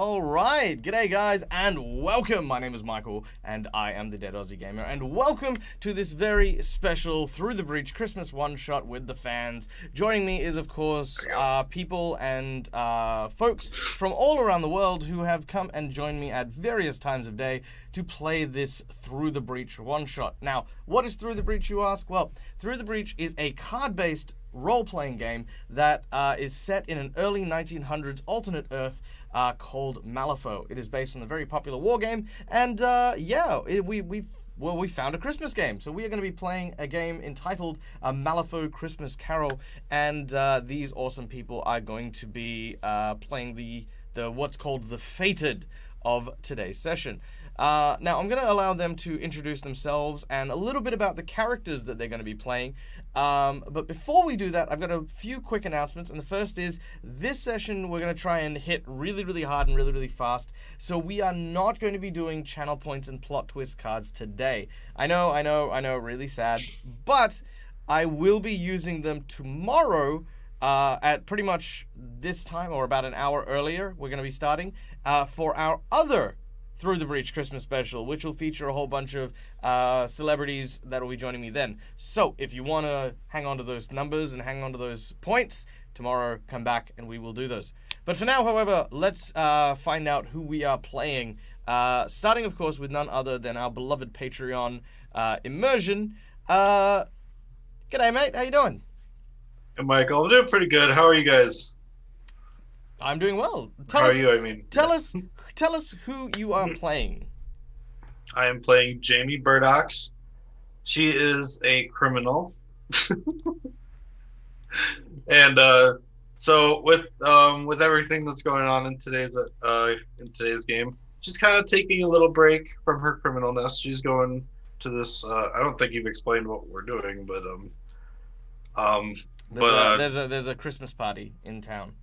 All right, g'day guys, and welcome. My name is Michael, and I am the Dead Aussie Gamer, and welcome to this very special Through the Breach Christmas one-shot with the fans. Joining me is, of course, people and folks from all around the world who have come and joined me at various times of day to play this Through the Breach one-shot. Now, what is Through the Breach, you ask? Well, Through the Breach is a card-based role-playing game that is set in an early 1900s alternate Earth called Malifaux. It is based on the very popular war game, and we found a Christmas game. So we are going to be playing a game entitled Malifaux Christmas Carol, and these awesome people are going to be playing the what's called the Fated of today's session. Now, I'm going to allow them to introduce themselves and a little bit about the characters that they're going to be playing. But before we do that, I've got a few quick announcements. And the first is, this session we're going to try and hit really, really hard and really, really fast. So we are not going to be doing channel points and plot twist cards today. I know, really sad. But I will be using them tomorrow at pretty much this time, or about an hour earlier. We're going to be starting for our other Through the Breach Christmas special, which will feature a whole bunch of celebrities that will be joining me then. So if you want to hang on to those numbers and hang on to those points, tomorrow come back and we will do those. But for now, however, let's find out who we are playing. Starting, of course, with none other than our beloved Patreon, Immersion. G'day, mate. How you doing? Hey, Michael. I'm doing pretty good. How are you guys? I'm doing well. How are you? I mean, tell us who you are playing. I am playing Jamie Burdox. She is a criminal, and so with everything that's going on in today's game, she's kind of taking a little break from her criminalness. She's going to this. I don't think you've explained what we're doing, but there's a Christmas party in town.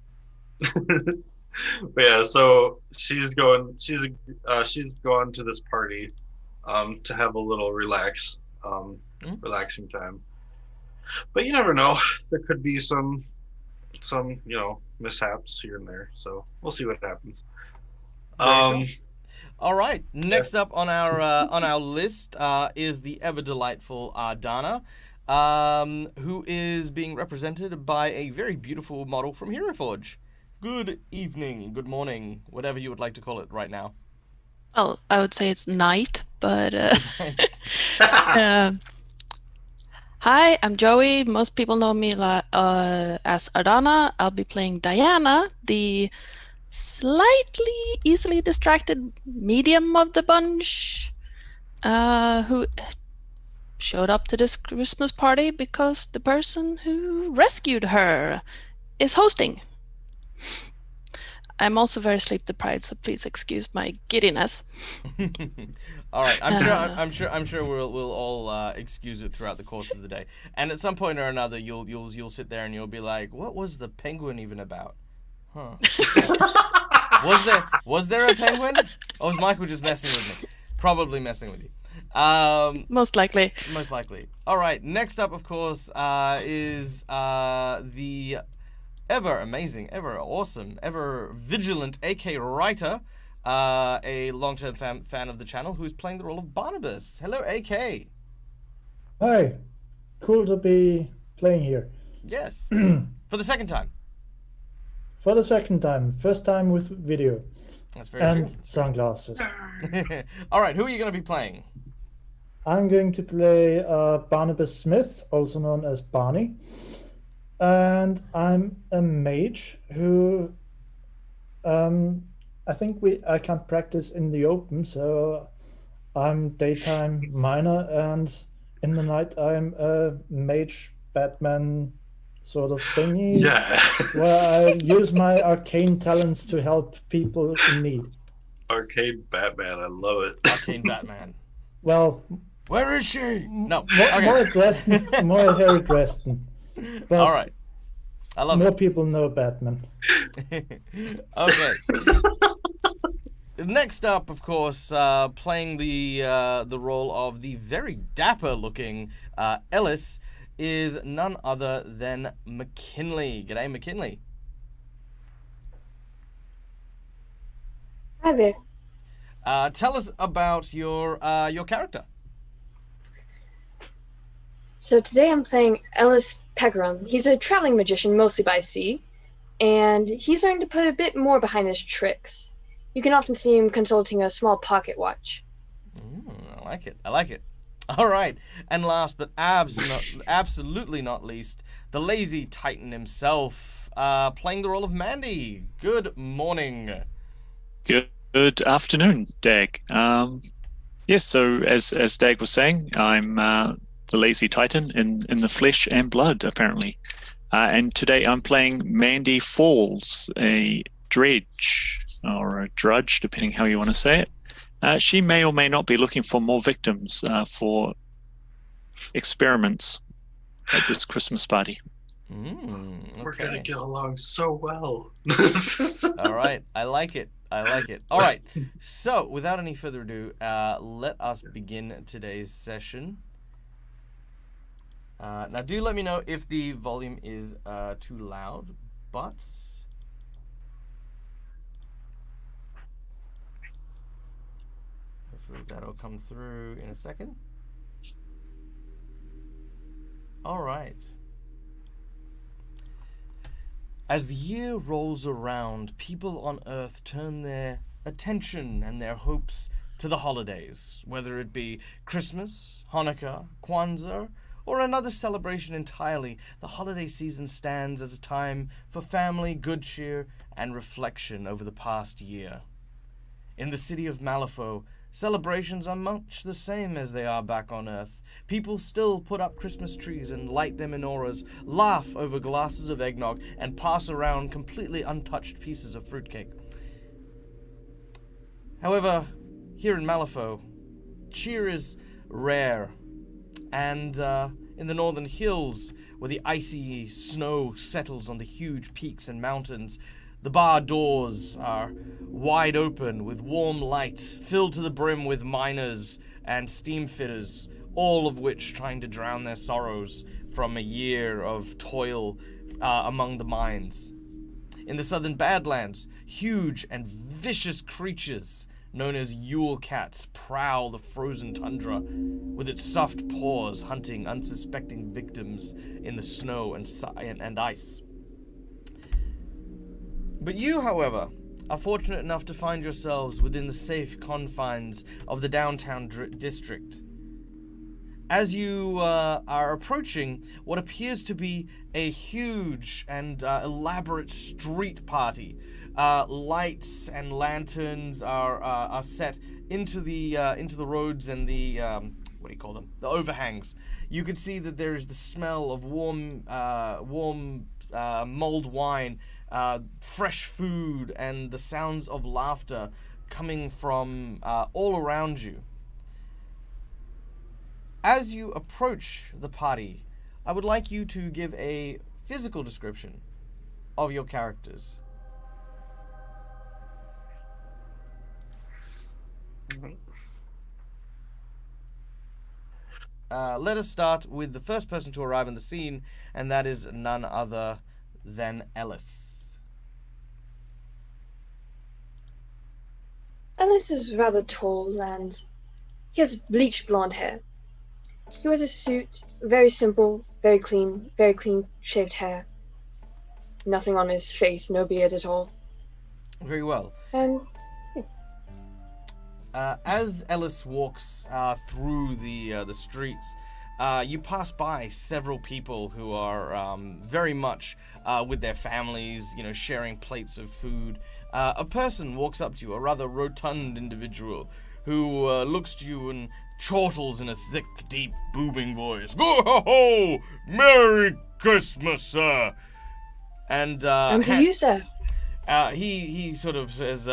But yeah, so she's gone to this party to have a little relaxing time. But you never know, there could be some mishaps here and there, so we'll see what happens. All right, next up on our list is the ever delightful Ardana, who is being represented by a very beautiful model from Hero Forge. Good evening, good morning, whatever you would like to call it right now. Well, I would say it's night, but hi, I'm Joey. Most people know me as Ardana. I'll be playing Diana, the slightly easily distracted medium of the bunch, who showed up to this Christmas party because the person who rescued her is hosting. I'm also very sleep deprived, so please excuse my giddiness. All right, I'm sure we'll all excuse it throughout the course of the day. And at some point or another, you'll sit there and you'll be like, "What was the penguin even about? Huh? was there a penguin? Or was Michael just messing with me? Probably messing with you. Most likely. Most likely. All right. Next up, of course, is the ever amazing, ever awesome, ever vigilant AK writer, a long-term fan of the channel, who's playing the role of Barnabas. Hello, AK. Hi. Cool to be playing here. Yes. For the second time. For the second time. First time with video. That's very and true. Sunglasses. All right, who are you going to be playing? I'm going to play Barnabas Smith, also known as Barney. And I'm a mage who I think I can't practice in the open, so I'm daytime miner, and in the night I'm a mage Batman sort of thingy. Yeah. Where I use my arcane talents to help people in need. Arcane Batman, I love it. Arcane Batman. Well, where is she? No. More Dresden, more Harry Dresden. But all right. I love more it. people know Batman. Okay. Next up, of course, playing the role of the very dapper-looking Ellis is none other than McKinley. G'day, McKinley. Hi there. Tell us about your character. So today I'm playing Ellis Peckram. He's a traveling magician, mostly by sea, and he's starting to put a bit more behind his tricks. You can often see him consulting a small pocket watch. I like it. I like it. All right. And last but absolutely not least, the lazy titan himself, playing the role of Mandy. Good morning. Good afternoon, Dag. Yes, so as Dag was saying, I'm the lazy titan in the flesh and blood, apparently. And today I'm playing Mandy Falls, a dredge, or a drudge, depending how you want to say it. She may or may not be looking for more victims for experiments at this Christmas party. Okay. We're gonna get along so well. All right. I like it. I like it. All right. So, without any further ado, let us begin today's session. Now, do let me know if the volume is too loud, but hopefully that'll come through in a second. All right. As the year rolls around, people on Earth turn their attention and their hopes to the holidays, whether it be Christmas, Hanukkah, Kwanzaa, or another celebration entirely. The holiday season stands as a time for family, good cheer, and reflection over the past year. In the city of Malifaux, celebrations are much the same as they are back on Earth. People still put up Christmas trees and light their menorahs, laugh over glasses of eggnog, and pass around completely untouched pieces of fruitcake. However, here in Malifaux, cheer is rare. And in the northern hills, where the icy snow settles on the huge peaks and mountains, the bar doors are wide open with warm light, filled to the brim with miners and steam fitters, all of which trying to drown their sorrows from a year of toil among the mines. In the southern Badlands, huge and vicious creatures known as Yule cats prowl the frozen tundra, with its soft paws hunting unsuspecting victims in the snow and ice. But you, however, are fortunate enough to find yourselves within the safe confines of the downtown district. As you are approaching what appears to be a huge and elaborate street party, lights and lanterns are set into the roads and the what do you call them? The overhangs. You can see that there is the smell of warm mulled wine, fresh food, and the sounds of laughter coming from all around you. As you approach the party, I would like you to give a physical description of your characters. Let us start with the first person to arrive on the scene, and that is none other than Ellis. Ellis is rather tall and he has bleached blonde hair. He wears a suit, very simple, very clean shaved hair. Nothing on his face, no beard at all. Very well. And as Ellis walks through the streets, you pass by several people who are very much with their families, sharing plates of food. A person walks up to you, a rather rotund individual, who looks to you and chortles in a thick, deep, booming voice. Go ho ho! Merry Christmas, sir! And to you, sir. He sort of says,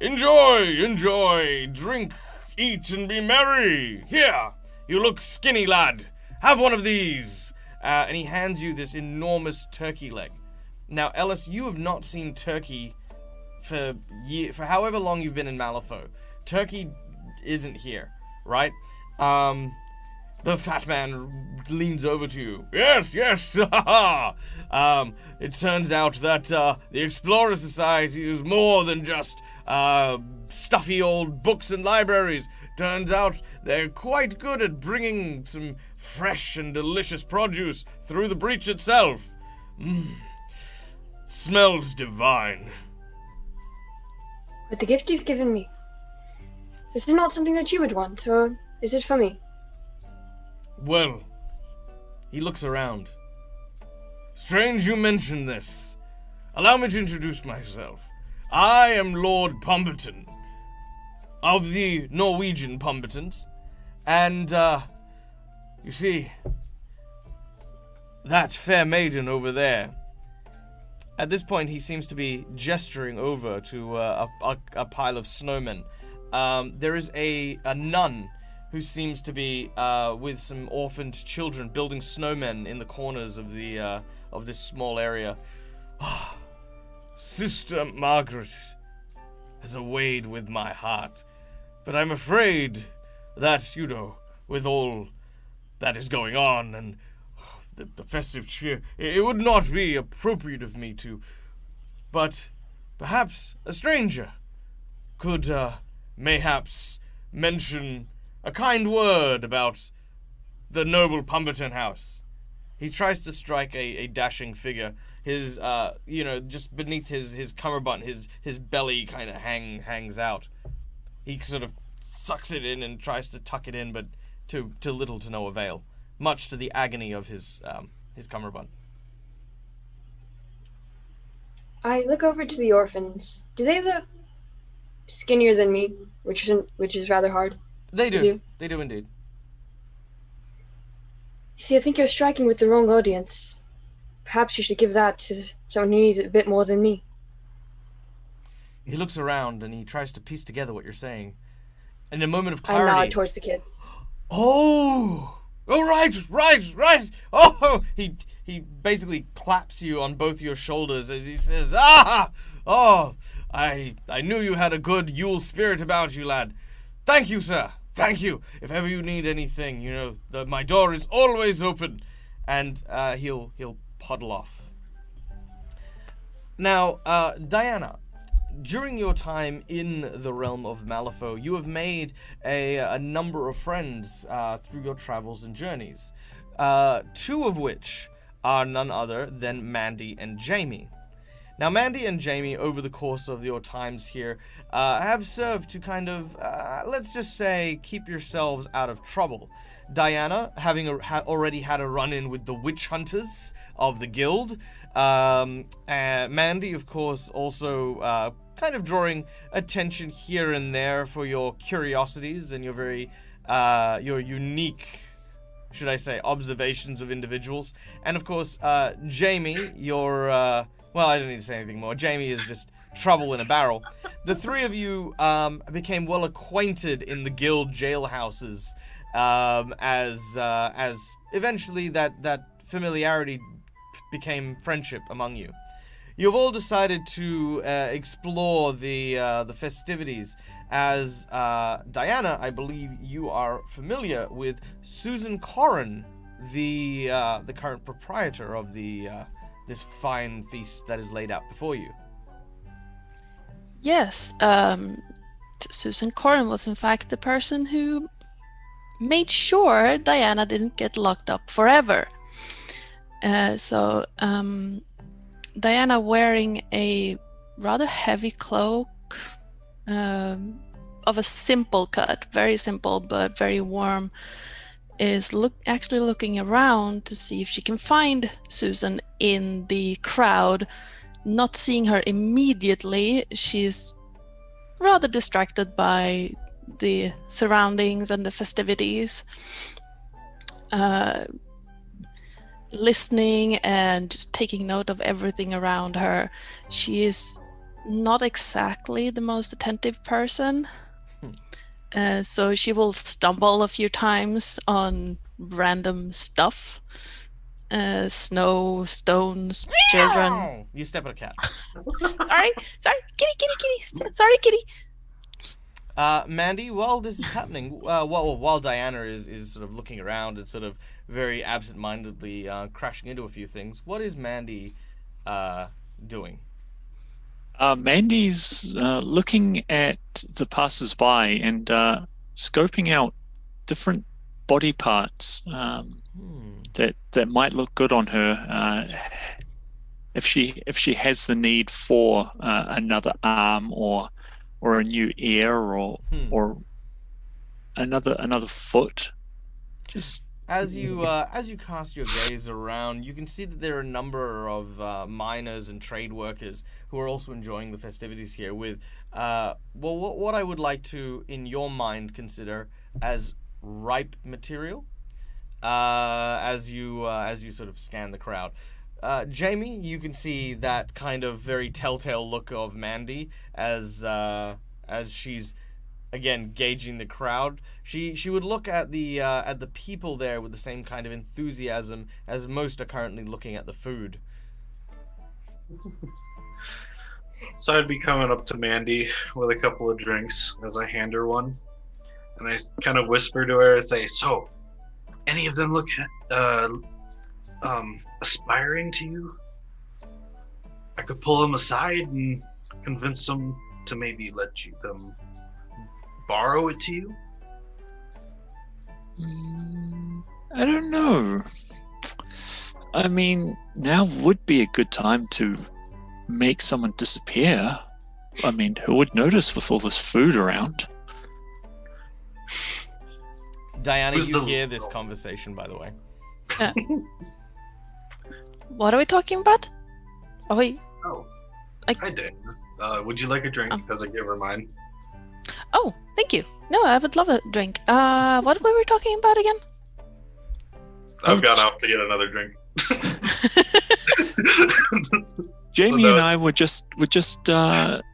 enjoy, drink, eat, and be merry. Here, you look skinny, lad. Have one of these. And he hands you this enormous turkey leg. Now, Ellis, you have not seen turkey for however long you've been in Malifaux. Turkey isn't here, right? The fat man leans over to you. Yes. It turns out that the Explorer Society is more than just stuffy old books and libraries. Turns out they're quite good at bringing some fresh and delicious produce through the breach itself. Smells divine. But the gift you've given me, this is not something that you would want, or is it for me? Well, he looks around. Strange you mention this. Allow me to introduce myself. I am Lord Pumberton, of the Norwegian Pumbertons, and, you see, that fair maiden over there. At this point, he seems to be gesturing over to a pile of snowmen. There is a nun who seems to be with some orphaned children building snowmen in the corners of this small area. Sister Margaret has awayed with my heart, but I'm afraid that, with all that is going on and the festive cheer, it would not be appropriate of me to, but perhaps a stranger could mayhaps mention a kind word about the noble Pumberton house. He tries to strike a dashing figure. His, just beneath his cummerbund, his belly kind of hangs out. He sort of sucks it in and tries to tuck it in, but to little to no avail, much to the agony of his cummerbund. I look over to the orphans. Do they look skinnier than me, which is rather hard? They do. They do indeed. See, I think you're striking with the wrong audience. Perhaps you should give that to someone who needs it a bit more than me. He looks around and he tries to piece together what you're saying. In a moment of clarity, I nod towards the kids. Oh, right. Oh, he basically claps you on both your shoulders as he says, I knew you had a good Yule spirit about you, lad. Thank you, sir. Thank you. If ever you need anything, my door is always open. And he'll puddle off. Now, Diana, during your time in the realm of Malifaux, you have made a number of friends through your travels and journeys. Two of which are none other than Mandy and Jamie. Now, Mandy and Jamie, over the course of your times here, have served to kind of, let's just say, keep yourselves out of trouble. Diana, having already had a run-in with the witch hunters of the guild. Mandy, of course, also kind of drawing attention here and there for your curiosities and your your unique, should I say, observations of individuals. And, of course, Jamie, your... well, I don't need to say anything more. Jamie is just trouble in a barrel. The three of you became well acquainted in the guild jailhouses as eventually that familiarity became friendship among you. You've all decided to explore the festivities. As Diana, I believe you are familiar with Susan Corrin, the current proprietor of this fine feast that is laid out before you. Yes, Susan Corrin was in fact the person who made sure Diana didn't get locked up forever. So Diana, wearing a rather heavy cloak of a simple cut, very simple but very warm, is actually looking around to see if she can find Susan in the crowd. Not seeing her immediately, she's rather distracted by the surroundings and the festivities, listening and just taking note of everything around her. She is not exactly the most attentive person. So she will stumble a few times on random stuff. Snow, stones, children. You step on a cat. Sorry, kitty. Sorry, kitty. Mandy, while this is happening, while Diana is sort of looking around and sort of very absent-mindedly crashing into a few things, what is Mandy doing? Mandy's looking at the passers-by and scoping out different body parts that might look good on her. If she has the need for another arm or a new ear or another foot, just as you cast your gaze around, you can see that there are a number of miners and trade workers who are also enjoying the festivities here with what I would like to, in your mind, consider as ripe material. As you sort of scan the crowd. Jamie, you can see that kind of very telltale look of Mandy as she's again gauging the crowd. She would look at the people there with the same kind of enthusiasm as most are currently looking at the food. So I'd be coming up to Mandy with a couple of drinks as I hand her one, and I kind of whisper to her and say, "So, any of them look aspiring to you? I could pull them aside and convince them to maybe let them borrow it to you." I don't know. I mean, now would be a good time to make someone disappear. I mean, who would notice with all this food around? Diana, you hear this conversation, by the way. What are we talking about? Are we? Oh, hi, Diana. Would you like a drink? As I give her mine. Oh, thank you. No, I would love a drink. What were we talking about again? I've got off to get another drink. Jamie and I were just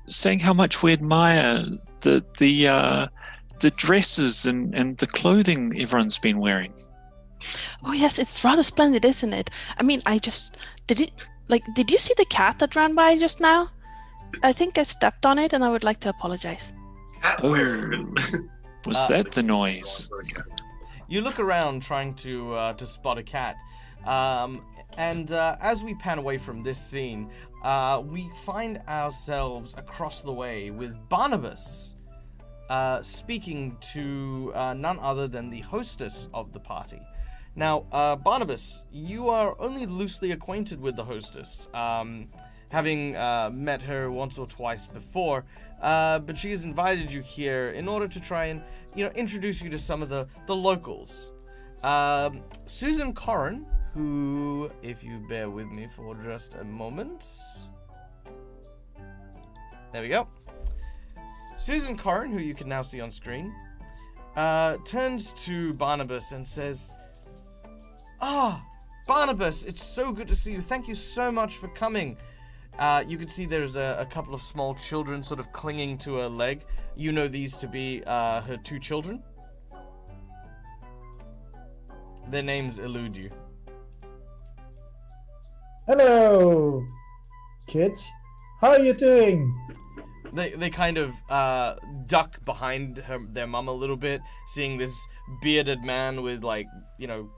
saying how much we admire the dresses and the clothing everyone's been wearing. Oh yes, it's rather splendid, isn't it? I mean, did you see the cat that ran by just now? I think I stepped on it, and I would like to apologize. Was that the noise? You look around trying to spot a cat, and as we pan away from this scene, we find ourselves across the way with Barnabas, speaking to none other than the hostess of the party. Now, Barnabas, you are only loosely acquainted with the hostess, having met her once or twice before, but she has invited you here in order to try and, introduce you to some of the locals. Susan Corrin, who, if you bear with me for just a moment. There we go. Susan Corrin, who you can now see on screen, turns to Barnabas and says, Barnabas, it's so good to see you. Thank you so much for coming. You can see there's a couple of small children sort of clinging to her leg. You know these to be her two children. Their names elude you. Hello, kids. How are you doing? They kind of duck behind their mum a little bit, seeing this bearded man with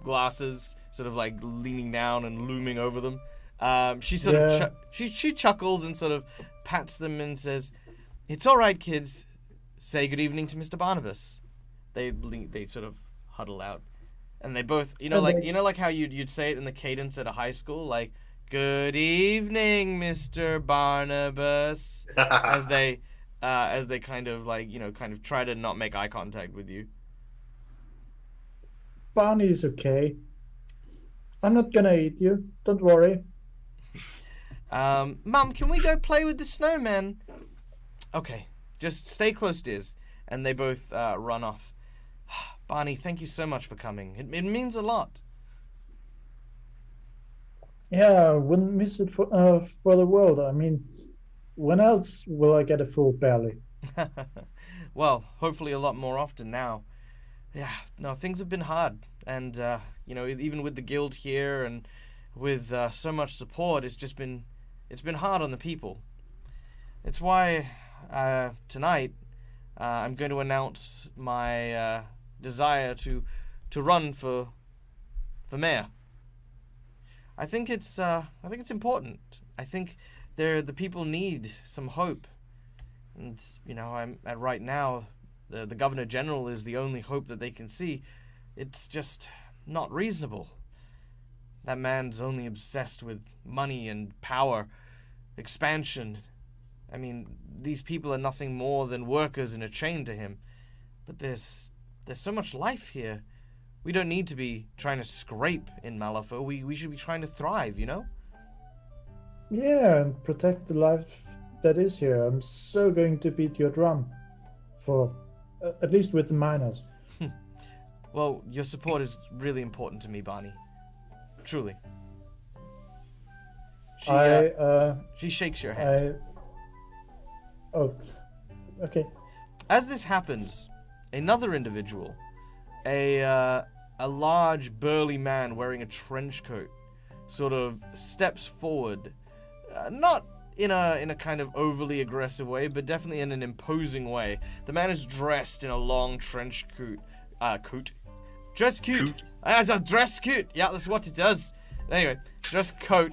glasses, sort of like leaning down and looming over them. She sort of she chuckles and sort of pats them and says, "It's all right, kids. Say good evening to Mr. Barnabas." They sort of huddle out, and they both like how you'd say it in the cadence at a high school, like, "Good evening, Mr. Barnabas," as they kind of try to not make eye contact with you. Barney's okay. I'm not gonna eat you. Don't worry. Mum, can we go play with the snowman? Okay, just stay close, dears. And they both run off. Barney, thank you so much for coming. It means a lot. Yeah, I wouldn't miss it for the world. I mean, when else will I get a full belly? Well, hopefully a lot more often now. Yeah, no, things have been hard. And, even with the guild here and with so much support, it's been hard on the people. It's why tonight I'm going to announce my desire to run for mayor. I think it's important. I think the people need some hope, and I'm right now. The Governor General is the only hope that they can see. It's just not reasonable. That man's only obsessed with money and power, expansion. I mean, these people are nothing more than workers in a chain to him. But there's so much life here. We don't need to be trying to scrape in Malifaux. We should be trying to thrive, Yeah, and protect the life that is here. I'm so going to beat your drum. For at least with the miners. Well, your support is really important to me, Barney. Truly. She shakes your hand. Oh, okay. As this happens, another individual, a large burly man wearing a trench coat, sort of steps forward, not in a kind of overly aggressive way, but definitely in an imposing way. The man is dressed in a long trench coat. Dress coat. Dress coat. Yeah, that's what it does. Anyway, dress coat,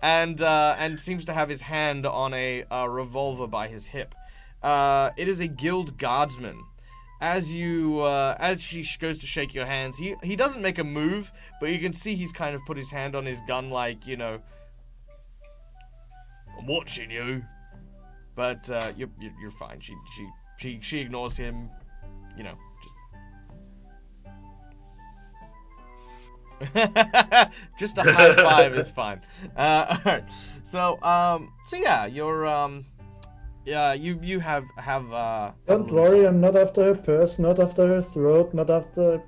and seems to have his hand on a revolver by his hip. It is a guild guardsman. As she goes to shake your hands, he doesn't make a move, but you can see he's kind of put his hand on his gun, like I'm watching you, but you're fine. She ignores him, just a high five is fine. Alright. So yeah, you're you have Don't worry, I'm not after her purse, not after her throat, not after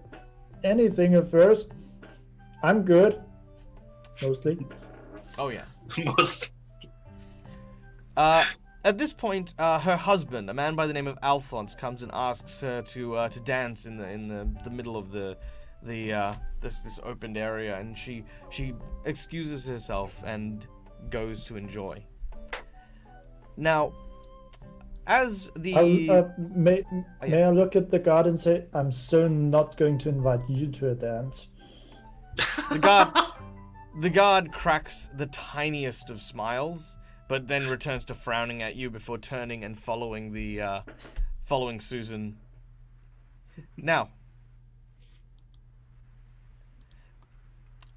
anything of hers. I'm good. Mostly. Oh yeah. Most. At this point, her husband, a man by the name of Alphonse, comes and asks her to dance in the middle of this opened area, and she excuses herself and goes to enjoy. Now, as the may I look at the guard and say, I'm so not going to invite you to a dance. The guard cracks the tiniest of smiles, but then returns to frowning at you before turning and following Susan. Now,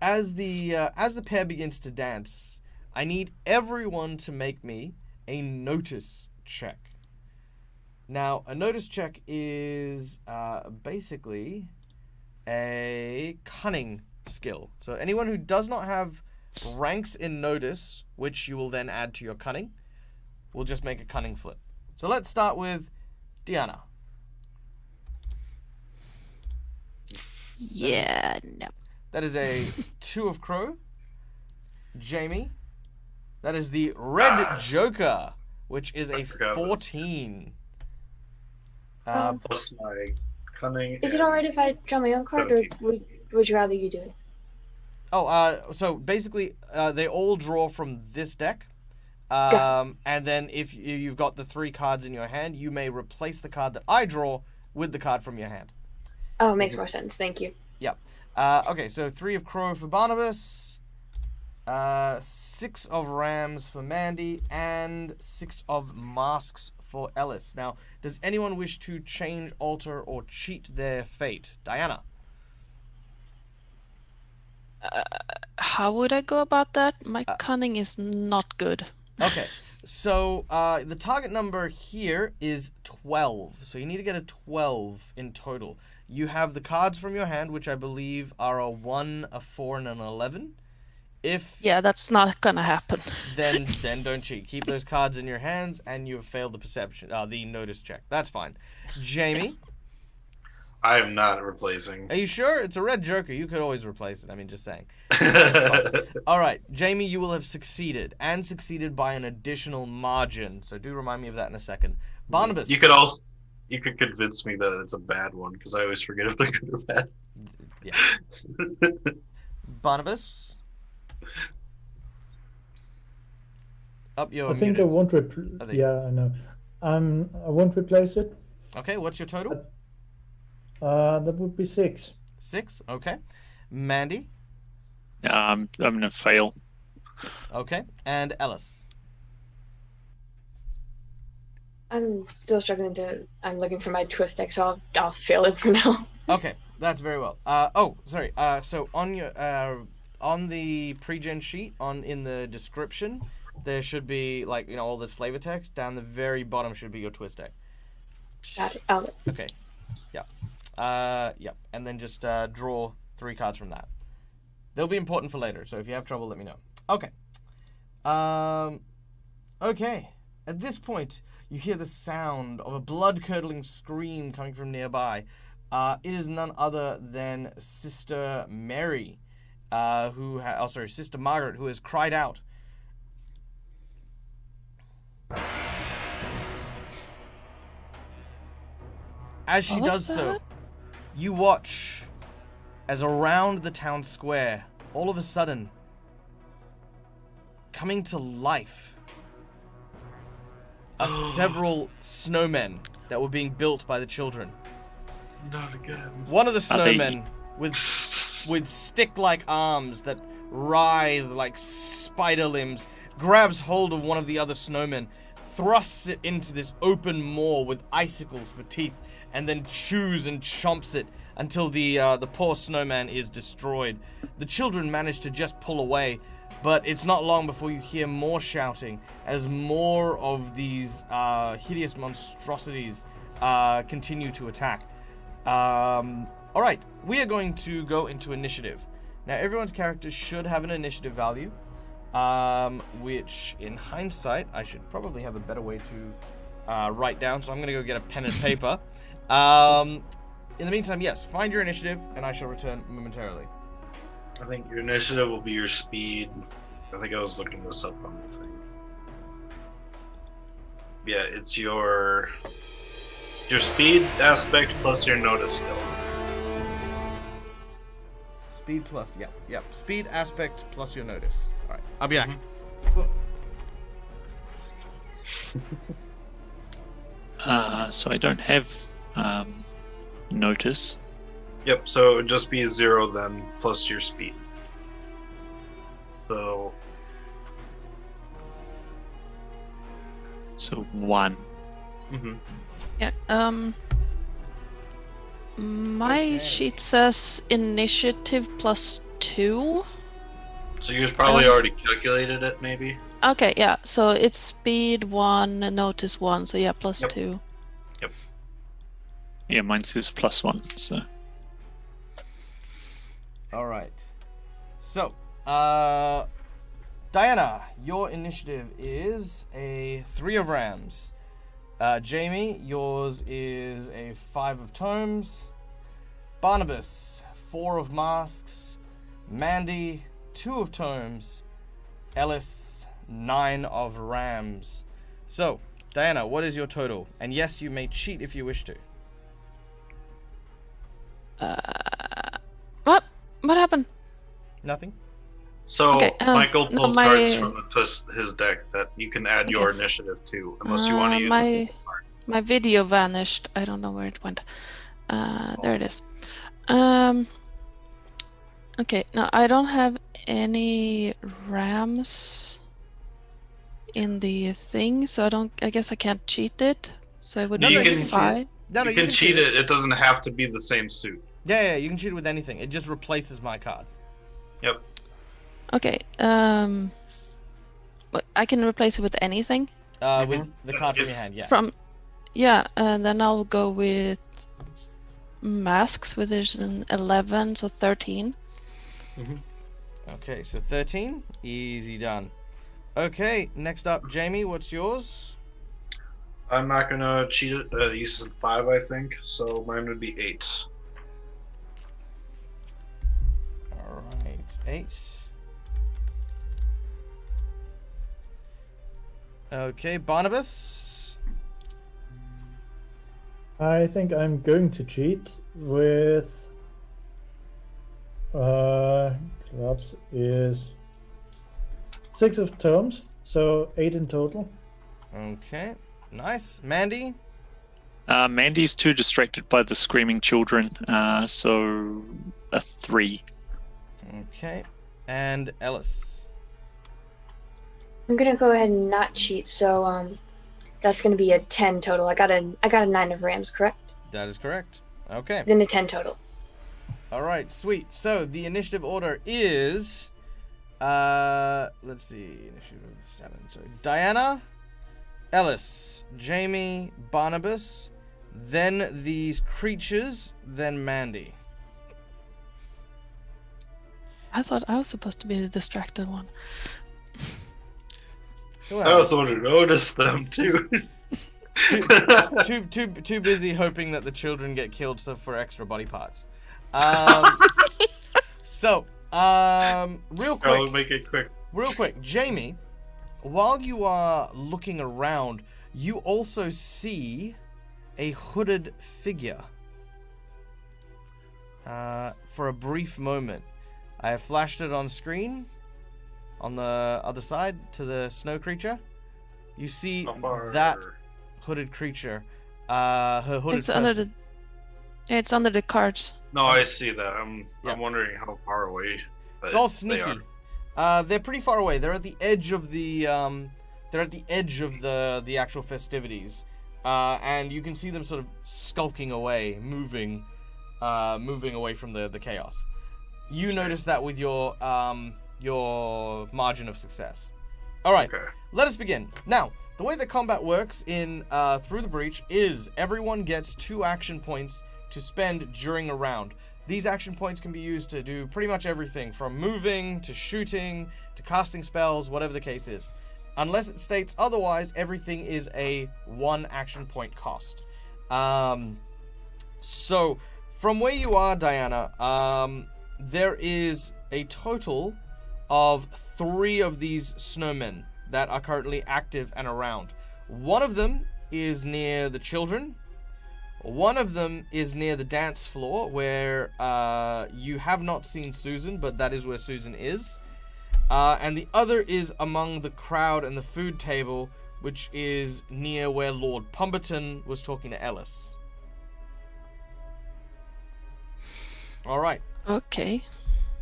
as the pair begins to dance, I need everyone to make me a notice check. Now, a notice check is basically a cunning skill. So anyone who does not have ranks in notice, which you will then add to your cunning, will just make a cunning flip. So let's start with Deanna. Yeah, no. That is a 2 of Crow. Jamie. That is the Red Joker, which is a 14. Plus my cunning. Is it alright if I draw my own card, or would you rather you do it? So basically, they all draw from this deck. And then if you've got the 3 cards in your hand, you may replace the card that I draw with the card from your hand. Oh, makes more sense. Thank you. Yep. Okay, so 3 of Crow for Barnabas, 6 of Rams for Mandy, and 6 of Masks for Ellis. Now, does anyone wish to change, alter, or cheat their fate? Diana? How would I go about that? My cunning is not good. Okay, so the target number here is 12. So you need to get a 12 in total. You have the cards from your hand, which I believe are a 1, a 4, and an 11. Yeah, that's not gonna happen. Then don't cheat. Keep those cards in your hands, and you have failed the notice check. That's fine. Jamie? I am not replacing. Are you sure? It's a red joker. You could always replace it. I mean, just saying. All right, Jamie, you will have succeeded, and succeeded by an additional margin. So do remind me of that in a second. Barnabas. You could convince me that it's a bad one, because I always forget if they're good or bad. Yeah. Barnabas. Up your. I think muted. I won't. Yeah, I know. I won't replace it. Okay, what's your total? That would be 6. 6. Okay. Mandy. I'm gonna fail. Okay. And Ellis. I'm still struggling to. I'm looking for my twist deck, so I'll fail it for now. Okay, that's very well. Sorry. So on the pre-gen sheet, in the description, there should be all the flavor text. Down the very bottom should be your twist deck. Got it. Okay. Yeah. And then just draw 3 cards from that. They'll be important for later. So if you have trouble, let me know. Okay. Okay. At this point, you hear the sound of a blood-curdling scream coming from nearby. It is none other than Sister Mary, Sister Margaret, who has cried out. As she does so, you watch as around the town square, all of a sudden, coming to life, are several snowmen that were being built by the children. Not again. One of the snowmen with stick-like arms that writhe like spider limbs grabs hold of one of the other snowmen, thrusts it into this open maw with icicles for teeth, and then chews and chomps it until the poor snowman is destroyed. The children manage to just pull away, but it's not long before you hear more shouting as more of these hideous monstrosities continue to attack. Alright, we are going to go into initiative. Now, everyone's character should have an initiative value, which, in hindsight, I should probably have a better way to write down, so I'm going to go get a pen and paper. In the meantime, yes, find your initiative, and I shall return momentarily. I think your initiative will be your speed. I think I was looking this up on the thing. Yeah, it's your speed aspect plus your notice skill. Speed plus, yeah. Speed aspect plus your notice. Alright, I'll be back. So I don't have notice. Yep, so it would just be a 0 then, plus your speed. So 1. Mm-hmm. Yeah. My sheet says initiative plus 2. So yours probably already calculated it, maybe? Okay, yeah. So it's speed 1, notice 1. So yeah, plus 2. Yep. Yeah, mine says +1. So. All right. So, Diana, your initiative is a 3 of rams. Jamie, yours is a 5 of tomes. Barnabas, 4 of masks. Mandy, 2 of tomes. Ellis, 9 of rams. So, Diana, what is your total? And yes, you may cheat if you wish to. What happened? Nothing? So Okay, Michael no, pulled cards from his deck that you can add your initiative to, unless you want to use my video vanished. I don't know where it went. There it is. Okay, now I don't have any rams in the thing, so I guess I can't cheat it. So it would No, be you can 5. you can cheat it. It doesn't have to be the same suit. Yeah, you can cheat it with anything. It just replaces my card. Yep. Okay. But I can replace it with anything. With the card from your hand, yeah. And then I'll go with masks, which is an 11, so 13. Okay, so 13, easy done. Okay, next up, Jamie, what's yours? I'm not gonna cheat it. You said 5, I think, so mine would be 8. All right, 8. Okay, Barnabas. I think I'm going to cheat with clubs is 6 of tomes, so 8 in total. Okay, Nice. Mandy? Mandy's too distracted by the screaming children, so a 3. Okay. And Ellis? I'm gonna go ahead and not cheat, so that's gonna be a 10 total. I got a 9 of rams, correct? That is correct. Okay. Then a 10 total. All right, sweet. So the initiative order is, let's see, initiative 7. So Diana, Ellis, Jamie, Barnabas, then these creatures, then Mandy. I thought I was supposed to be the distracted one. I also want to notice them too. Too busy hoping that the children get killed for extra body parts. Real quick. I'll make it quick. Real quick, Jamie, while you are looking around, you also see a hooded figure. For a brief moment. I have flashed it on screen on the other side to the snow creature. You see that hooded creature. Her hooded It's under the cards. No, I see that. I'm wondering how far away. It's all sneaky. They're pretty far away. They're at the edge of the the actual festivities, and you can see them sort of skulking away, moving away from the chaos. You notice that with your margin of success. All right, Let us begin. Now, the way that combat works in Through the Breach is everyone gets 2 action points to spend during a round. These action points can be used to do pretty much everything from moving to shooting to casting spells, whatever the case is. Unless it states otherwise, everything is a 1 action point cost. So, from where you are, Diana, there is a total of 3 of these snowmen that are currently active and around. One of them is near the children. One of them is near the dance floor where you have not seen Susan, but that is where Susan is. And the other is among the crowd and the food table, which is near where Lord Pumberton was talking to Ellis. All right. Okay.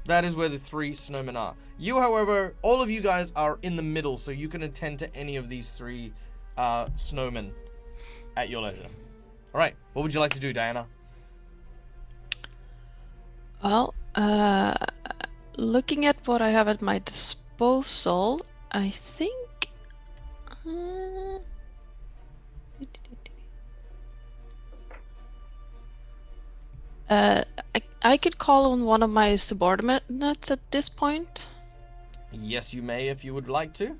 That is where the 3 snowmen are. You, however, all of you guys are in the middle, so you can attend to any of these 3 snowmen at your leisure. All right. What would you like to do, Diana? Well, looking at what I have at my disposal, I think... I could call on one of my subordinates at this point. Yes, you may if you would like to.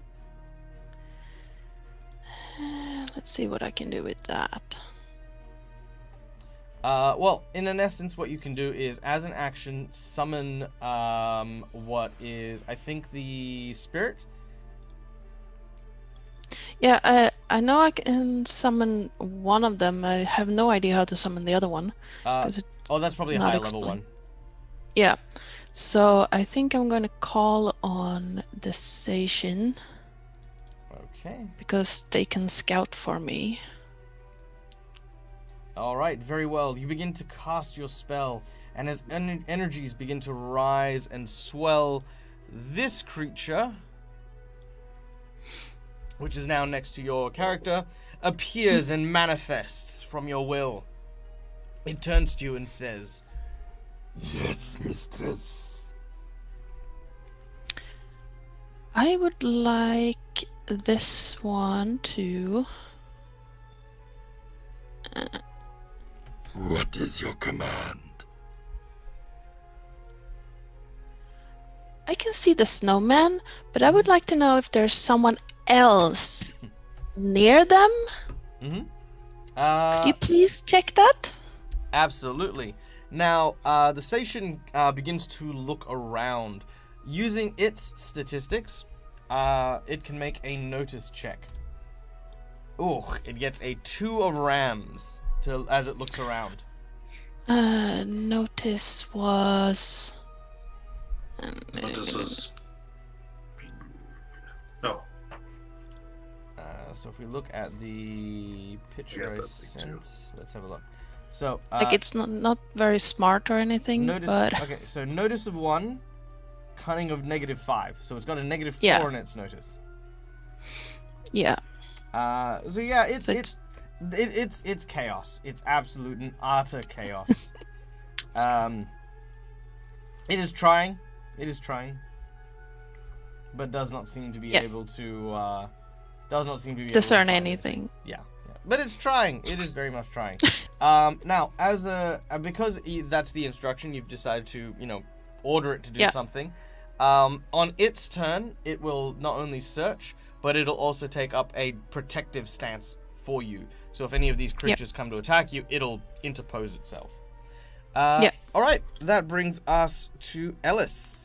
Let's see what I can do with that. Well, in an essence, what you can do is, as an action, summon what is, I think, the spirit. Yeah, I know I can summon one of them. I have no idea how to summon the other one. That's probably a higher level one. Yeah, so I think I'm going to call on the Seishin. Okay. Because they can scout for me. All right, very well. You begin to cast your spell, and as energies begin to rise and swell, this creature, which is now next to your character, appears and manifests from your will. It turns to you and says, "Yes, mistress." I would like this one to... What is your command? I can see the snowman, but I would like to know if there's someone else near them. Mm-hmm. Could you please check that? Absolutely. Now, the Seishin begins to look around. Using its statistics, it can make a notice check. Ooh, it gets a 2 of rams as it looks around. Notice was... Notice was... No. So if we look at the picture I that thing too. sent, let's have a look. So Like it's not very smart or anything, notice. but Okay, so notice of 1, cunning of -5. So it's got a -4 Yeah. in its notice. yeah. So yeah, So it's chaos. It's absolute and utter chaos. It is trying. It is trying. But does not seem to be Yeah. able to. Does not seem to be discern able to find anything. Yeah. But it's trying. It is very much trying. Now, as because that's the instruction, you've decided to order it to do Yeah. something. On its turn, it will not only search, but it'll also take up a protective stance for you. So if any of these creatures come to attack you, it'll interpose itself. All right, that brings us to Ellis.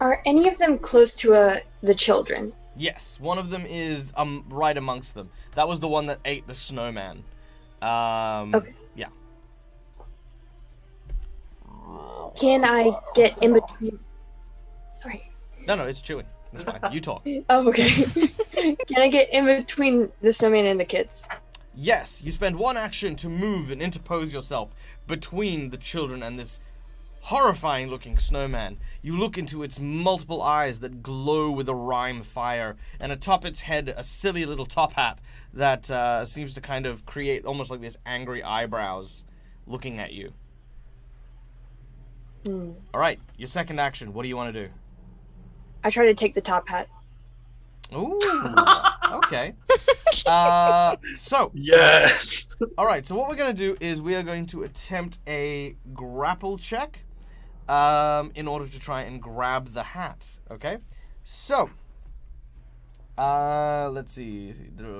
Are any of them close to the children? Yes, one of them is right amongst them. That was the one that ate the snowman. Okay. Yeah. Can I get in between? Sorry. No, it's chewing. That's fine. You talk. Oh, okay. Can I get in between the snowman and the kids? Yes, you spend 1 action to move and interpose yourself between the children and this horrifying-looking snowman. You look into its multiple eyes that glow with a rime fire, and atop its head, a silly little top hat that seems to kind of create almost like this angry eyebrows looking at you. All right, your second action. What do you want to do? I try to take the top hat. Ooh, okay. So, Yes. all right. So what we're going to do is we are going to attempt a grapple check, in order to try and grab the hat. Okay. So, let's see.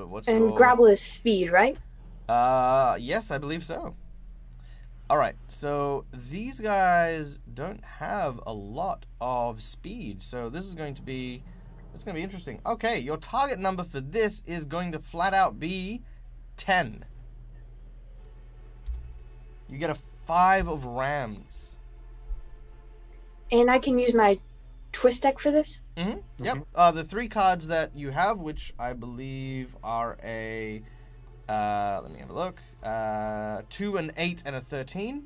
What's And grapple is speed, right? Yes, I believe so. All right. So these guys don't have a lot of speed, so this is going to be. It's going to be interesting. Okay, your target number for this is going to flat out be 10. You get a 5 of rams. And I can use my twist deck for this? Mm-hmm. Yep. The 3 cards that you have, which I believe are a... let me have a look. 2, an 8, and a 13.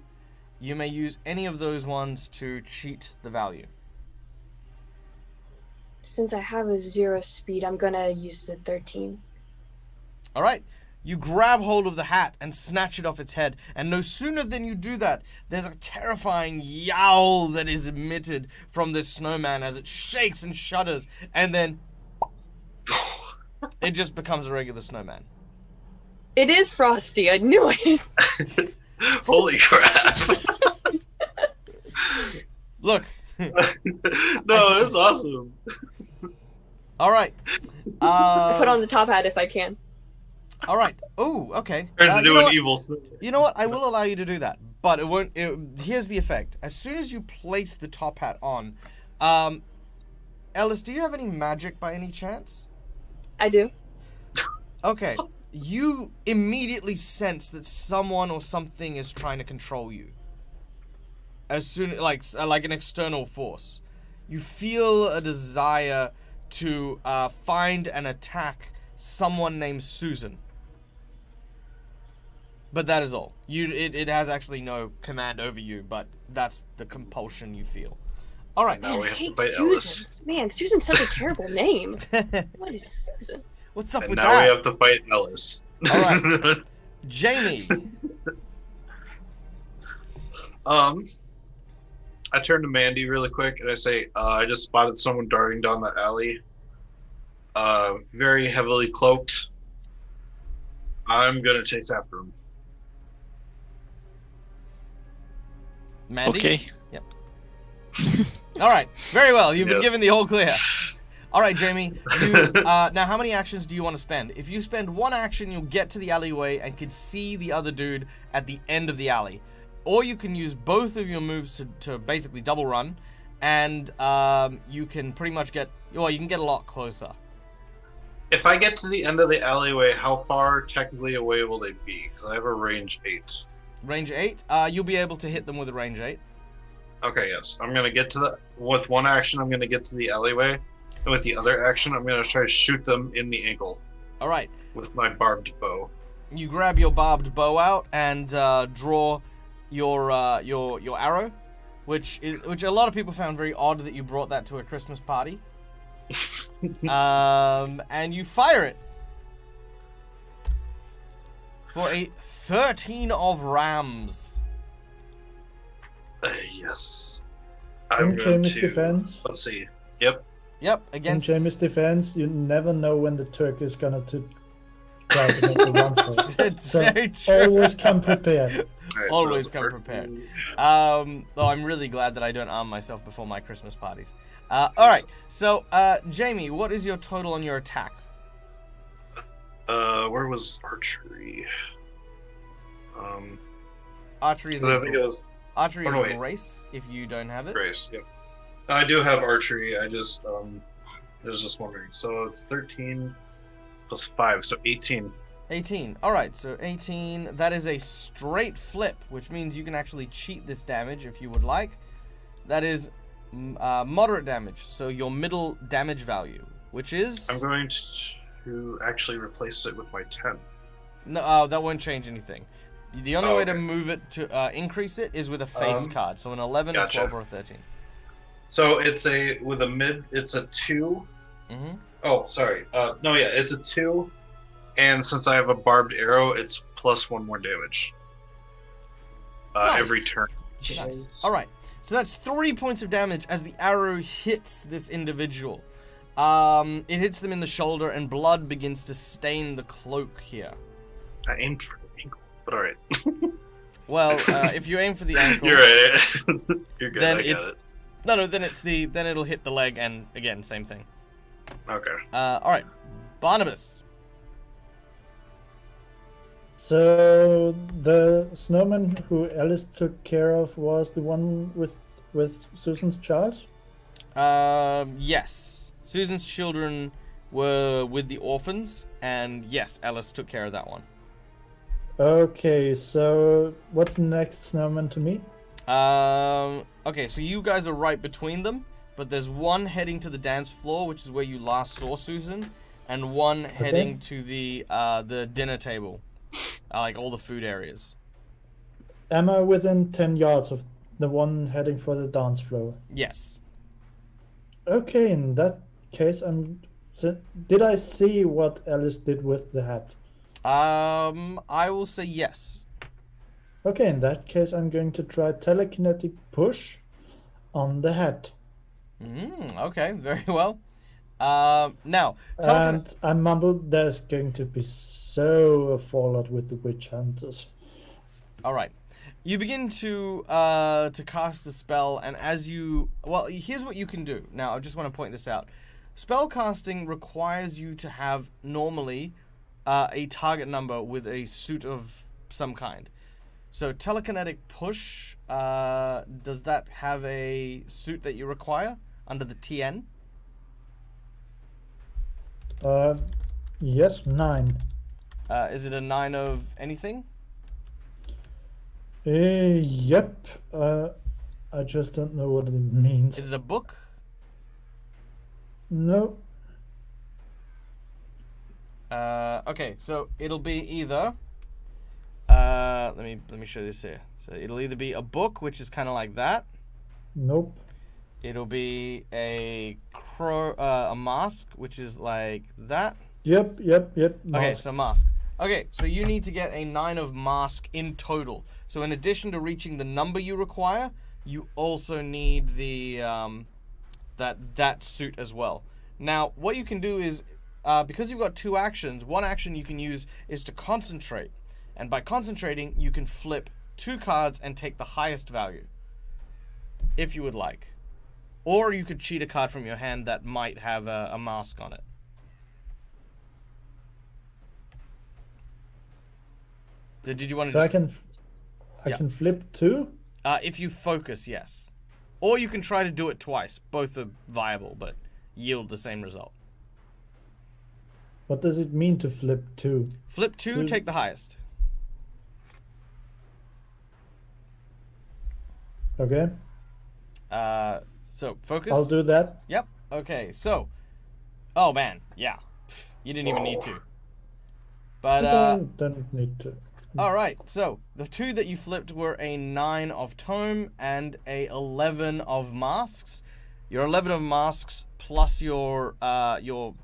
You may use any of those ones to cheat the value. Since I have a 0 speed, I'm gonna use the 13. All right. You grab hold of the hat and snatch it off its head, and no sooner than you do that, there's a terrifying yowl that is emitted from this snowman as it shakes and shudders, and then it just becomes a regular snowman. It is Frosty, I knew it! Holy crap. Look. No, it's awesome. All right. I put on the top hat if I can. All right. Oh, okay. Turns into you know an what? evil snake. You know what? I will allow you to do that, but it won't. Here's the effect. As soon as you place the top hat on, Ellis, do you have any magic by any chance? I do. Okay. You immediately sense that someone or something is trying to control you. As soon like an external force, you feel a desire to find and attack someone named Susan. But that is all. It has actually no command over you, but that's the compulsion you feel. All right. Now Man, we I have to hate fight Susan. Man, Susan's such a terrible name. What is Susan? What's up And with now that? we have to fight Ellis. All right. Jamie. I turn to Mandy really quick and I say, I just spotted someone darting down the alley. Very heavily cloaked. I'm gonna chase after him. Mandy? Okay. Yep. All right. Very well. You've been Yes. given the all clear. All right, Jamie. You, now, how many actions do you want to spend? If you spend 1 action, you'll get to the alleyway and can see the other dude at the end of the alley. Or you can use both of your moves to basically double run, and you can pretty much get... Well, you can get a lot closer. If I get to the end of the alleyway, how far technically away will they be? Because I have a range 8. Range 8? You'll be able to hit them with a range 8. Okay, yes. I'm gonna get to the. With one action, I'm gonna get to the alleyway, and with the other action, I'm gonna try to shoot them in the ankle All right. with my barbed bow. You grab your barbed bow out and draw your arrow, which a lot of people found very odd that you brought that to a Christmas party. And you fire it for a 13 of rams. Yes. In Jamie's defense, Let's see. Yep. Yep, in against Jamie's defense, you never know when the Turk is gonna try to make a run for it. It's So very true. always come prepared. Alright, Always so come it's prepared. Though I'm really glad that I don't arm myself before my Christmas parties. Alright, so Jamie, what is your total on your attack? Where was archery? Archery is 'Cause I think it was archery is no, a wait. grace if you don't have it. Grace. Yep. I do have archery. I just was just wondering. So it's 13 plus 5, so 18. 18. Alright, so 18. That is a straight flip, which means you can actually cheat this damage if you would like. That is moderate damage, so your middle damage value, which is... I'm going to actually replace it with my 10. No, that won't change anything. The only way to okay. move it to increase it is with a face card, so an 11, Gotcha. a 12, or a 13. So it's with a mid, it's a 2. Mm-hmm. Oh, sorry. No, yeah, it's a 2. And since I have a barbed arrow, it's plus 1 more damage. Nice. Every turn. Nice. Alright, so that's 3 points of damage as the arrow hits this individual. It hits them in the shoulder, and blood begins to stain the cloak here. I aimed for the ankle, but alright. Well, if you aim for the ankle... You're right. You're good, Then I get it's- it. No, then it'll hit the leg, and again, same thing. Okay. Alright, Barnabas. So the snowman who Alice took care of was the one with Susan's child? Yes. Susan's children were with the orphans, and yes, Alice took care of that one. Okay, so what's the next snowman to me? Okay, so you guys are right between them, but there's one heading to the dance floor, which is where you last saw Susan, and one heading to the dinner table, like all the food areas. Am I within 10 yards of the one heading for the dance floor? Yes. Okay, in that case, did I see what Alice did with the hat? I will say yes. Okay, in that case, I'm going to try telekinetic push on the hat. Okay, very well. Now, And I mumbled, there's going to be so a fallout with the witch hunters. all right. You begin to cast a spell, and here's what you can do. Now, I just want to point this out. Spell casting requires you to have normally a target number with a suit of some kind. So telekinetic push, does that have a suit that you require under the TN? Yes, 9. Is it a 9 of anything? Yep. I just don't know what it means. Is it a book? No. Okay, so it'll be either. Let me show this here. So it'll either be a book, which is kind of like that. Nope. It'll be a mask, which is like that. Yep. Okay, Mask. so mask. Okay, so you need to get a 9 of mask in total. So in addition to reaching the number you require, you also need the that suit as well. Now, what you can do is, because you've got 2 actions, one action you can use is to concentrate. And by concentrating, you can flip 2 cards and take the highest value, if you would like. Or you could cheat a card from your hand that might have a mask on it. Did you want to So just... I can flip 2? if you focus, yes. Or you can try to do it twice. Both are viable, but yield the same result. What does it mean to flip 2? Flip 2, take the highest. Okay. So focus. I'll do that. Yep. Okay. So, oh man, yeah, you didn't even need to. But I don't need to. all right. So the two that you flipped were a 9 of tome and a 11 of masks. Your 11 of masks plus your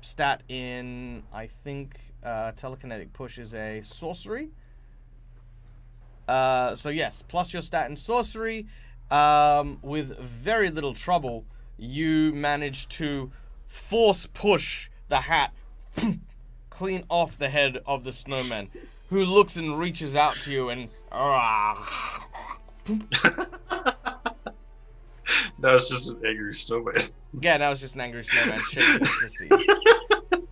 stat in, I think, telekinetic push is a sorcery. So yes, plus your stat in sorcery, with very little trouble, you manage to force push the hat clean off the head of the snowman, who looks and reaches out to you and No, it's just an angry snowman. yeah, now it's just an angry snowman shaking his fist at you.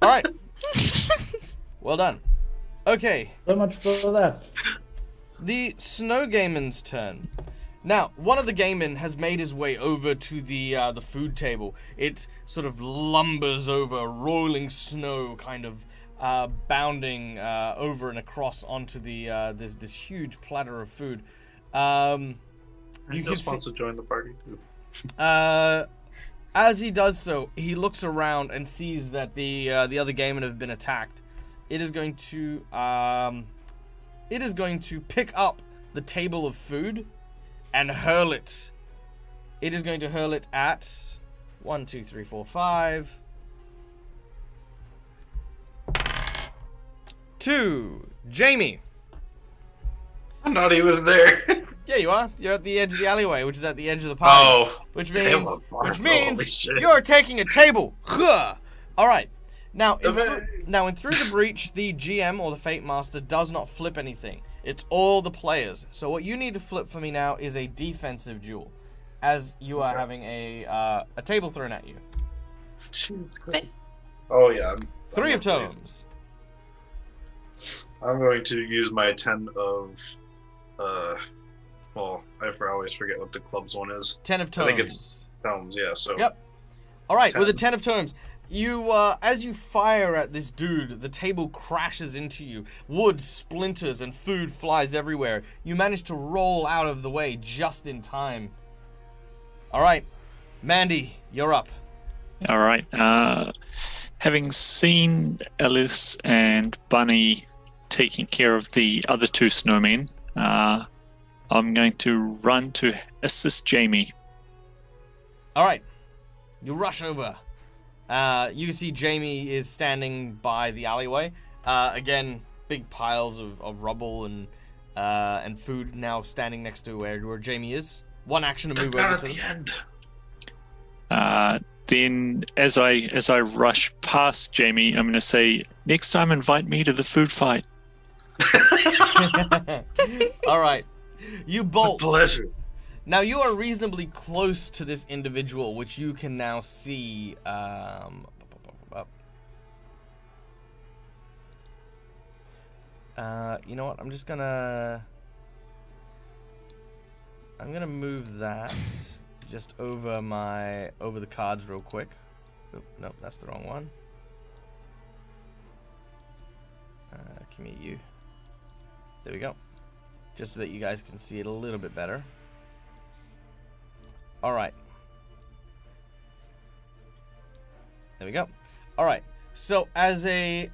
All right, well done. Okay, So much for that. the Snow Gaiman's turn. Now, one of the Gaiman has made his way over to the food table. It sort of lumbers over, rolling snow, kind of bounding over and across onto the this huge platter of food. He just wants to join the party too. As he does so, he looks around and sees that the other Gaiman have been attacked. It is going to pick up the table of food and hurl it. It is going to hurl it at 1, 2, 3, 4, 5. 2. Jamie. I'm not even there. Yeah, you are. You're at the edge of the alleyway, which is at the edge of the party. Oh, Which damn, means holy shit. you're taking a table. Huh. All right. Now, in Okay. through the breach, the GM or the Fate Master does not flip anything. It's all the players. So what you need to flip for me now is a defensive duel, as you are having a table thrown at you. Jesus Christ. Oh yeah. 3 of tomes. I'm going to use my 10 of. Well, I always forget what the club's one is. 10 of I tomes. think it's tomes. Yeah. So. Yep. All right. 10. With a 10 of tomes. You, as you fire at this dude, the table crashes into you. Wood splinters and food flies everywhere. You manage to roll out of the way just in time. All right, Mandy, you're up. All right. Having seen Alice and Bunny taking care of the other 2 snowmen, I'm going to run to assist Jamie. All right, you rush over. You can see Jamie is standing by the alleyway. Again, big piles of rubble and food now standing next to where Jamie is. One action to move Down over at to the them. end. Then, as I rush past Jamie, I'm going to say, "Next time, invite me to the food fight." All right, you bolt. Pleasure. Now you are reasonably close to this individual, which you can now see. You know what? I'm gonna move that just over the cards real quick. Oop, nope, that's the wrong one. Give me you. There we go. Just so that you guys can see it a little bit better. All right. There we go. All right. So as a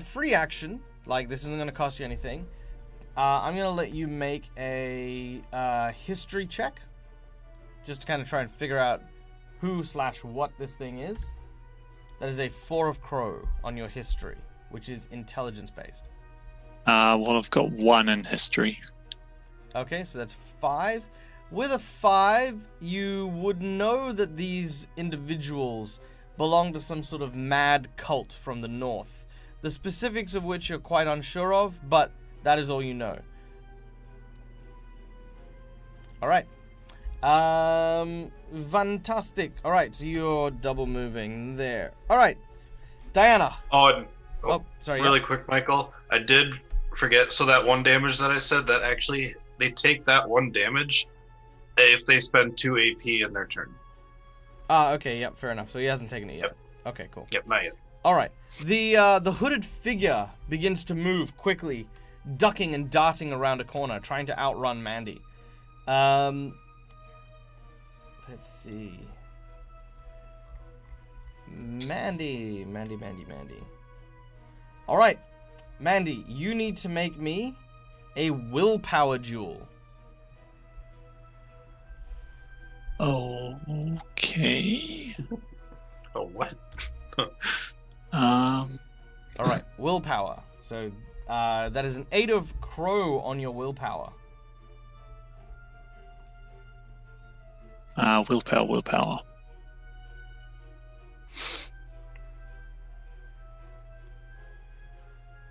free action, like this isn't going to cost you anything, I'm going to let you make a history check, just to kind of try and figure out who/what this thing is. That is a 4 of Crow on your history, which is intelligence based. Well, I've got 1 in history. Okay, so that's 5. With a 5, you would know that these individuals belong to some sort of mad cult from the north. The specifics of which you're quite unsure of, but that is all you know. Alright. Fantastic. Alright, so you're double moving there. Alright. Diana. Oh, Sorry. really yeah. quick, Michael. I did forget. So that 1 damage that I said, that actually they take that 1 damage if they spend 2 AP in their turn. Okay, yep, fair enough. So he hasn't taken it yet. Yep. Okay, cool. Yep, not yet. Alright. The hooded figure begins to move quickly, ducking and darting around a corner, trying to outrun Mandy. 13, let's see. Mandy. All right, Mandy, you need to make me a willpower jewel. Okay. Oh, what? Um. All right, willpower. So that is an 8 of crow on your willpower. Willpower.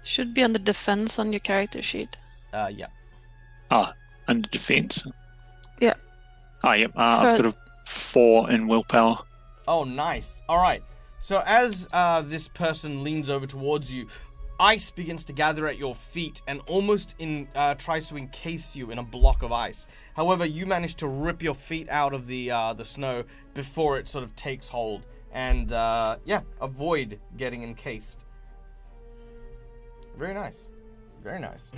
Should be on the defense on your character sheet. Yeah. Under defense. Yeah. Yep. I've got a 4 in willpower. Oh, nice. All right. So as this person leans over towards you, ice begins to gather at your feet and almost tries to encase you in a block of ice. However, you manage to rip your feet out of the snow before it sort of takes hold and avoid getting encased. Very nice. Very nice.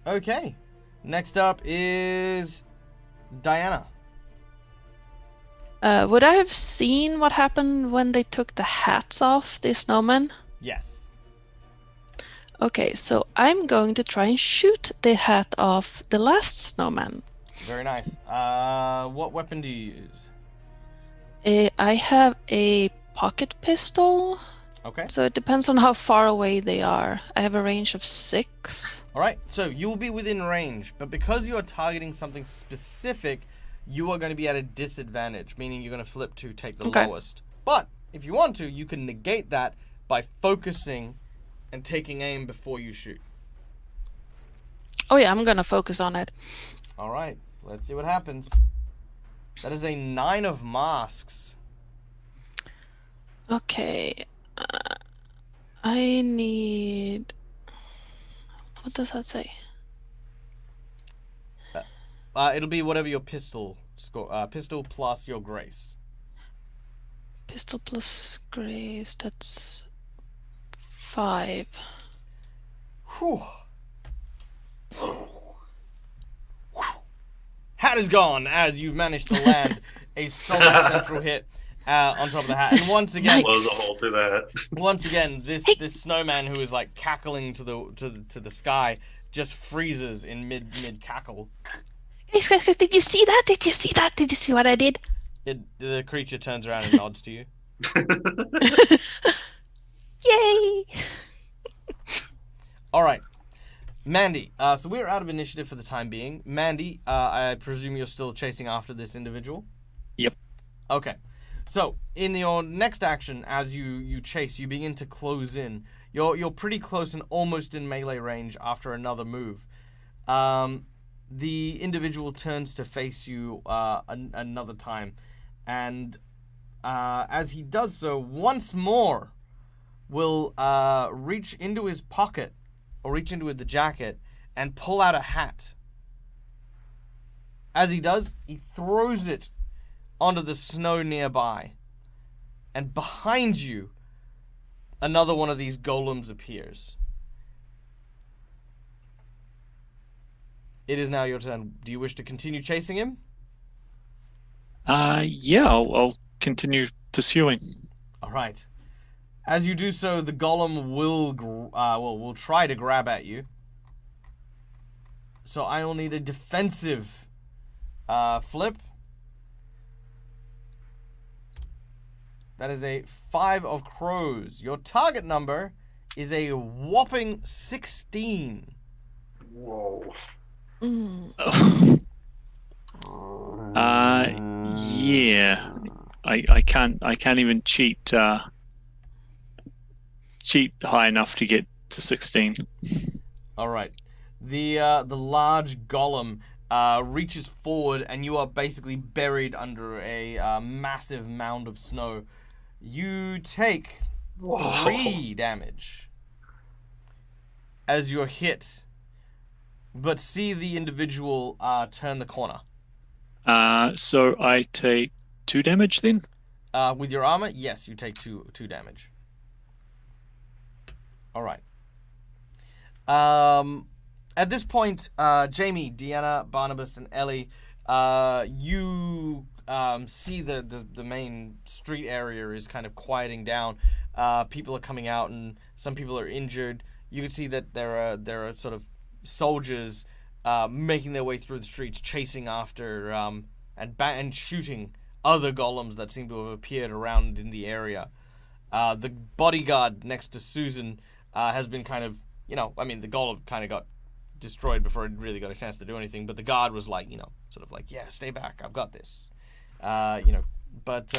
Okay. Next up is Diana. Would I have seen what happened when they took the hats off the snowmen? Yes. Okay, so I'm going to try and shoot the hat off the last snowman. Very nice. What weapon do you use? I have a pocket pistol. Okay. So it depends on how far away they are. I have a range of 6. All right. So you'll be within range, but because you are targeting something specific, you are going to be at a disadvantage, meaning you're going to flip to take the lowest. But if you want to, you can negate that by focusing and taking aim before you shoot. Oh yeah, I'm going to focus on it. All right. Let's see what happens. That is a 9 of masks. Okay. I need... What does that say? It'll be whatever your pistol score. Pistol plus your grace. Pistol plus grace, that's 5. Whew. Hat is gone as you've managed to land a solid central hit on top of the hat. And once again, Blows a hole through that. once again, this snowman who is like cackling to the sky just freezes in mid cackle. Did you see that? Did you see that? Did you see what I did? The creature turns around and nods to you. Yay! All right, Mandy. So we're out of initiative for the time being. Mandy, I presume you're still chasing after this individual? Yep. Okay. So in your next action, as you chase, you begin to close in. You're pretty close and almost in melee range after another move. The individual turns to face you another time, and as he does so, once more will reach into his pocket or reach into the jacket and pull out a hat. As he does, he throws it onto the snow nearby, and behind you, another one of these golems appears. It is now your turn. Do you wish to continue chasing him? Yeah, I'll continue pursuing. All right. As you do so, the golem will try to grab at you. So I will need a defensive flip. That is a 5 of crows. Your target number is a whopping 16. Whoa. Yeah. I can't even cheat high enough to get to 16. All right. The large golem reaches forward, and you are basically buried under a massive mound of snow. You take 3 damage as you're hit, but see the individual turn the corner. So I take 2 damage then? With your armor, yes, you take two damage. All right. At this point, Jamie, Deanna, Barnabas, and Ellie, you see the main street area is kind of quieting down. People are coming out, and some people are injured. You can see that there are sort of soldiers making their way through the streets, chasing after and shooting other golems that seem to have appeared around in the area. The bodyguard next to Susan has been kind of, I mean, the golem kind of got destroyed before it really got a chance to do anything, but the guard was like, sort of like, yeah, stay back, I've got this. But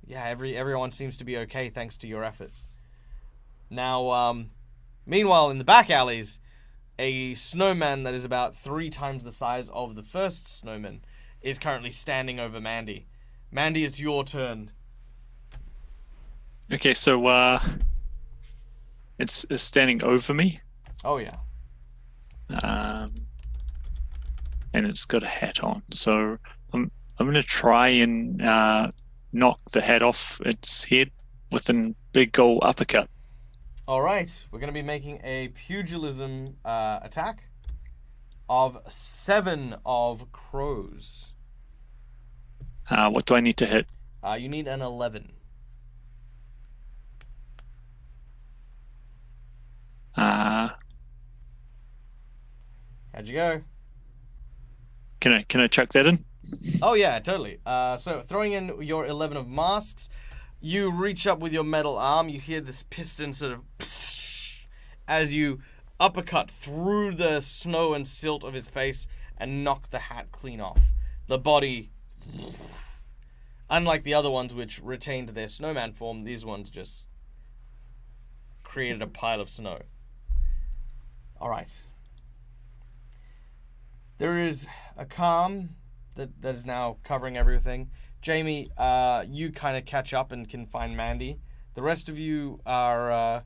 yeah, everyone seems to be okay thanks to your efforts. Now, meanwhile, in the back alleys, a snowman that is about 3 times the size of the first snowman is currently standing over Mandy. Mandy, it's your turn. Okay, so it's standing over me. Oh yeah. And it's got a hat on. So I'm gonna try and knock the hat off its head with a big old uppercut. All right, we're gonna be making a pugilism attack of 7 of crows. What do I need to hit? You need an 11. How'd you go? Can I chuck that in? Oh yeah, totally. So throwing in your 11 of masks, you reach up with your metal arm. You hear this piston sort of as you uppercut through the snow and silt of his face and knock the hat clean off. The body, unlike the other ones which retained their snowman form, these ones just created a pile of snow. All right. There is a calm that is now covering everything. Jamie, you kind of catch up and can find Mandy. The rest of you are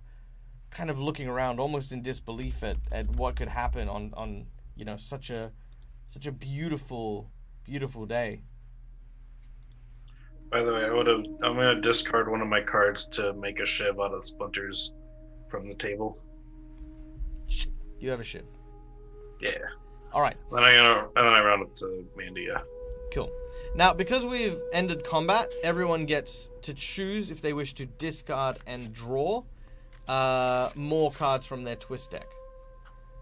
kind of looking around, almost in disbelief at what could happen on such a beautiful day. By the way, I'm gonna discard one of my cards to make a shiv out of splinters from the table. You have a shiv. Yeah. All right. Then I round up to Mandy. Yeah. Cool. Now, because we've ended combat, everyone gets to choose if they wish to discard and draw more cards from their twist deck.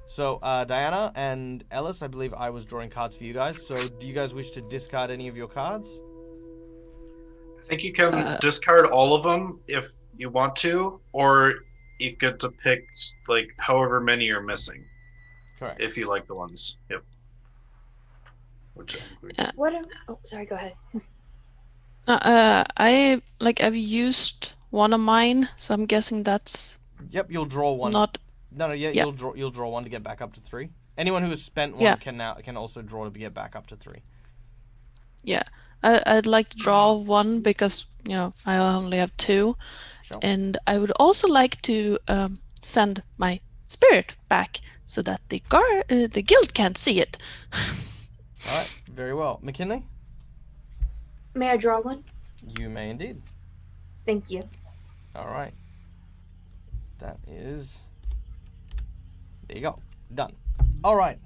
So, Diana and Ellis, I believe I was drawing cards for you guys. So, do you guys wish to discard any of your cards? I think you can discard all of them if you want to, or you get to pick like however many you're missing. Correct. If you like the ones. Yep. Which Oh, sorry. Go ahead. I've used one of mine, so I'm guessing that's Yep, you'll draw one. not. Yeah. You'll draw one to get back up to 3. Anyone who has spent one Yeah. can also draw to get back up to 3. Yeah, I'd like to draw one because I only have 2, Sure. and I would also like to send my spirit back so that the guild can't see it. All right, very well. McKinley, May I draw one? you may indeed. Thank you. All right. That is. There you go. Done. All right.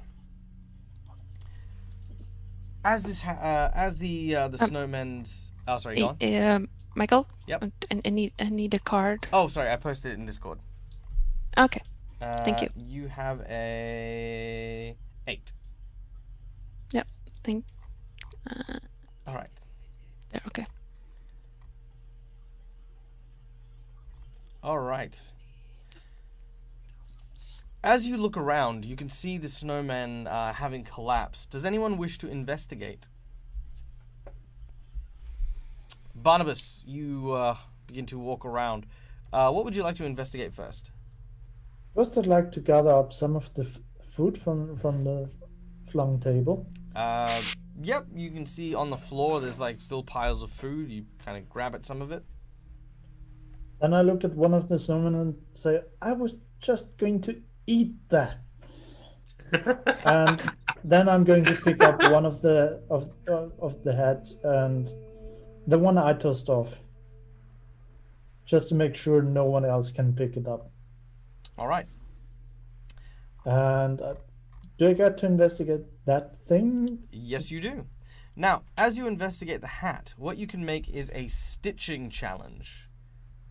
As the snowmen's. Oh, sorry. Go on. Michael. Yep. I need a card. Oh, sorry. I posted it in Discord. Okay. Thank you. You have a 8. Yep. All right. There. Okay. All right. As you look around, you can see the snowman having collapsed. Does anyone wish to investigate? Barnabas, you begin to walk around. What would you like to investigate first? First, I'd like to gather up some of the food from the flung table. Yep, you can see on the floor there's like still piles of food. You kind of grab at some of it. Then I look at one of the snowmen and say, I was just going to eat that. And then I'm going to pick up one of the heads and the one I tossed off, just to make sure no one else can pick it up. All right. And I do I get to investigate that thing? Yes, you do. Now, as you investigate the hat, what you can make is a stitching challenge.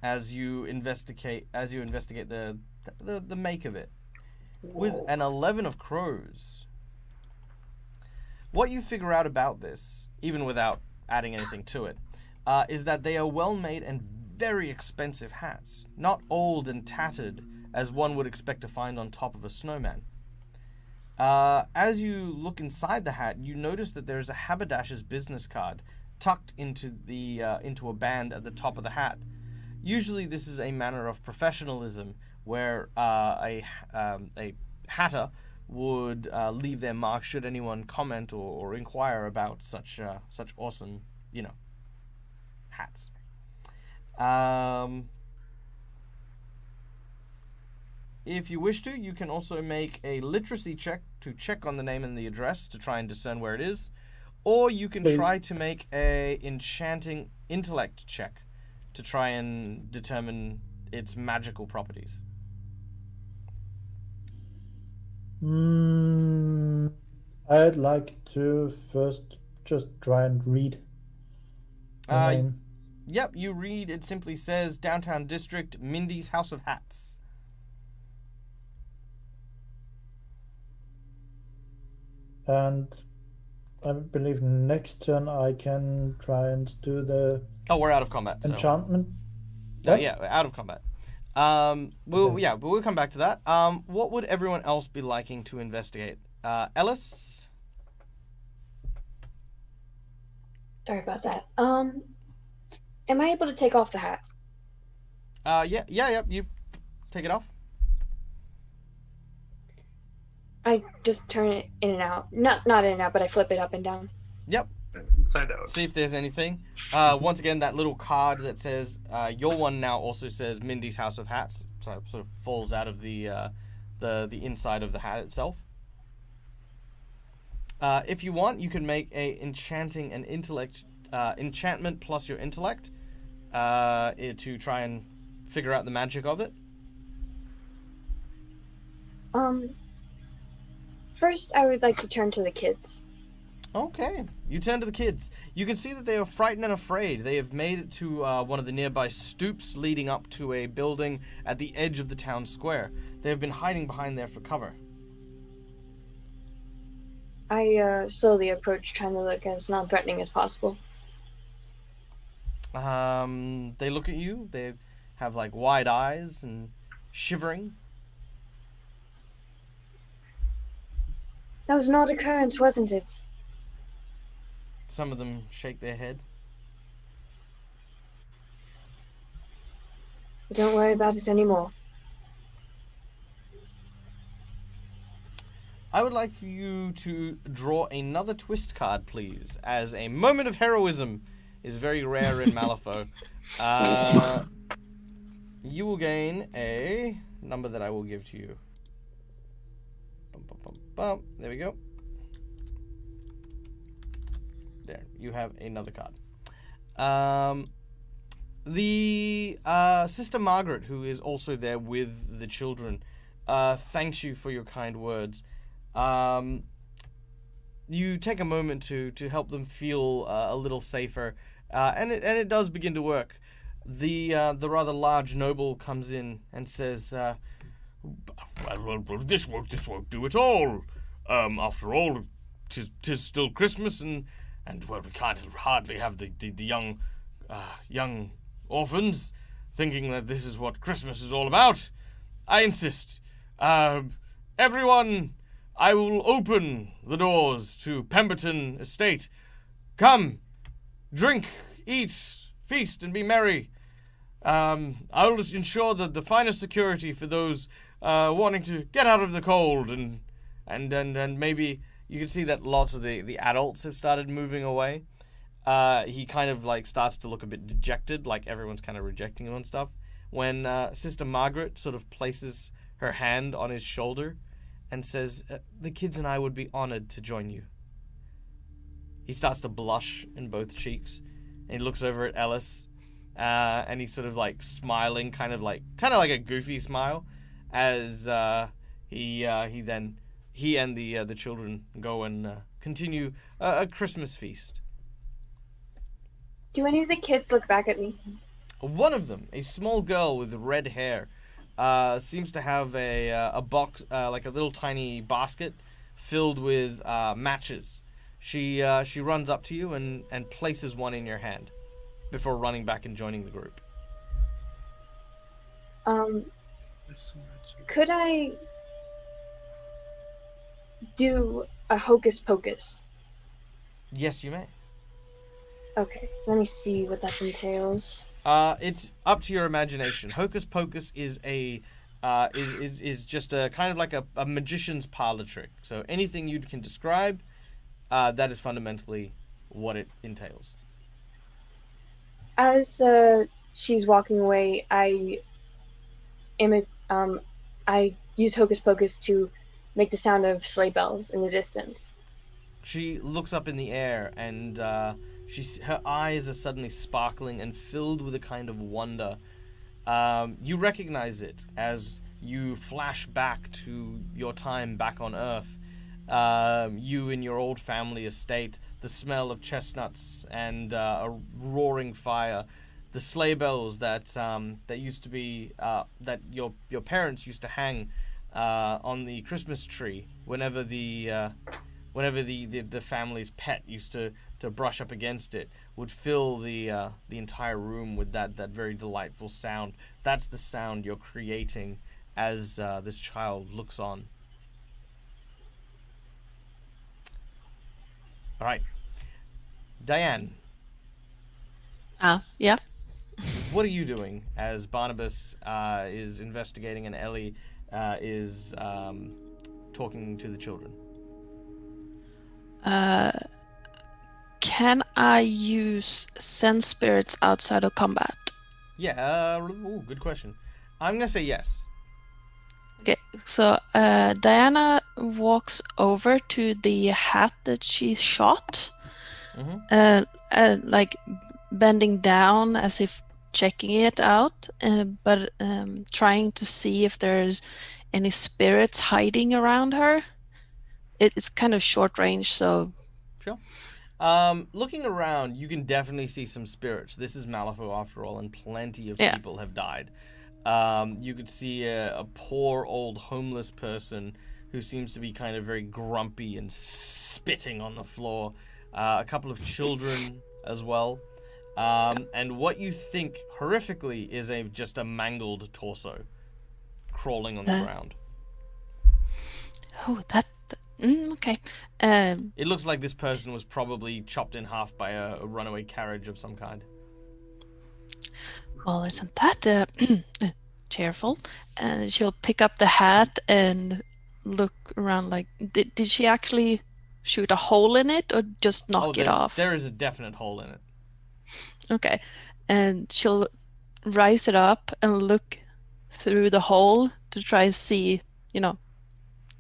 As you investigate the make of it, with an 11 of crows. What you figure out about this, even without adding anything to it, is that they are well-made and very expensive hats, not old and tattered as one would expect to find on top of a snowman. As you look inside the hat, you notice that there is a haberdasher's business card tucked into a band at the top of the hat. Usually, this is a manner of professionalism where a hatter would leave their mark should anyone comment or inquire about such awesome, hats. If you wish to, you can also make a literacy check to check on the name and the address to try and discern where it is, or you can try to make a enchanting intellect check to try and determine its magical properties. I'd like to first just try and read the name. Yep, you read, it simply says Downtown District, Mindy's House of Hats. And I believe next turn I can try and do the Oh, we're out of combat. enchantment. Yeah, we're out of combat. We'll come back to that. What would everyone else be liking to investigate? Ellis? Sorry about that. Am I able to take off the hat? Yeah, you take it off. I just turn it in and out. Not in and out, but I flip it up and down. Yep. Inside out. See if there's anything. Once again, that little card that says your one now also says Mindy's House of Hats, so it sort of falls out of the inside of the hat itself. If you want, you can make a enchanting and enchantment plus your intellect to try and figure out the magic of it. First, I would like to turn to the kids. Okay. You turn to the kids. You can see that they are frightened and afraid. They have made it to one of the nearby stoops leading up to a building at the edge of the town square. They have been hiding behind there for cover. I slowly approach, trying to look as non-threatening as possible. They look at you. They have like wide eyes and shivering. That was an odd occurrence, wasn't it? Some of them shake their head. But don't worry about it anymore. I would like for you to draw another twist card, please, as a moment of heroism is very rare in Malifaux. You will gain a number that I will give to you. There we go. There, you have another card. The Sister Margaret, who is also there with the children, thanks you for your kind words. You take a moment to help them feel a little safer, and it does begin to work. The rather large noble comes in and says, well, this won't do at all. After all, 'tis still Christmas, and well, we can't hardly have the young orphans thinking that this is what Christmas is all about. I insist. Everyone, I will open the doors to Pemberton Estate. Come, drink, eat, feast, and be merry. I will ensure that the finest security for those wanting to get out of the cold, and maybe you can see that lots of the adults have started moving away. He kind of like starts to look a bit dejected, like everyone's kind of rejecting him and stuff. When Sister Margaret sort of places her hand on his shoulder and says, the kids and I would be honored to join you. He starts to blush in both cheeks, and he looks over at Ellis, and he's sort of like smiling, kind of like a goofy smile, as he then he and the children go and continue a Christmas feast. Do any of the kids look back at me? One of them, a small girl with red hair, seems to have a box, like a little tiny basket filled with matches. She runs up to you and places one in your hand before running back and joining the group. Could I do a hocus pocus? Yes, you may. Okay, let me see what that entails. It's up to your imagination. Hocus pocus is is just a kind of like a magician's parlor trick. So anything you can describe, that is fundamentally what it entails. As she's walking away, I use hocus pocus to make the sound of sleigh bells in the distance. She looks up in the air, and her eyes are suddenly sparkling and filled with a kind of wonder. You recognize it as you flash back to your time back on Earth. You in your old family estate, the smell of chestnuts and a roaring fire, the sleigh bells that used to be that your parents used to hang on the Christmas tree whenever the family's pet used to brush up against it, would fill the entire room with that very delightful sound. That's the sound you're creating as this child looks on. All right, Diane. Yeah. What are you doing as Barnabas is investigating and Ellie is talking to the children? Can I use sense spirits outside of combat? Yeah, good question. I'm going to say yes. Okay, so Diana walks over to the hat that she shot, like bending down as if checking it out, but trying to see if there's any spirits hiding around her. It's kind of short range, so... Sure. Looking around, you can definitely see some spirits. This is Malifaux after all, and plenty of people have died. You could see a poor old homeless person who seems to be kind of very grumpy and spitting on the floor. A couple of children as well. And what you think horrifically is just a mangled torso crawling on the ground. Oh, okay. It looks like this person was probably chopped in half by a runaway carriage of some kind. Well, isn't that cheerful? And she'll pick up the hat and look around like, did she actually shoot a hole in it or just knock it off? There is a definite hole in it. Okay. And she'll rise it up and look through the hole to try and see,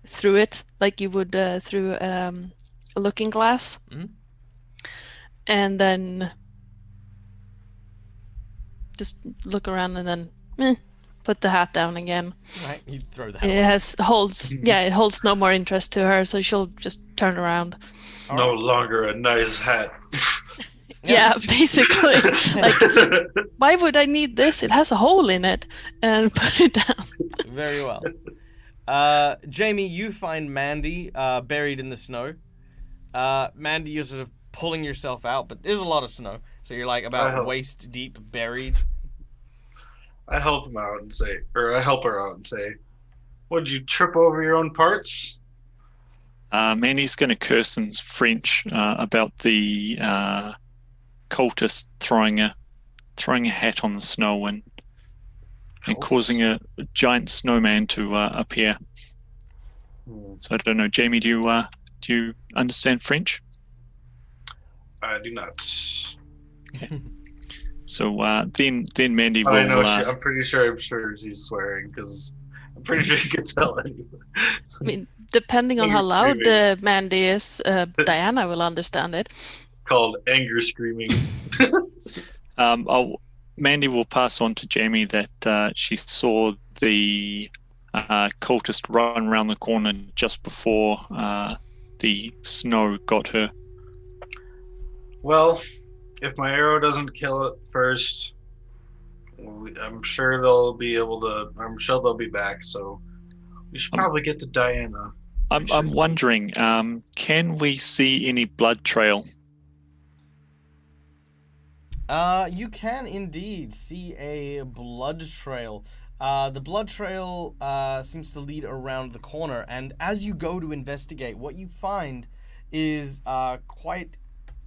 through it like you would through a looking glass. Mm-hmm. And then just look around and then put the hat down again. Right, you throw the hat. It holds no more interest to her, so she'll just turn around. No longer a nice hat. Yeah, basically. Like, why would I need this? It has a hole in it. And put it down. Very well. Jamie, you find Mandy buried in the snow. Mandy, you're sort of pulling yourself out, but there's a lot of snow. So you're like about waist deep buried. I help him out and say, or I help her out and say, what, did you trip over your own parts? Mandy's going to curse in French about the cultist throwing a hat on the snow and causing a giant snowman to appear. So I don't know, Jamie, do you understand French? I do not. Okay. So then Mandy will. I know. I'm pretty sure she's swearing because I'm pretty sure you can tell anyway. I mean, depending on how loud Mandy is, Diana will understand it. Called anger screaming. Mandy will pass on to Jamie that she saw the cultist run around the corner just before the snow got her. Well, if my arrow doesn't kill it first, I'm sure they'll be able to. I'm sure they'll be back. So we should probably get to Diana. I'm wondering, can we see any blood trail? You can indeed see a blood trail. The blood trail seems to lead around the corner, and as you go to investigate, what you find is quite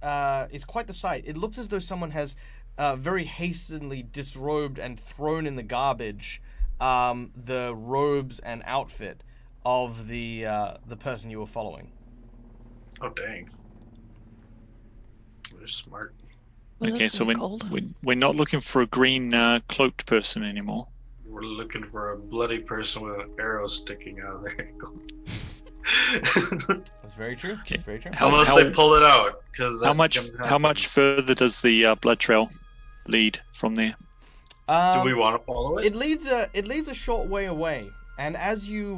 the sight. It looks as though someone has very hastily disrobed and thrown in the garbage the robes and outfit of the person you were following. Oh dang! They're smart. Well, Okay, that's so gonna be cold. we're not looking for a green cloaked person anymore. We're looking for a bloody person with an arrow sticking out of their ankle. That's very true. Okay. That's very true. Unless they pull it out, because How much further does the blood trail lead from there? do we want to follow it? It leads a short way away, and as you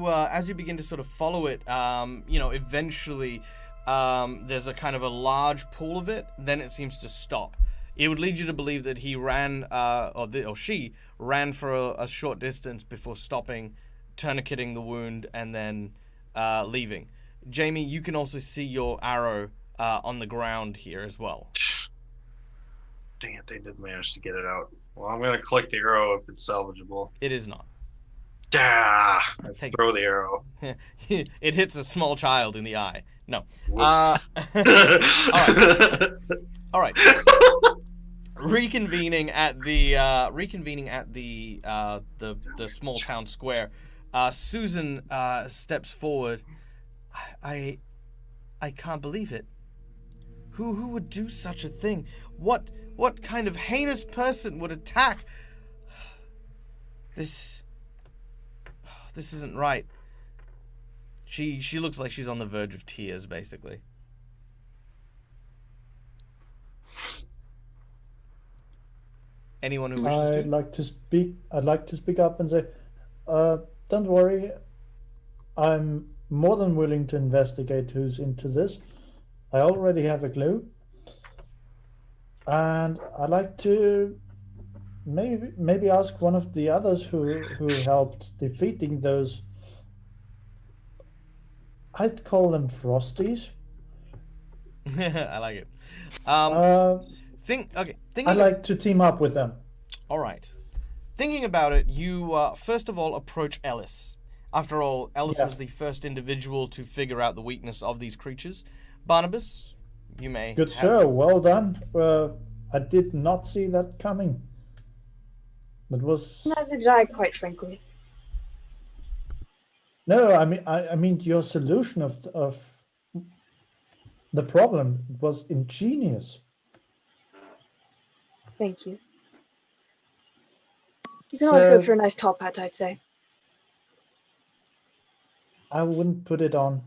begin to sort of follow it, eventually there's a kind of a large pool of it. Then it seems to stop. It would lead you to believe that he ran, or she ran for a short distance before stopping, tourniqueting the wound, and then leaving. Jamie, you can also see your arrow on the ground here as well. Dang it, they did manage to get it out. Well, I'm going to collect the arrow if it's salvageable. It is not. I Take- throw the arrow. It hits a small child in the eye. No. Whoops. All right. Reconvening at the small town square, Susan steps forward. I can't believe it. Who would do such a thing? What kind of heinous person would attack? This isn't right. She looks like she's on the verge of tears, basically. Anyone who wishes I'd like to speak up and say, don't worry. I'm more than willing to investigate who's into this. I already have a clue. And I'd like to maybe ask one of the others who helped defeating those. I'd call them Frosties. I like it. Thinking I'd like to team up with them. All right. Thinking about it, you first of all approach Ellis. After all, Ellis Yeah. was the first individual to figure out the weakness of these creatures. Barnabas, you may. Good sir, well done. I did not see that coming. That was Neither did I, quite frankly. no. I mean your solution of the problem was ingenious. Thank you. You can always go So- for a nice top hat, I'd say. I wouldn't put it on.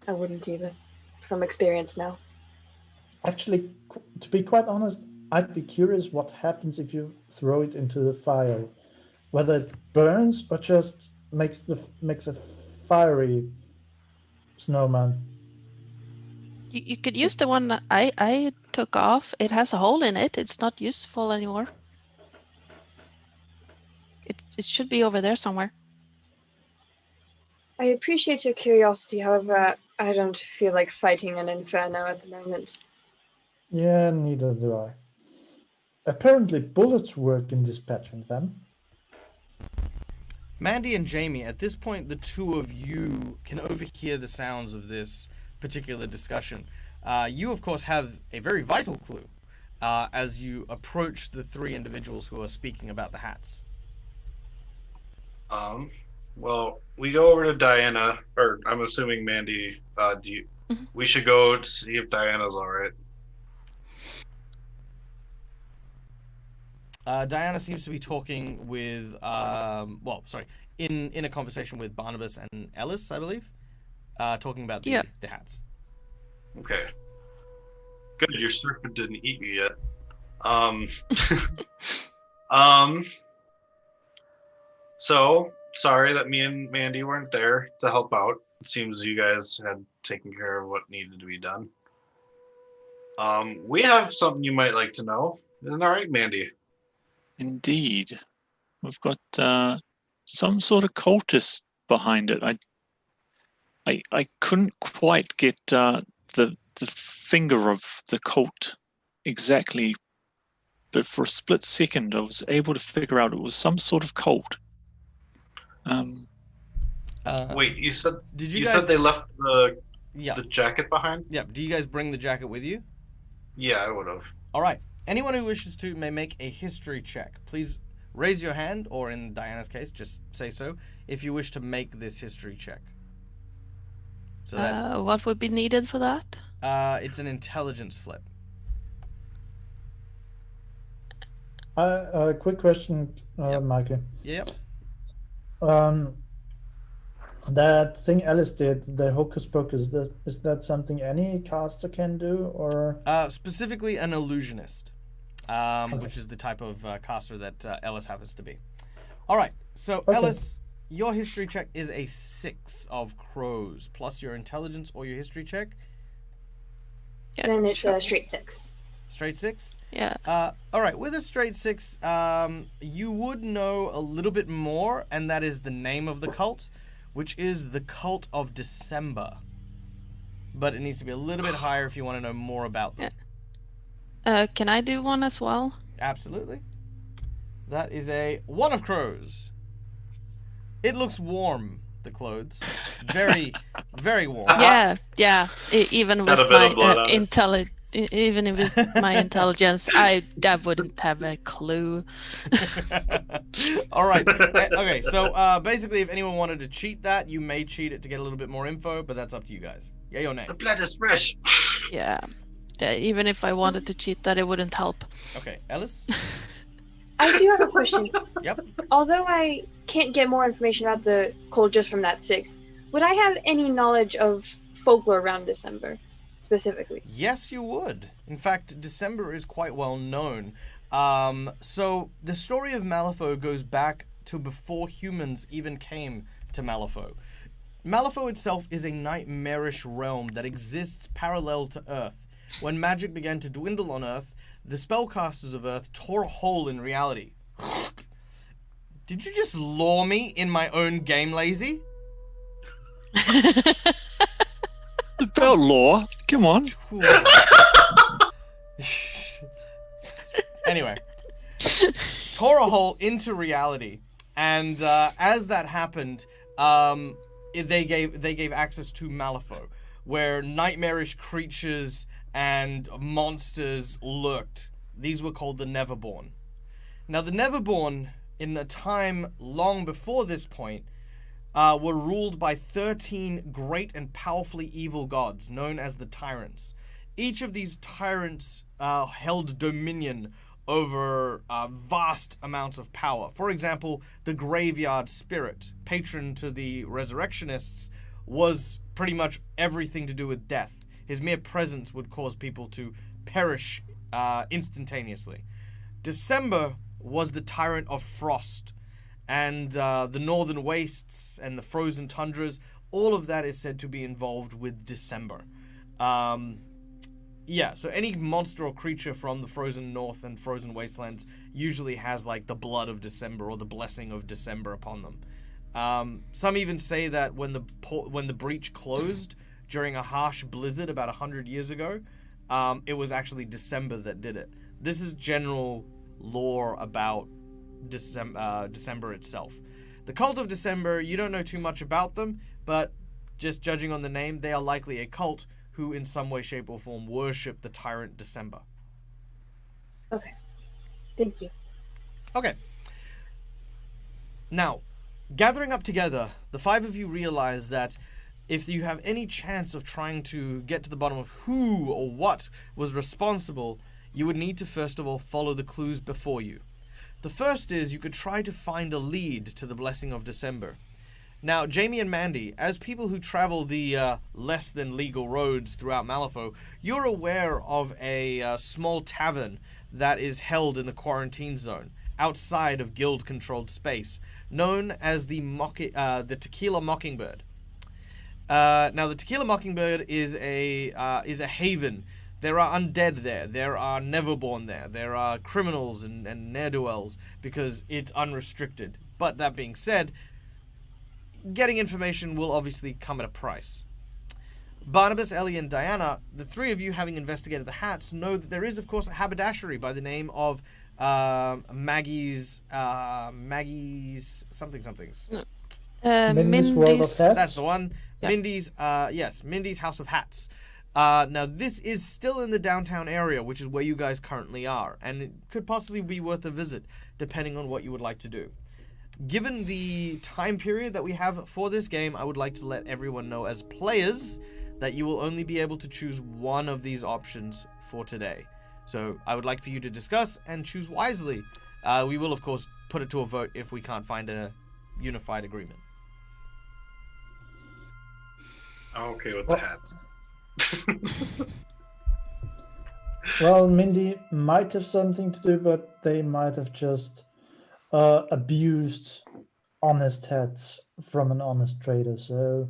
I wouldn't either, from experience now. Actually, to be quite honest, I'd be curious what happens if you throw it into the fire. Whether it burns or just makes a fiery snowman. You could use the one that I took off. It has a hole in it. It's not useful anymore. It should be over there somewhere. I appreciate your curiosity, however, I don't feel like fighting an inferno at the moment. Yeah, neither do I. Apparently bullets work in dispatching them. Mandy and Jamie, at this point, the two of you can overhear the sounds of this particular discussion. You, of course, have a very vital clue as you approach the three individuals who are speaking about the hats. Well, we go over to Diana, or I'm assuming Mandy. We should go to see if Diana's all right. Diana seems to be talking with, in a conversation with Barnabas and Ellis, I believe, talking about the hats. Okay. Good, your serpent didn't eat you yet. So sorry that me and Mandy weren't there to help out. It seems you guys had taken care of what needed to be done. We have something you might like to know. Isn't that right, Mandy? Indeed. We've got some sort of cultist behind it. I couldn't quite get the finger of the cult exactly, but for a split second I was able to figure out it was some sort of cult. Wait, you said Did you guys... said they left the Yeah. jacket behind? Yeah. Do you guys bring the jacket with you? Yeah, I would have. All right. Anyone who wishes to may make a history check. Please raise your hand, or in Diana's case, just say so, if you wish to make this history check. So that's What would be needed for that? it's an intelligence flip. Quick question, Yep. Michael. Yep. That thing Alice did, the hocus pocus, is that something any caster can do, or? Specifically an illusionist, which is the type of caster that Ellis happens to be. All right. So Okay. Ellis, your history check is a 6 of crows plus your intelligence or your history check. Yeah, Then it's sure. a straight 6. Straight 6. Yeah. All right, with a straight 6, you would know a little bit more, and that is the name of the cult, which is the Cult of December. But it needs to be a little bit higher if you want to know more about them. Can I do one as well? Absolutely. That is a 1 of crows. It looks warm, the clothes. Very, very warm. Yeah. Even Got with a bit of my blood on it. even with my intelligence, I wouldn't have a clue. All right. Okay, so basically, if anyone wanted to cheat that, you may cheat it to get a little bit more info, but that's up to you guys. Yay or nay? The blood is fresh. Yeah. Even if I wanted to cheat that, it wouldn't help. Okay, Ellis? I do have a question. Yep. Although I can't get more information about the cult just from that 6, would I have any knowledge of folklore around December, specifically? Yes, you would. In fact, December is quite well known. So the story of Malifaux goes back to before humans even came to Malifaux. Malifaux itself is a nightmarish realm that exists parallel to Earth. When magic began to dwindle on Earth, the spellcasters of Earth tore a hole in reality. Did you just lure me in my own game, Lazy? About law. Come on. Anyway, tore a hole into reality, and as that happened, they gave access to Malifaux, where nightmarish creatures and monsters lurked. These were called the Neverborn. Now, the Neverborn, in a time long before this point, were ruled by 13 great and powerfully evil gods, known as the Tyrants. Each of these tyrants held dominion over vast amounts of power. For example, the Graveyard Spirit, patron to the Resurrectionists, was pretty much everything to do with death. His mere presence would cause people to perish instantaneously. December was the tyrant of frost, and the northern wastes and the frozen tundras, all of that is said to be involved with December. Yeah, so any monster or creature from the frozen north and frozen wastelands usually has like the blood of December or the blessing of December upon them. Some even say that when the breach closed during a harsh blizzard about 100 years ago, it was actually December that did it. This is general lore about December itself. The Cult of December, you don't know too much about them, but just judging on the name, they are likely a cult who in some way, shape, or form worship the tyrant December. Okay. Thank you. Okay. Now, gathering up together, the 5 of you realize that if you have any chance of trying to get to the bottom of who or what was responsible, you would need to first of all follow the clues before you. The first is you could try to find a lead to the blessing of December. Now, Jamie and Mandy, as people who travel the less than legal roads throughout Malifaux, you're aware of a small tavern that is held in the quarantine zone. outside of guild-controlled space, known as the Tequila Mockingbird. Now, the Tequila Mockingbird is a haven. There are undead there. There are neverborn there. There are criminals and ne'er-do-wells because it's unrestricted. But that being said, getting information will obviously come at a price. Barnabas, Ellie, and Diana, the three of you, having investigated the hats, know that there is, of course, a haberdashery by the name of Maggie's somethings. Mindy's World of Mindy's. Hats? That's the one. Yeah. Mindy's House of Hats. Now, this is still in the downtown area, which is where you guys currently are, and it could possibly be worth a visit, depending on what you would like to do. Given the time period that we have for this game, I would like to let everyone know as players that you will only be able to choose one of these options for today. So I would like for you to discuss and choose wisely. We will, of course, put it to a vote if we can't find a unified agreement. I'm okay with the hats. Well, Mindy might have something to do, but they might have just abused honest hats from an honest trader. So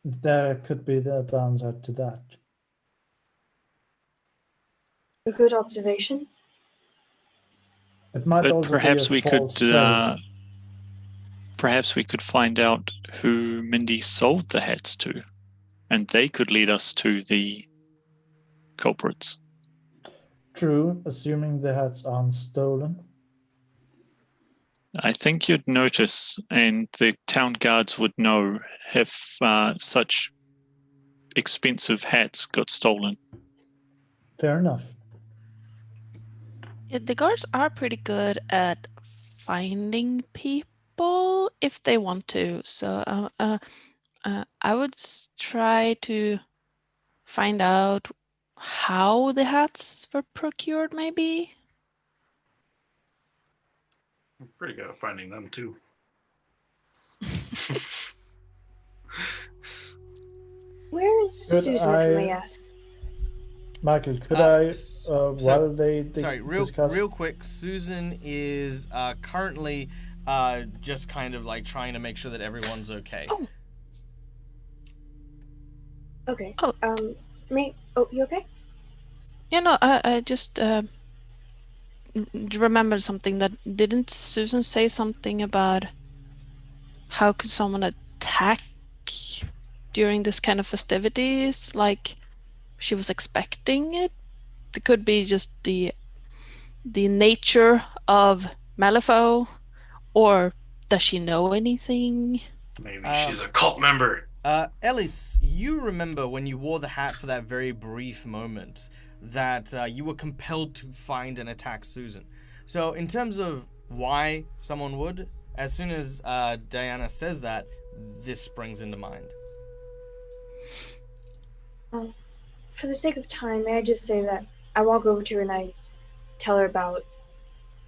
there could be the downside to that. A good observation. It might But also perhaps be a we false could trade. perhaps we could find out who Mindy sold the hats to, and they could lead us to the culprits. True, assuming the hats aren't stolen. I think you'd notice, and the town guards would know if such expensive hats got stolen. Fair enough. Yeah, the guards are pretty good at finding people if they want to. So I would try to find out how the hats were procured, maybe. I'm pretty good at finding them too. Where is Could Susan, if I may I- ask? Michael, could I, so- while they Sorry, discuss... real quick. Susan is currently just kind of like trying to make sure that everyone's okay. Oh. Okay. Oh. You okay? Yeah, no, I just remembered something. That didn't Susan say something about how could someone attack during this kind of festivities? Like she was expecting it. It could be just the nature of Malifaux, or does she know anything? Maybe she's a cult member. Ellis, you remember when you wore the hat for that very brief moment that you were compelled to find and attack Susan. So in terms of why someone would, as soon as Diana says that, this springs into mind. For the sake of time, may I just say that I walk over to her and I tell her about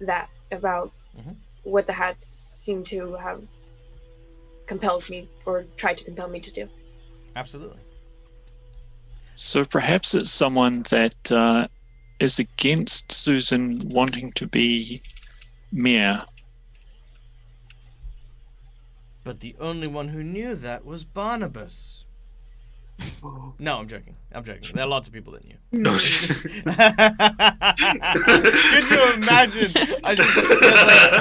that, about Mhm. what the hats seem to have compelled me, or tried to compel me to do. Absolutely. So perhaps it's someone that is against Susan wanting to be mayor. But the only one who knew that was Barnabas. No, I'm joking. There are lots of people that knew. No, Could you imagine? I just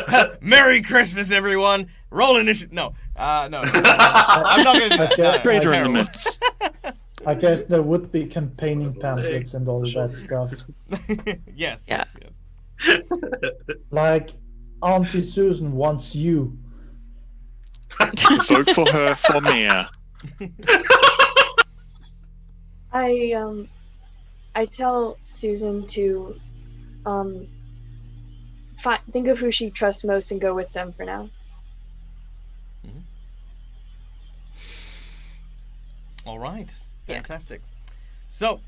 like, Merry Christmas, everyone. Roll initiative. No, no. I'm not gonna do that. Okay. No, Traitor in the terrible. midst. I guess there would be campaigning pamphlets and all that stuff. Yes. Yeah. Yes. Like, Auntie Susan wants you. Vote for her for mayor. I tell Susan to think of who she trusts most and go with them for now. All right. Yeah. Fantastic. So,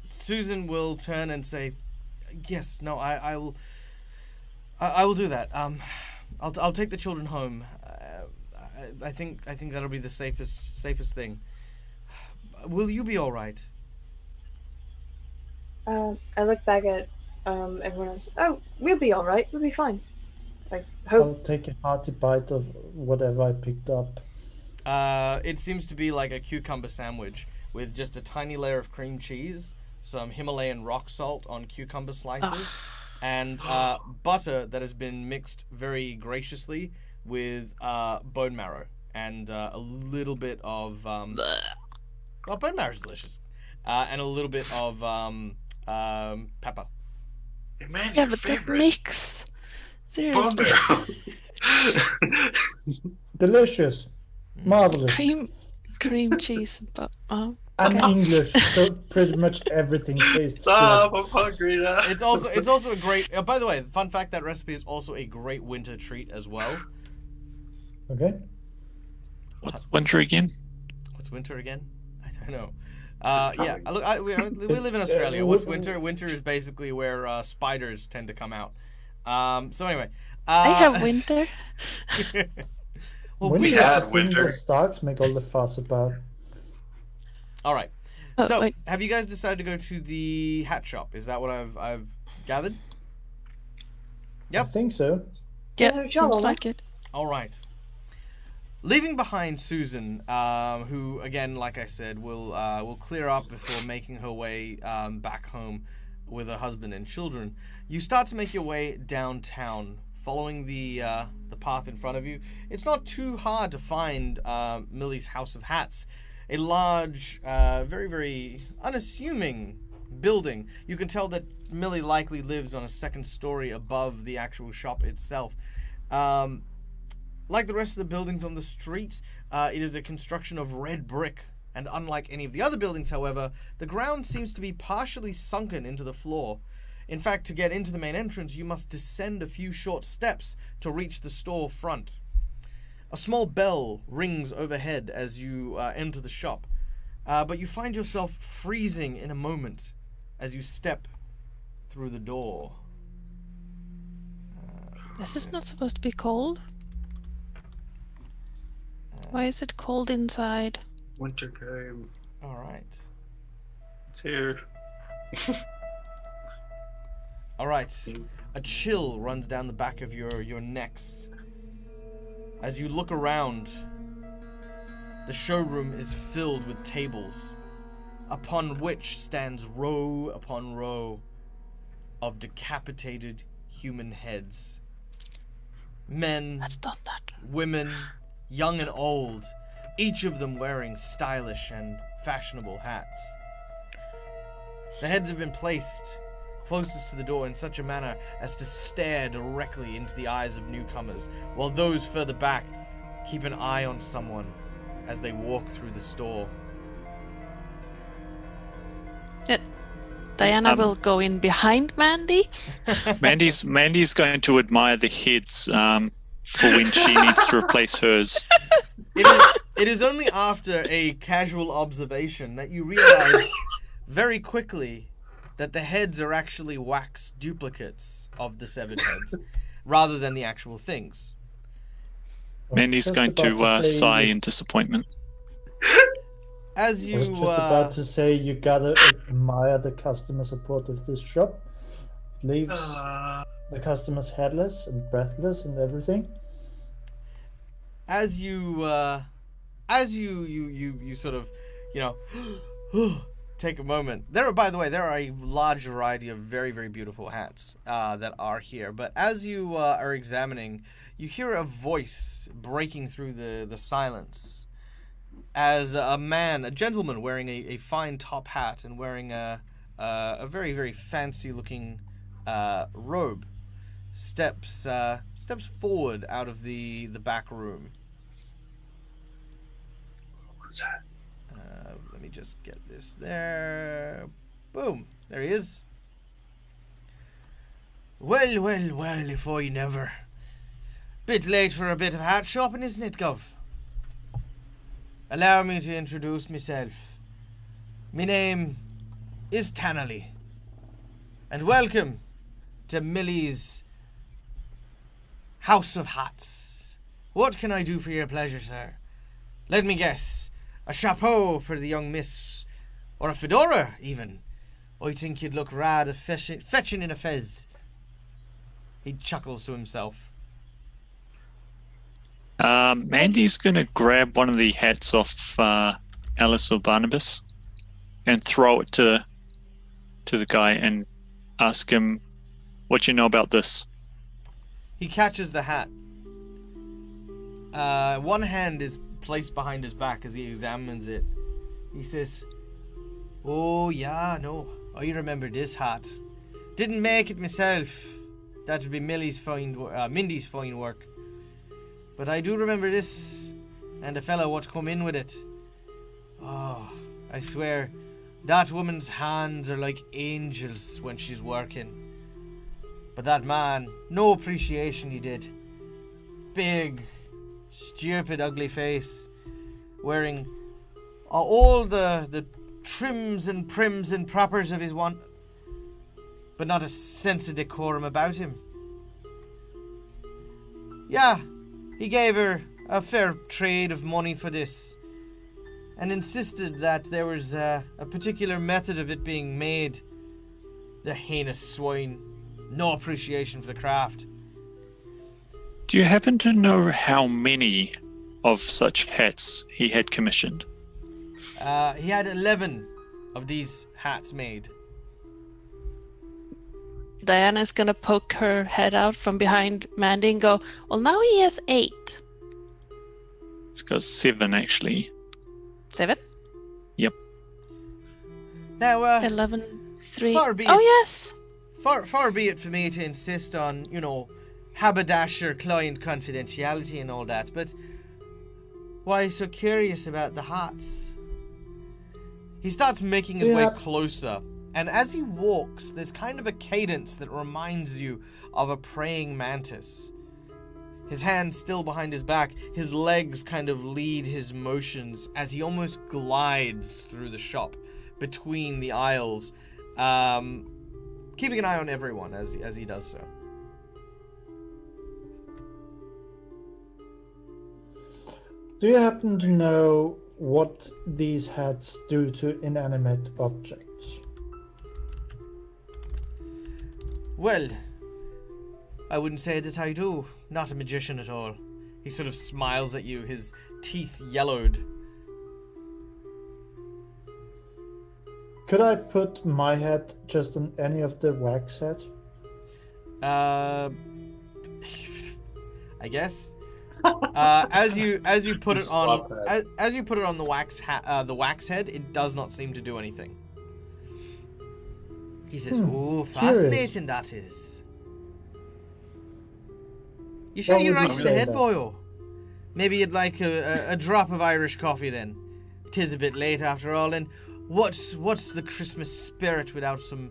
Susan will turn and say, "Yes, no, I will do that. I'll take the children home. I think that'll be the safest thing. Will you be all right?" I look back at Everyone else, oh, we'll be all right. We'll be fine. I hope. I'll take a hearty bite of whatever I picked up. It seems to be like a cucumber sandwich with just a tiny layer of cream cheese, some Himalayan rock salt on cucumber slices, and butter that has been mixed very graciously with bone marrow and a little bit of well, bone marrow is delicious, and a little bit of pepper. Hey, man, Yeah, your but that favorite. mix. Bone Seriously. marrow. Delicious. Marvelous. Cream cheese, but I'm okay. English, so pretty much everything tastes Stop, good. I'm hungry now. It's also a great. By the way, fun fact: that recipe is also a great winter treat as well. Okay. What's winter again? What's winter again? I don't know. Yeah, look, we live in Australia. What's winter? Winter is basically where spiders tend to come out. So anyway, I have winter. Well, Winter we is had the thing winter. the Starks make all the fuss about. All right. Oh, So, wait. have you guys decided to go to the hat shop? Is that what I've gathered? Yep. I think so. Yeah, There's a job, seems huh? like it. All right. Leaving behind Susan, who again, like I said, will clear up before making her way back home with her husband and children. You start to make your way downtown, following the path in front of you. It's not too hard to find Millie's House of Hats, a large, very very unassuming building. You can tell that Millie likely lives on a second story above the actual shop itself. Like the rest of the buildings on the street, it is a construction of red brick, and unlike any of the other buildings, however, the ground seems to be partially sunken into the floor. In fact, to get into the main entrance, you must descend a few short steps to reach the store front. A small bell rings overhead as you enter the shop, but you find yourself freezing in a moment as you step through the door. This is not supposed to be cold. Why is it cold inside? Winter came. All right. It's here. All right. A chill runs down the back of your necks. As you look around, the showroom is filled with tables, upon which stands row upon row of decapitated human heads. Men, Let's not that. women, young and old, each of them wearing stylish and fashionable hats. The heads have been placed closest to the door in such a manner as to stare directly into the eyes of newcomers, while those further back keep an eye on someone as they walk through the store. Diana will go in behind Mandy. Mandy's going to admire the heads for when she needs to replace hers. It is only after a casual observation that you realize very quickly that the heads are actually wax duplicates of the severed heads, rather than the actual things. Mandy's Just going about to say sigh you- in disappointment. As I you was just about to say you gotta admire the customer support of this shop. Leaves the customers headless and breathless and everything. as you sort of, take a moment. By the way, there are a large variety of very, very beautiful hats that are here. But as you are examining, you hear a voice breaking through the silence. As a gentleman wearing a fine top hat and wearing a very, very fancy-looking robe, steps forward out of the back room. What's that? Let me just get this there. Boom. There he is. Well, if I never. Bit late for a bit of hat shopping, isn't it, Gov? Allow me to introduce myself. My name is Tannerly. And welcome to Millie's House of Hats. What can I do for your pleasure, sir? Let me guess. A chapeau for the young miss, or a fedora, even. I think you'd look rather fetching in a fez. He chuckles to himself. Mandy's going to grab one of the hats off Alice or Barnabas and throw it to the guy and ask him, what you know about this? He catches the hat. One hand is placed behind his back as he examines it. He says, "Oh, yeah, no, I remember this hat. Didn't make it myself. That would be Mindy's fine work. But I do remember this, and the fellow what come in with it. Oh, I swear, that woman's hands are like angels when she's working. But that man, no appreciation he did. Big, stupid, ugly face, wearing all the trims and prims and proppers of his want, but not a sense of decorum about him. Yeah, he gave her a fair trade of money for this, and insisted that there was a particular method of it being made. The heinous swine. No appreciation for the craft." Do you happen to know how many of such hats he had commissioned? He had 11 of these hats made. Diana's gonna poke her head out from behind Mandy and go, well, now he has 8. It's got 7, actually. 7? Yep. Now, 11, 3. far be Oh, it- yes. Far be it for me to insist on, haberdasher client confidentiality and all that, but why so curious about the hats? He starts making his way closer, and as he walks, there's kind of a cadence that reminds you of a praying mantis. His hands still behind his back, his legs kind of lead his motions as he almost glides through the shop between the aisles, keeping an eye on everyone as he does so. Do you happen to know what these hats do to inanimate objects? Well, I wouldn't say that I do. Not a magician at all. He sort of smiles at you, his teeth yellowed. Could I put my hat just on any of the wax hats? I guess. As you put it on, as you put it on the wax head, it does not seem to do anything. He says, "Oh, fascinating that is. You sure What you're would right you in the say head, then? boyo? Maybe you'd like a drop of Irish coffee then. 'Tis a bit late after all, and what's the Christmas spirit without some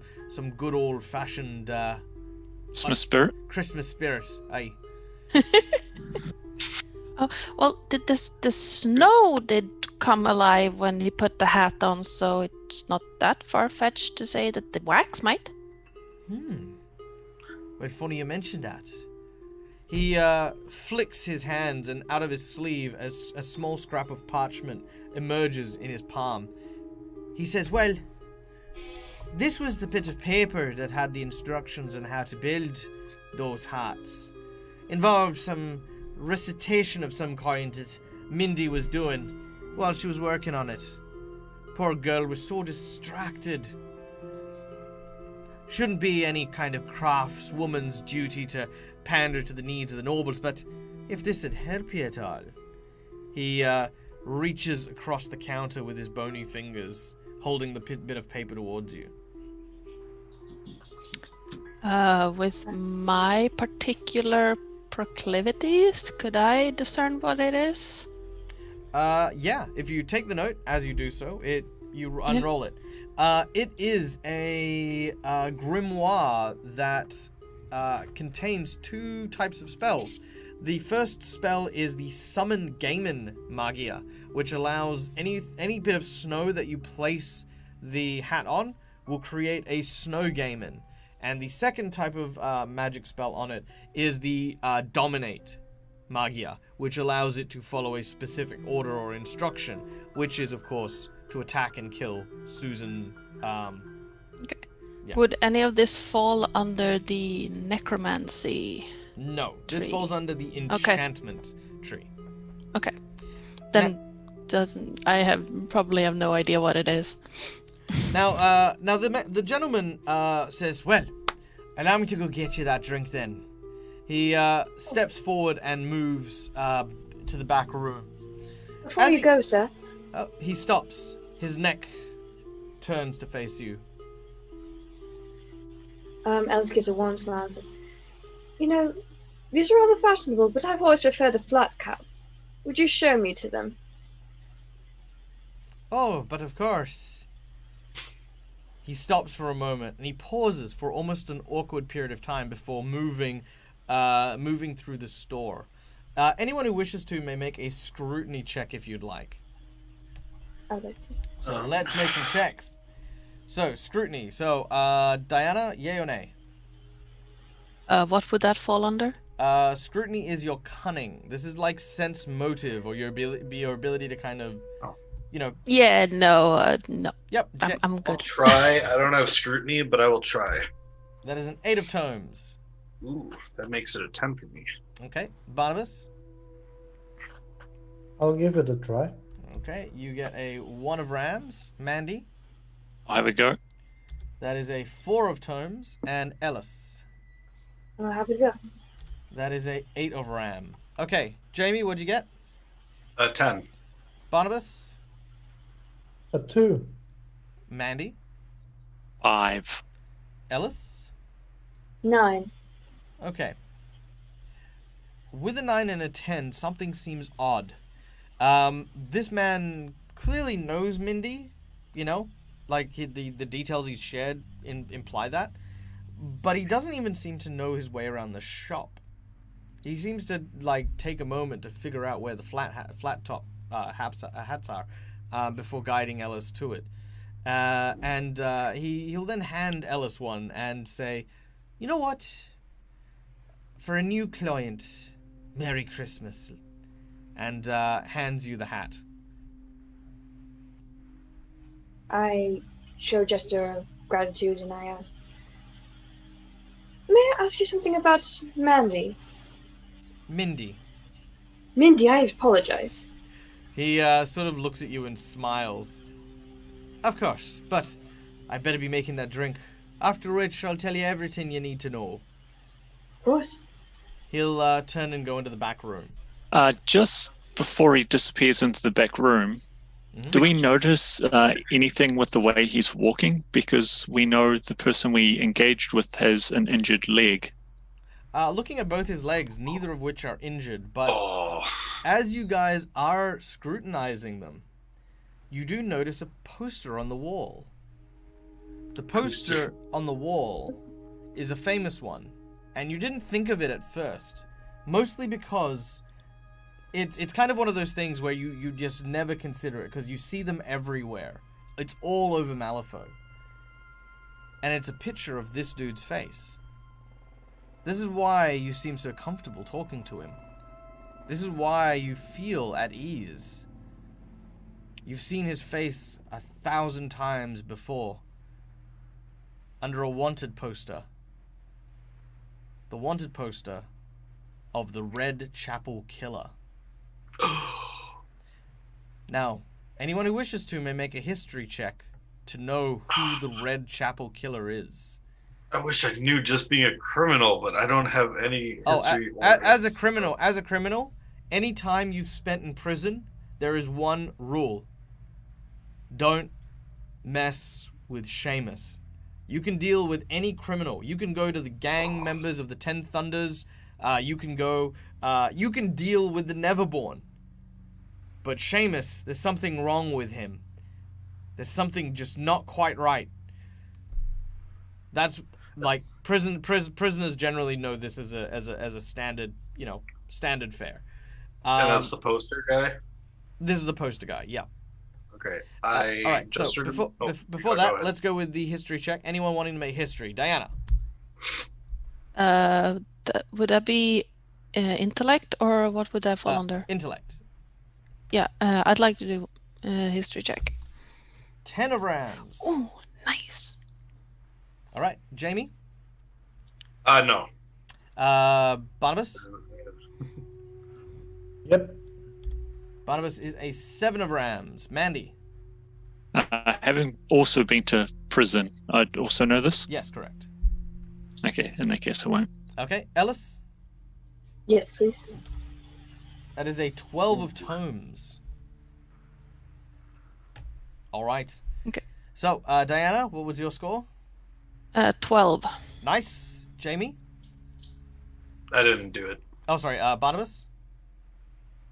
good old fashioned Christmas spirit? Christmas spirit? Aye." Oh, well, the snow did come alive when he put the hat on, so it's not that far-fetched to say that the wax might. Well, funny you mentioned that. He flicks his hands, and out of his sleeve, a small scrap of parchment emerges in his palm. He says, "Well, this was the bit of paper that had the instructions on how to build those hats. Involved some recitation of some kind that Mindy was doing while she was working on it. Poor girl was so distracted. Shouldn't be any kind of craftswoman's duty to pander to the needs of the nobles, but if this would help you at all." He reaches across the counter with his bony fingers, holding the bit of paper towards you. With my particular proclivities, could I discern what it is? Yeah, if you take the note as you do so, you unroll it. It is a grimoire that contains 2 types of spells. The first spell is the Summon Gaiman Magia, which allows any bit of snow that you place the hat on will create a snow Gaiman. And the second type of magic spell on it is the Dominate Magia, which allows it to follow a specific order or instruction, which is, of course, to attack and kill Susan. Okay. Yeah. Would any of this fall under the necromancy? No, this Tree. falls under the enchantment tree. Okay. Then probably have no idea what it is. Now the gentleman says, "Well, allow me to go get you that drink then." He steps forward and moves to the back room. Before you go, sir, He stops. His neck turns to face you. Alice gives a warm smile and says, "You know, these are rather fashionable, but I've always preferred a flat cap. Would you show me to them?" Oh, but of course. He stops for a moment and he pauses for almost an awkward period of time before moving through the store. Anyone who wishes to may make a scrutiny check if you'd like. I'd like to. So let's make some checks. So scrutiny. So Diana, yay or nay? What would that fall under? Scrutiny is your cunning. This is like sense motive or your ability to kind of, you know. Yeah, no. Yep. I'm I'll good. try. I don't have scrutiny, but I will try. That is an 8 of tomes. Ooh, that makes it a 10 for me. Okay, Barnabas. I'll give it a try. Okay, you get a 1 of rams. Mandy. I have a go. That is a 4 of tomes. And Ellis. I'll have a go. That is a 8 of ram. Okay, Jamie, what'd you get? 10. Barnabas. A 2. Mandy. 5. Ellis. 9. Okay. With a 9 and a 10, something seems odd. This man clearly knows Mindy, you know, like the details he's shared imply that, but he doesn't even seem to know his way around the shop. He seems to like take a moment to figure out where the flat top hats are before guiding Ellis to it, and he'll then hand Ellis one and say, "You know what? For a new client, Merry Christmas," and hands you the hat. I show a gesture of gratitude and I ask, "May I ask you something about Mandy?" Mindy. Mindy, I apologize. He sort of looks at you and smiles. Of course, but I better be making that drink. After which, I'll tell you everything you need to know. Of course. He'll turn and go into the back room. Just before he disappears into the back room, do we notice anything with the way he's walking? Because we know the person we engaged with has an injured leg. Looking at both his legs, neither of which are injured, but as you guys are scrutinizing them, you do notice a poster on the wall. The poster on the wall is a famous one, and you didn't think of it at first, mostly because it's kind of one of those things where you just never consider it, because you see them everywhere. It's all over Malifaux. And it's a picture of this dude's face. This is why you seem so comfortable talking to him. This is why you feel at ease. You've seen his face 1,000 times before. Under a wanted poster. The wanted poster of the Red Chapel Killer. Now, anyone who wishes to may make a history check to know who the Red Chapel Killer is. I wish I knew just being a criminal, but I don't have any history. As a criminal, any time you've spent in prison, there is one rule. Don't mess with Seamus. You can deal with any criminal. You can go to the gang members of the Ten Thunders. You can deal with the Neverborn. But Seamus, there's something wrong with him. There's something just not quite right. That's like prisoners generally know this as a standard, standard fare. And that's the poster guy? This is the poster guy, yeah. Okay. All right, so before that, let's go with the history check. Anyone wanting to make history? Diana. Would that be intellect, or what would that fall under? Intellect. Yeah, I'd like to do a history check. 10 of rams. Oh, nice. All right, Jamie. No. Barnabas. Yep. Barnabas is a 7 of rams. Mandy. Having also been to prison, I'd also know this. Yes, correct. Okay, in that case I won't. Okay, Ellis. Yes, please. That is a 12 of tomes. All right. Okay. So, Diana, what was your score? 12. Nice. Jamie? I didn't do it. Oh, sorry, Barnabas?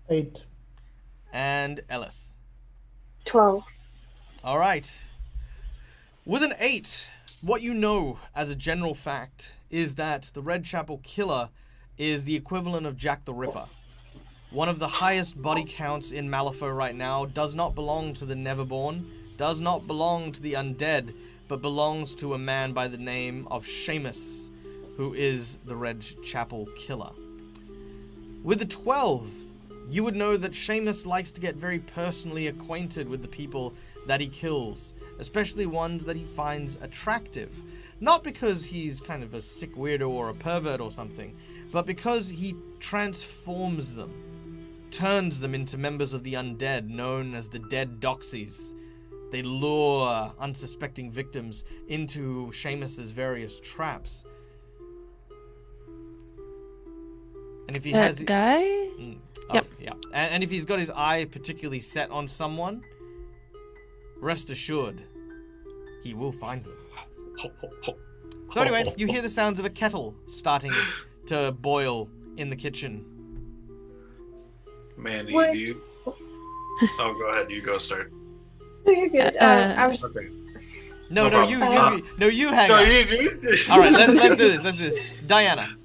8. And Ellis. 12. All right. With an 8, what you know as a general fact is that the Red Chapel Killer is the equivalent of Jack the Ripper. One of the highest body counts in Malifaux right now, does not belong to the Neverborn, does not belong to the undead, but belongs to a man by the name of Seamus, who is the Red Chapel Killer. With the 12, you would know that Seamus likes to get very personally acquainted with the people that he kills, especially ones that he finds attractive. Not because he's kind of a sick weirdo or a pervert or something, but because he transforms them, turns them into members of the undead known as the Dead Doxies. They lure unsuspecting victims into Seamus's various traps. And if he That has guy? Yep. Yeah. And if he's got his eye particularly set on someone, rest assured, he will find them. So anyway, you hear the sounds of a kettle starting to boil in the kitchen. Mandy, What? do you... Oh, go ahead. You go start. No, you're good. I was. Okay. No, No you hang No, on. you do this. All right, let's do this. Diana.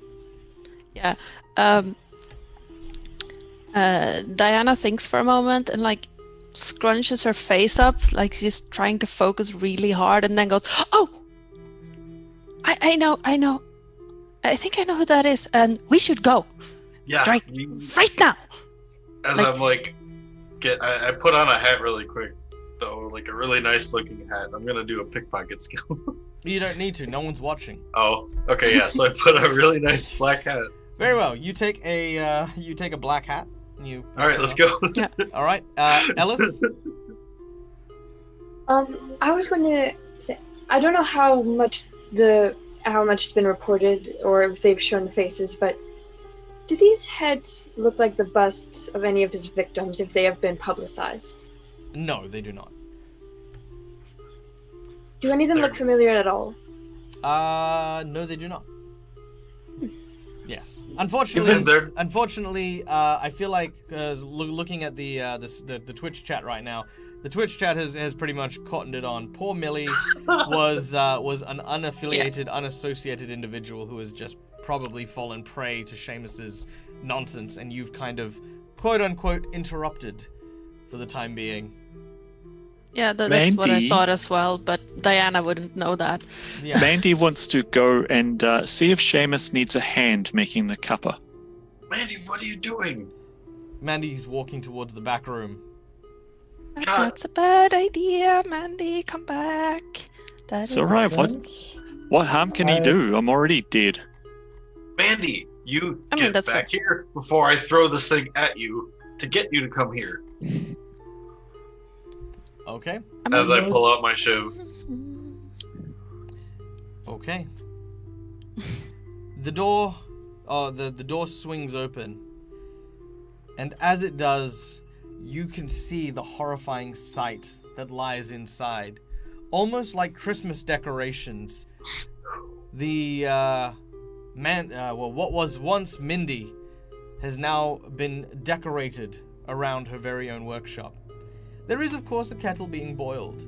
Yeah. Diana thinks for a moment and like scrunches her face up, like she's trying to focus really hard, and then goes, "Oh, I know. I think I know who that is, and we should go Yeah. right now." As like- I'm like, I put on a hat really quick, though, like a really nice looking hat. I'm gonna do a pickpocket skill. You don't need to. No one's watching. Oh, okay, yeah. So I put a really nice black hat. Very well. You take a black hat. You. All right, let's go. All right, Ellis. I was going to say, I don't know how much it's been reported or if they've shown the faces, but do these heads look like the busts of any of his victims if they have been publicized? No, they do not. Do any of them look familiar at all? No, they do not. Yes. Even Unfortunately, I feel like looking at the Twitch chat right now, the Twitch chat has pretty much cottoned it on. Poor Millie was an unaffiliated, unassociated individual who has just probably fallen prey to Seamus's nonsense, and you've kind of quote unquote interrupted for the time being. Yeah, that's what I Mandy. thought as well, but Diana wouldn't know that. Yeah. Mandy wants to go and see if Seamus needs a hand making the cuppa. Mandy, what are you doing? Mandy's walking towards the back room. That's a bad idea, Mandy. Come back. That It's is all right. Friends, What harm can he do? I'm already dead. Mandy, you I mean, get that's back here before I throw this thing at you to get you to come here. Okay. As I pull out my shiv. Okay. The door swings open. And as it does, you can see the horrifying sight that lies inside. Almost like Christmas decorations. The what was once Mindy has now been decorated around her very own workshop. There is, of course, a kettle being boiled.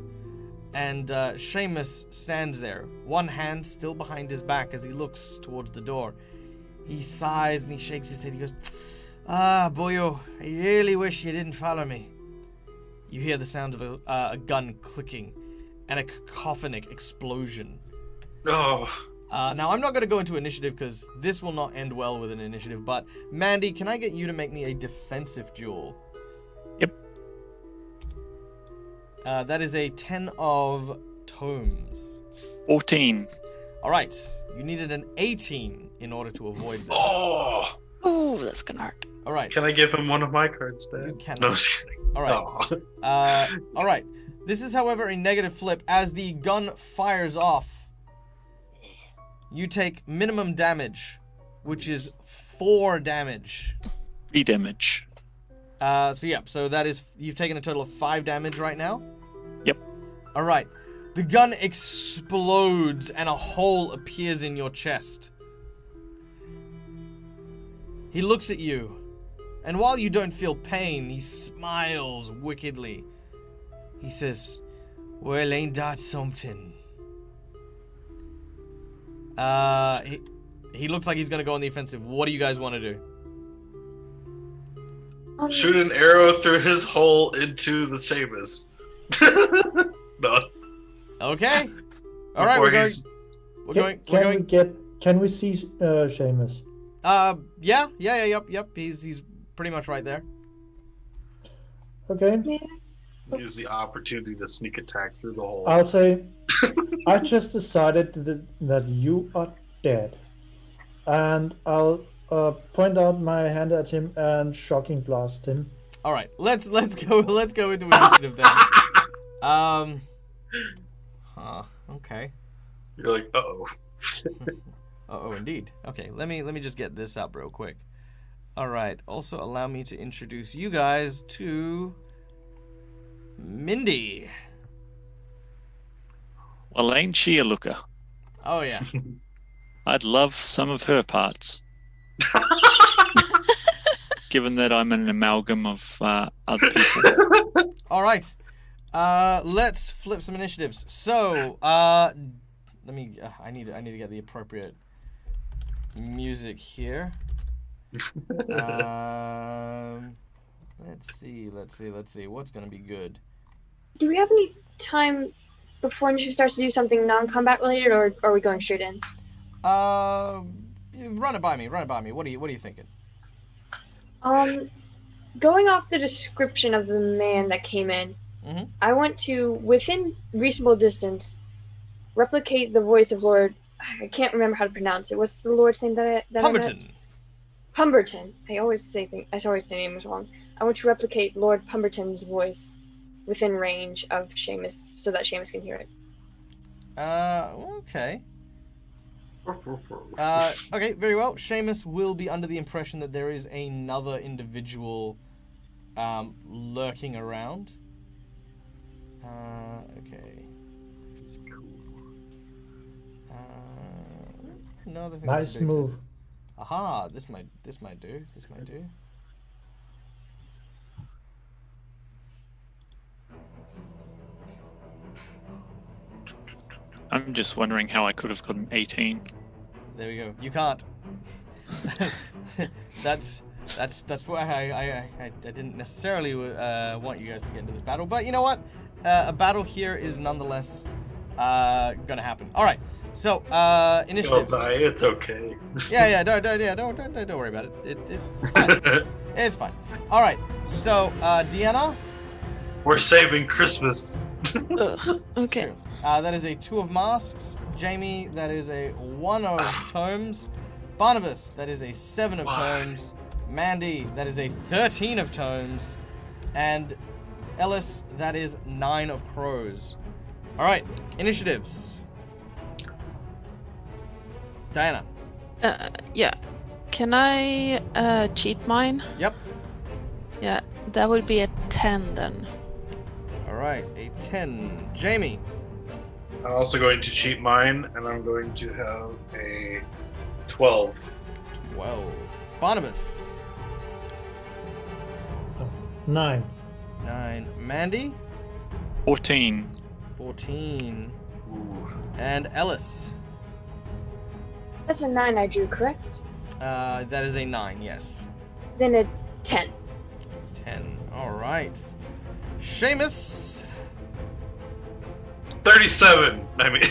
And Seamus stands there, one hand still behind his back as he looks towards the door. He sighs and he shakes his head. He goes, "Ah, boyo, I really wish you didn't follow me." You hear the sound of a gun clicking and a cacophonic explosion. Oh, Now, I'm not going to go into initiative because this will not end well with an initiative, but Mandy, can I get you to make me a defensive duel? Yep. That is a 10 of tomes. 14. All right. You needed an 18 in order to avoid this. Oh! Oh, that's gonna hurt. All right. Can I give him one of my cards, Dad? You cannot. No, just kidding. All right. Aw. All right. This is, however, a negative flip. As the gun fires off, you take minimum damage, which is 4 damage. 3 damage. So that is, you've taken a total of 5 damage right now? Yep. All right. The gun explodes and a hole appears in your chest. He looks at you, and while you don't feel pain, he smiles wickedly. He says, "Well, ain't that something?" He looks like he's gonna go on the offensive. What do you guys want to do? Shoot an arrow through his hole into the Seamus. No. Okay. All right, we're going. Can we see Seamus? Yep. He's pretty much right there. Okay. Use the opportunity to sneak attack through the hole. I'll say, I just decided that you are dead, and I'll point out my hand at him and shocking blast him. All right, let's go into initiative then. Okay. You're like, uh-oh. Oh, indeed. Okay, let me just get this up real quick. All right. Also, allow me to introduce you guys to Mindy. Well, ain't she a looker? Oh yeah. I'd love some of her parts. Given that I'm an amalgam of other people. All right. Let's flip some initiatives. So, let me. I need to get the appropriate music here. Let's see. What's gonna be good? Do we have any time before initiative starts to do something non-combat related, or are we going straight in? Run it by me. What are you thinking? Going off the description of the man that came in, Mm-hmm. I want to, within reasonable distance, replicate the voice of Lord. I can't remember how to pronounce it. What's the Lord's name that I met? Pumberton. Pumberton. I always say names wrong. I want to replicate Lord Pumberton's voice within range of Seamus, so that Seamus can hear it. Okay. Okay, very well. Seamus will be under the impression that there is another individual lurking around. Okay. Another thing. Nice move. Aha! This might do. I'm just wondering how I could have gotten 18. There we go. You can't. That's why I didn't necessarily want you guys to get into this battle, but you know what? A battle here is nonetheless gonna happen. All right. So initiatives. Don't die. It's okay. Yeah. Don't worry about it. It's fine. It's fine. All right. So Deanna. We're saving Christmas. Ugh, okay. That is a 2 of masks. Jamie, that is a 1 of tomes. Barnabas, that is a 7 of tomes. Mandy, that is a 13 of tomes. And Ellis, that is 9 of crows. All right, initiatives. Diana. Yeah. Can I cheat mine? Yep. Yeah, that would be a 10 then. All right, a 10. Jamie. I'm also going to cheat mine, and I'm going to have a 12. 12. Barnabas. 9. 9. Mandy. 14. 14. Ooh. And Ellis. That's a 9 I drew, correct? That is a 9, yes. Then a 10. 10. All right. Seamus. 37. I mean.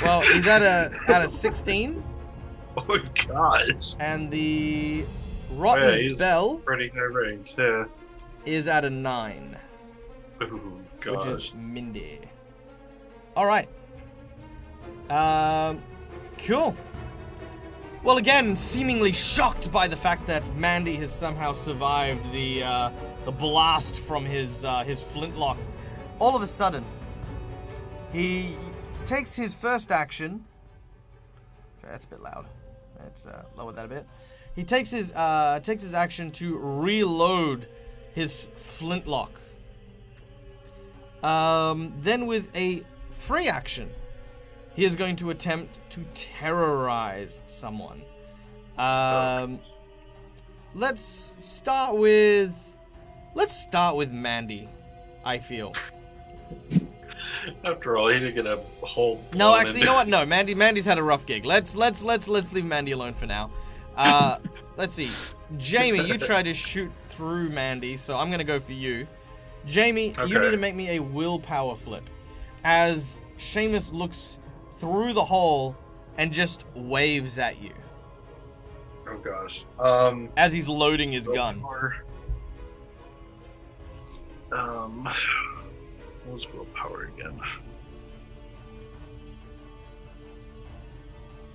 Well, he's at a 16. Oh my gosh. And the Rotten he's Bell pretty high range. Yeah. is at a 9, Oh gosh. which is Mindy. All right. Cool. Well, again, seemingly shocked by the fact that Mandy has somehow survived the blast from his flintlock, all of a sudden, he takes his first action. Okay, that's a bit loud. Let's lower that a bit. He takes his action to reload his flintlock. Then with a free action, he is going to attempt to terrorize someone. Let's start with Mandy, I feel. After all, he didn't get a whole. No, actually, you know what? No, Mandy's had a rough gig. Let's leave Mandy alone for now. Let's see. Jamie, you tried to shoot through Mandy, so I'm gonna go for you. Jamie, Okay. you need to make me a willpower flip. As Seamus looks through the hole and just waves at you. Oh gosh. As he's loading his gun. What was willpower again?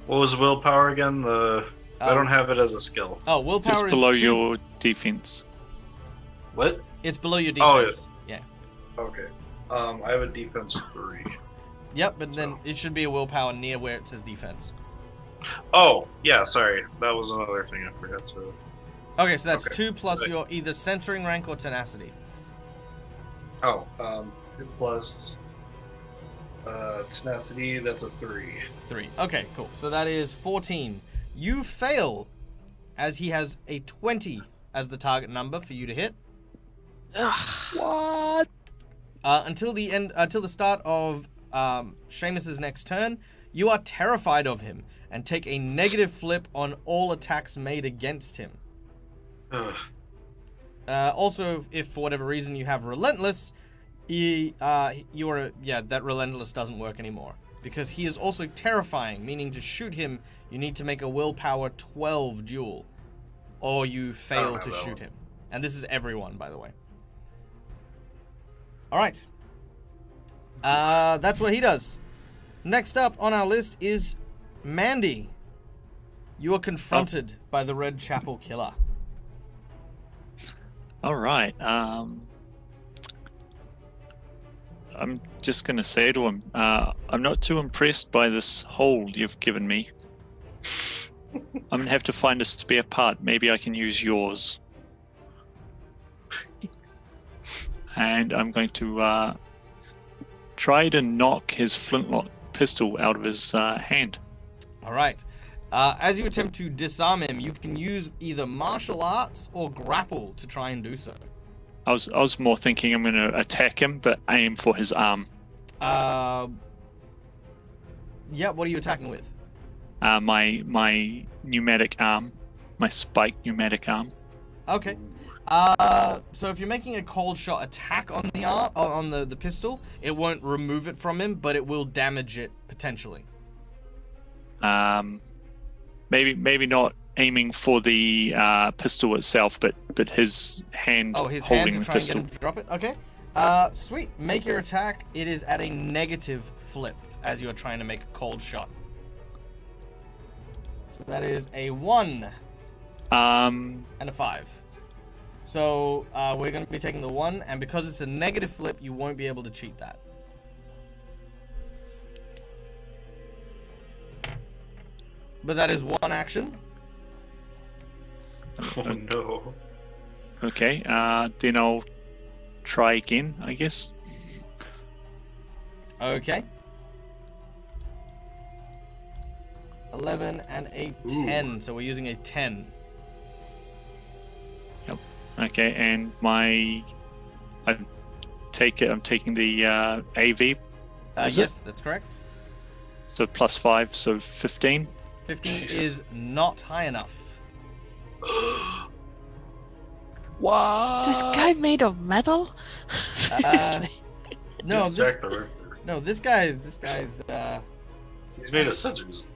What was willpower again? I don't have it as a skill. Oh, willpower Just is below 2. your defense. What? It's below your Oh, defense. Yeah. Okay. I have a defense 3. Yep, but then it should be a willpower near where it says defense. Oh, yeah, sorry. That was another thing I forgot to... Okay, so that's Okay. 2 plus Right. your either censoring rank or tenacity. Oh, 2 plus... tenacity, that's a 3. 3. Okay, cool. So that is 14. You fail, as he has a 20 as the target number for you to hit. What? Until the start of Seamus's next turn, you are terrified of him and take a negative flip on all attacks made against him. Ugh. Also, if for whatever reason you have Relentless, that Relentless doesn't work anymore. Because he is also terrifying, meaning to shoot him, you need to make a willpower 12 duel. Or you fail to shoot him. And this is everyone, by the way. Alright. That's what he does. Next up on our list is Mandy. You are confronted by the Red Chapel Killer. All right. I'm just going to say to him, I'm not too impressed by this hold you've given me. I'm going to have to find a spare part. Maybe I can use yours. And I'm going to try to knock his flintlock pistol out of his hand. Alright. As you attempt to disarm him, you can use either martial arts or grapple to try and do so. I was more thinking I'm going to attack him, but aim for his arm. Yeah, what are you attacking with? My pneumatic arm, my spiked pneumatic arm. Okay. So if you're making a cold shot attack on the arm, on the pistol, it won't remove it from him, but it will damage it potentially. Maybe not aiming for the pistol itself, but his hand His hand holding to the try pistol. and get him to drop it? Okay. Sweet. Make your attack. It is at a negative flip as you are trying to make a cold shot. So that is a 1 and a 5. So we're going to be taking the 1, and because it's a negative flip, you won't be able to cheat that. But that is 1 action. Oh no. Okay, then I'll try again, I guess. Okay. 11 and a 10. So we're using a 10. Yep. Okay, and I'm taking the AV. Is Yes, it? that's correct. So +5, so 15. 15 is not high enough. What? Is this guy made of metal? Seriously. No, Just this, Jack the Ripper. no, this guy's. He's made of scissors.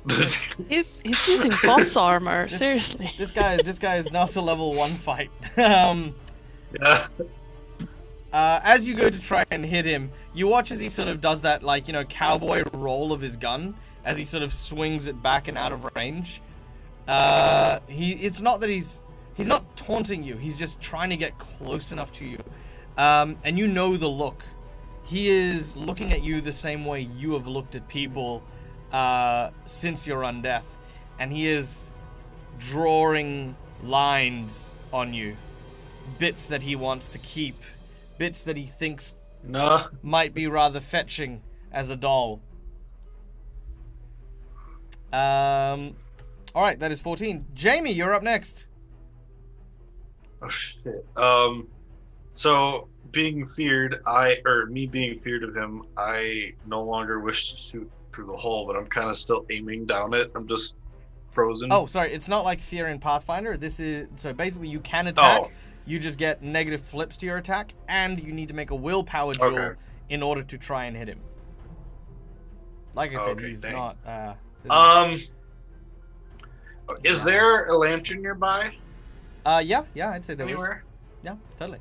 He's using boss armor. Seriously. This guy is not a level 1 fight. Yeah. As you go to try and hit him, you watch as he sort of does that, cowboy roll of his gun, as he sort of swings it back and out of range. It's not that he's not taunting you. He's just trying to get close enough to you. And you know the look. He is looking at you the same way you have looked at people since your undeath. And he is drawing lines on you. Bits that he wants to keep. Bits that he thinks might be rather fetching as a doll. Alright, that is 14. Jamie, you're up next. Oh shit. So being feared, me being feared of him, I no longer wish to shoot through the hole, but I'm kind of still aiming down it. I'm just frozen. Oh, sorry, it's not like fear in Pathfinder. This is so basically you can attack. Oh. You just get negative flips to your attack, and you need to make a willpower duel in order to try and hit him. Like I said, he's not. Is there a lantern nearby? Yeah, I'd say there Anywhere? is. Yeah, totally.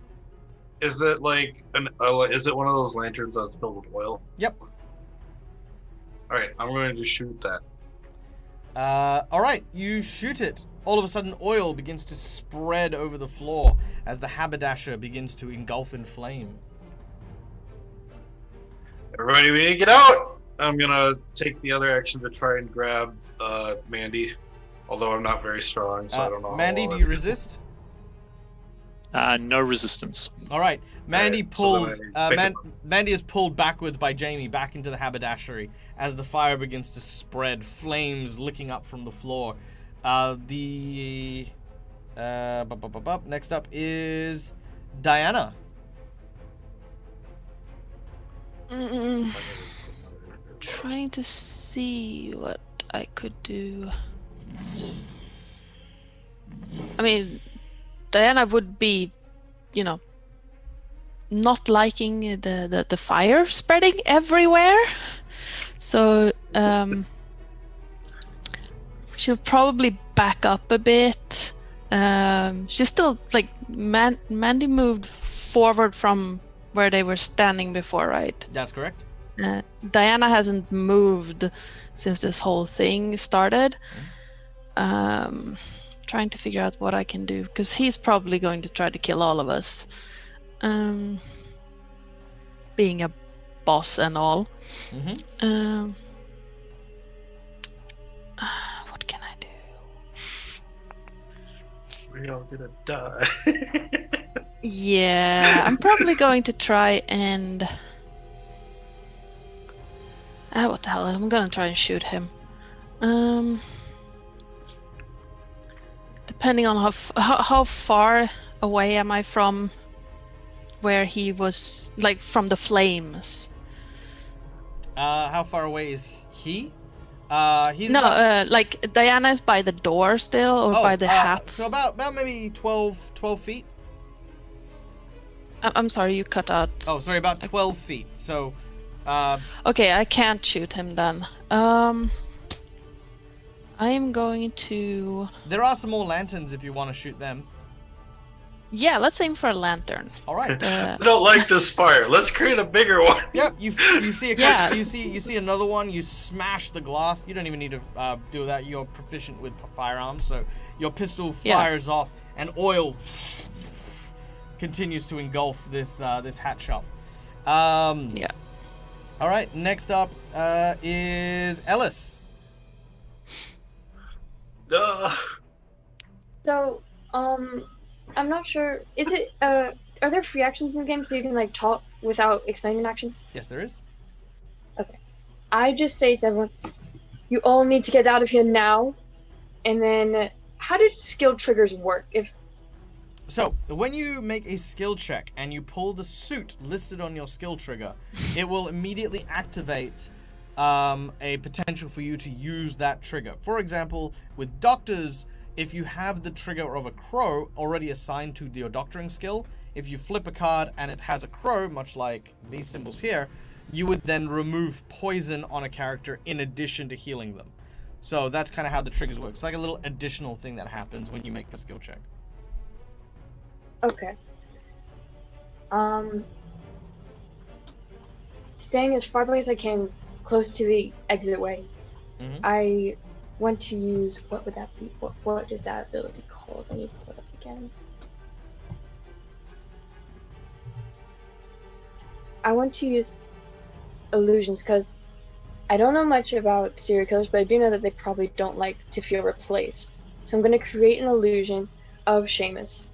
Is it like is it one of those lanterns that's filled with oil? Yep. All right, I'm going to shoot that. All right, you shoot it. All of a sudden, oil begins to spread over the floor as the haberdasher begins to engulf in flame. Everybody, we need to get out! I'm gonna take the other action to try and grab Mandy, although I'm not very strong, so I don't know. Mandy, do you resist? No resistance. All right, Mandy pulls. then Mandy is pulled backwards by Jamie back into the haberdashery as the fire begins to spread, flames licking up from the floor. Next up is Diana. Trying to see what I could do. I mean, Diana would be, not liking the fire spreading everywhere. So, she'll probably back up a bit. She's still, Mandy moved forward from where they were standing before, right? That's correct. Diana hasn't moved since this whole thing started. Trying to figure out what I can do, because he's probably going to try to kill all of us. Being a boss and all. Mm-hmm. What can I do? We're all gonna die. Yeah, I'm probably going to try and... what the hell, I'm gonna try and shoot him. Depending on how far away am I from where he was, from the flames? How far away is he? He's Diana is by the door still, or by the hats? So about maybe 12 feet. I'm sorry, you cut out. Oh, sorry, about 12 feet. So, okay, I can't shoot him then. I am going to... There are some more lanterns if you want to shoot them. Yeah, let's aim for a lantern. All right. I don't like this fire. Let's create a bigger one. Yep. You see you see another one. You smash the glass. You don't even need to do that. You're proficient with firearms, so your pistol fires off, and oil continues to engulf this hat shop. Yeah. All right. Next up is Ellis. So, I'm not sure. Is it are there free actions in the game so you can talk without explaining an action? Yes, there is. Okay. I just say to everyone, you all need to get out of here now. And then, how do skill triggers work? So, when you make a skill check and you pull the suit listed on your skill trigger, it will immediately activate a potential for you to use that trigger. For example, with doctors, if you have the trigger of a crow already assigned to your doctoring skill, if you flip a card and it has a crow, much like these symbols here, you would then remove poison on a character in addition to healing them. So that's kind of how the triggers work. It's like a little additional thing that happens when you make a skill check. Okay. Staying as far away as I can, close to the exit way. Mhm. I want to use, what would that be? What is that ability called? Let me pull it up again. I want to use illusions because I don't know much about serial killers, but I do know that they probably don't like to feel replaced. So I'm going to create an illusion of Seamus,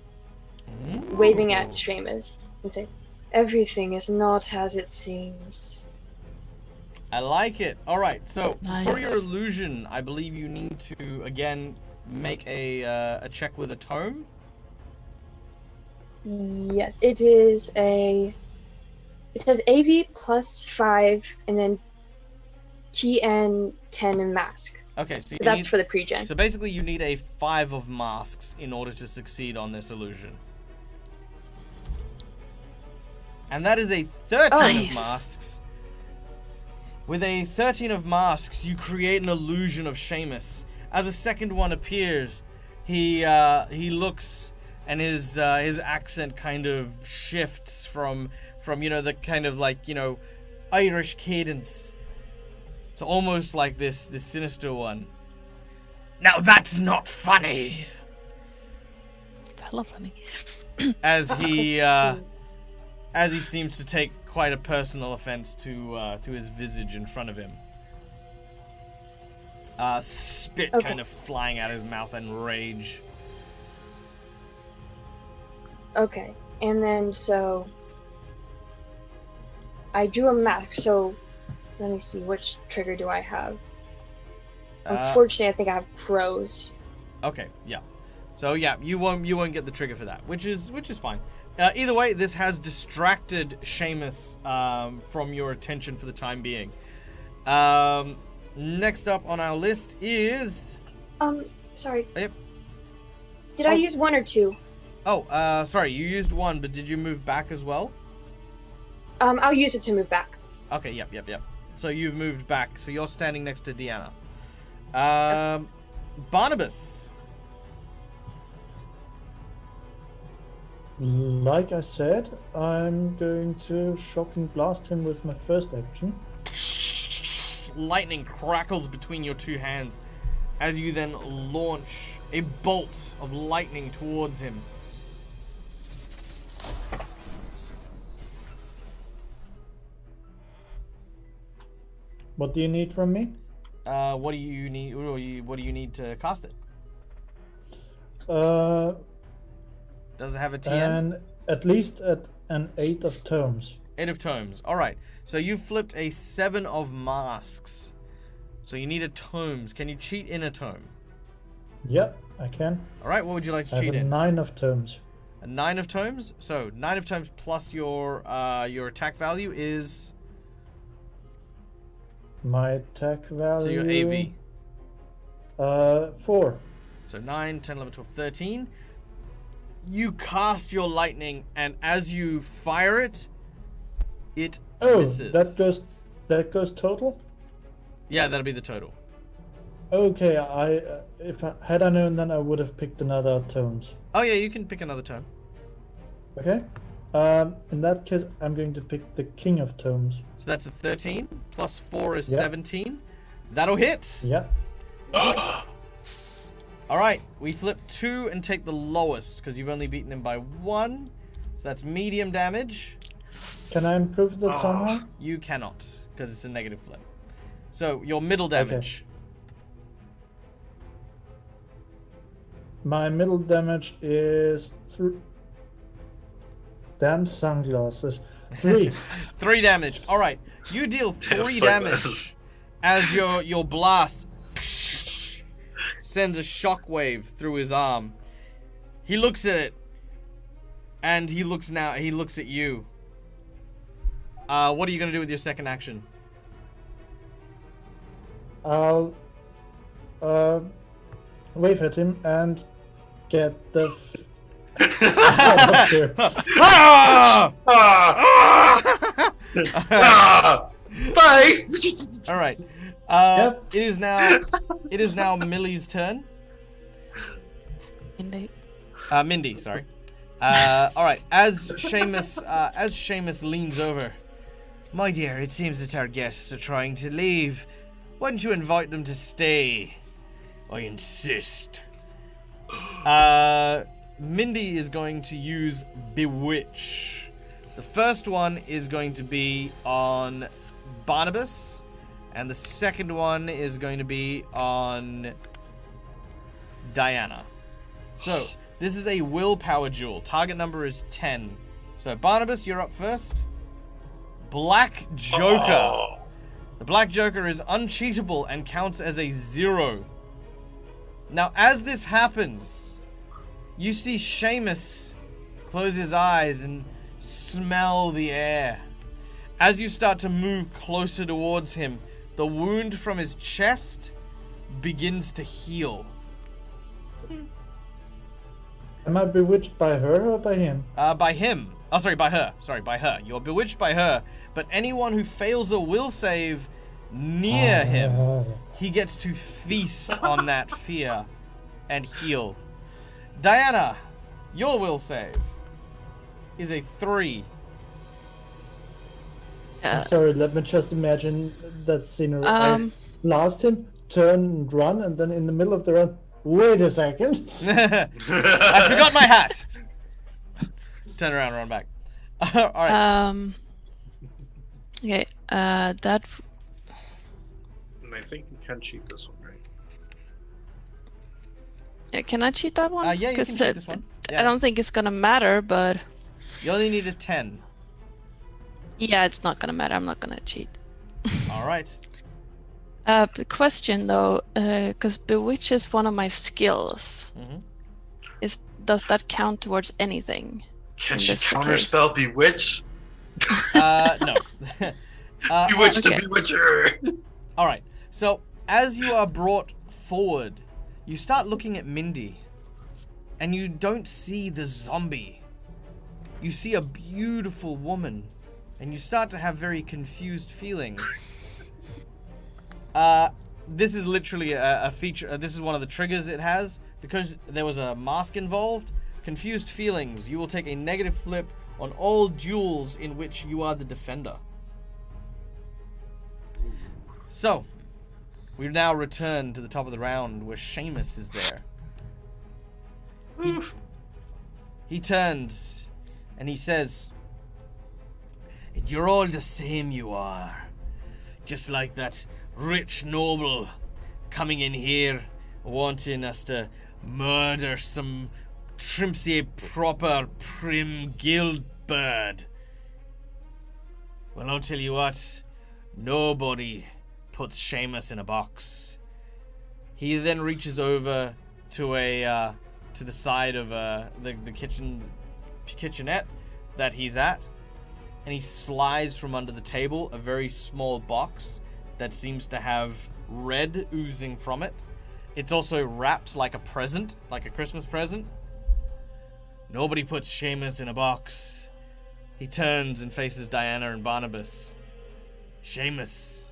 waving at Seamus, and say, "Everything is not as it seems." I like it. All right. So for your Nice. illusion, I believe you need to again make a check with a tome. Yes, it is a. It says AV +5 and then TN 10 and mask. Okay, so you That's need, for the pre-gen. so basically you need a 5 of masks in order to succeed on this illusion. And that is a 13 of Nice. masks. With a 13 of masks, you create an illusion of Seamus. As a second one appears, he looks, and his accent kind of shifts from the kind of like Irish cadence. It's almost like this sinister one. Now that's not funny. Hella funny. As he Let's see. as he seems to take quite a personal offense to his visage in front of him. Spit Okay. kind of flying out of his mouth and rage. Okay, and then so I drew a mask. So let me see, which trigger do I have? Unfortunately, I think I have crows. Okay, yeah. So yeah, you won't get the trigger for that, which is fine. Either way, this has distracted Seamus from your attention for the time being. Next up on our list is. Sorry. Yep. Did I use 1 or 2? Oh, sorry, you used 1, but did you move back as well? I'll use it to move back. Okay, yep. So you've moved back, so you're standing next to Deanna. Barnabas. Like I said, I'm going to shock and blast him with my first action. Lightning crackles between your two hands as you then launch a bolt of lightning towards him. What do you need from me? What do you need? What do you need to cast it? Does it have a TN? And at least at an 8 of tomes. 8 of tomes. All right. So you flipped a 7 of masks. So you need a tomes. Can you cheat in a tome? Yep, I can. All right. What would you like to I have cheat a in? 9 of tomes. A 9 of tomes. So 9 of tomes plus your attack value is. My attack value. So your AV. 4. So 9, 10, 11, 12, 13. You cast your lightning, and as you fire it, it misses. that goes total. Yeah, that'll be the total. Okay, if I had I known, then I would have picked another tomes. Oh yeah, you can pick another tome. Okay. In that case, I'm going to pick the King of Tomes. So that's a 13 plus 4 is Yeah. 17. That'll hit. Yeah. All right, we flip 2 and take the lowest because you've only beaten him by 1. So that's medium damage. Can I improve that somehow? You cannot because it's a negative flip. So your middle damage. My middle damage is damn sunglasses. 3. 3 damage. All right, you deal 3 damage Sunglasses. as your blast sends a shockwave through his arm. He looks at it, and he looks at you. What are you gonna do with your second action? I'll wave at him and get the out of here. Ah! Ah! Ah! Bye. All right. Yep. It is now Millie's turn. Indeed. Mindy, sorry. All right. As Seamus leans over, my dear, it seems that our guests are trying to leave. Why don't you invite them to stay? I insist. Mindy is going to use Bewitch. The first one is going to be on Barnabas, and the second one is going to be on Diana. So, this is a willpower duel. Target number is 10. So, Barnabas, you're up first. Black Joker. Oh. The Black Joker is uncheatable and counts as a 0. Now, as this happens, you see Seamus close his eyes and smell the air. As you start to move closer towards him, the wound from his chest begins to heal. Am I bewitched by her or by him? By him. Oh, sorry, by her. Sorry, by her. You're bewitched by her, but anyone who fails a will save near him, he gets to feast on that fear and heal. Diana, your will save is a 3. I'm sorry, let me just imagine that scenery. I blast him, turn and run, and then in the middle of the run, wait a second. I forgot my hat. Turn around, run back. All right. Okay. That. And I think you can cheat this one, right? Yeah, can I cheat that one? Yeah, you can cheat this one. Yeah. I don't think it's gonna matter, but. You only need a 10. Yeah, it's not gonna matter. I'm not gonna cheat. All right. The question though, because Bewitch is one of my skills. Mm-hmm. Does that count towards anything? Can in she this counterspell Bewitch? No. Bewitch okay. the Bewitcher! All right. So as you are brought forward, you start looking at Mindy, and you don't see the zombie. You see a beautiful woman, and you start to have very confused feelings. This is literally a feature. This is one of the triggers it has. Because there was a mask involved, confused feelings. You will take a negative flip on all duels in which you are the defender. So, we now return to the top of the round where Seamus is there. He turns and he says, "You're all the same, you are. Just like that rich noble coming in here wanting us to murder some Trimpsy proper prim guild bird. Well, I'll tell you what, nobody puts Seamus in a box." He then reaches over to to the side of the kitchenette that he's at, and he slides from under the table a very small box that seems to have red oozing from it. It's also wrapped like a present, like a Christmas present. Nobody puts Seamus in a box. He turns and faces Diana and Barnabas. Seamus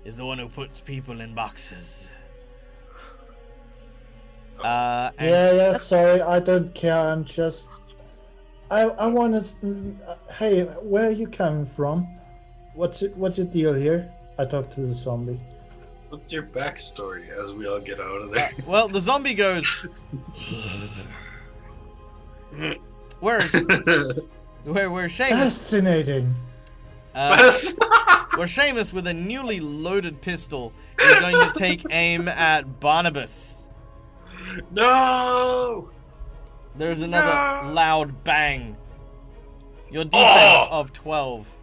is the one who puts people in boxes. Yeah, sorry, I don't care, I'm just... I want to... Hey, where are you coming from? What's your deal here? I talked to the zombie. What's your backstory as we all get out of there? Well, the zombie goes... Where Seamus... Fascinating. Where Seamus, with a newly loaded pistol, is going to take aim at Barnabas. No! There's another loud bang. Your defense of 12.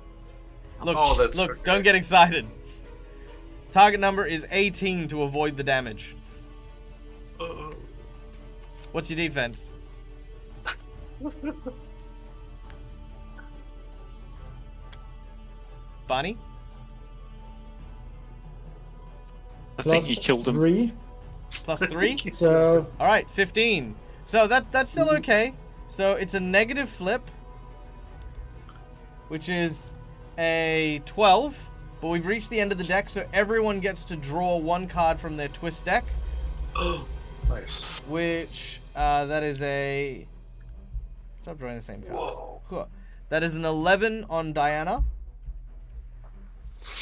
Look, okay. Don't get excited. Target number is 18 to avoid the damage. What's your defense? Barney? I think you killed him. 3. Plus 3? So Alright, 15. So that's still okay. So it's a negative flip, which is a 12. But we've reached the end of the deck, so everyone gets to draw one card from their twist deck. Oh, nice. Which, that is a... Stop drawing the same cards. Cool. That is an 11 on Diana.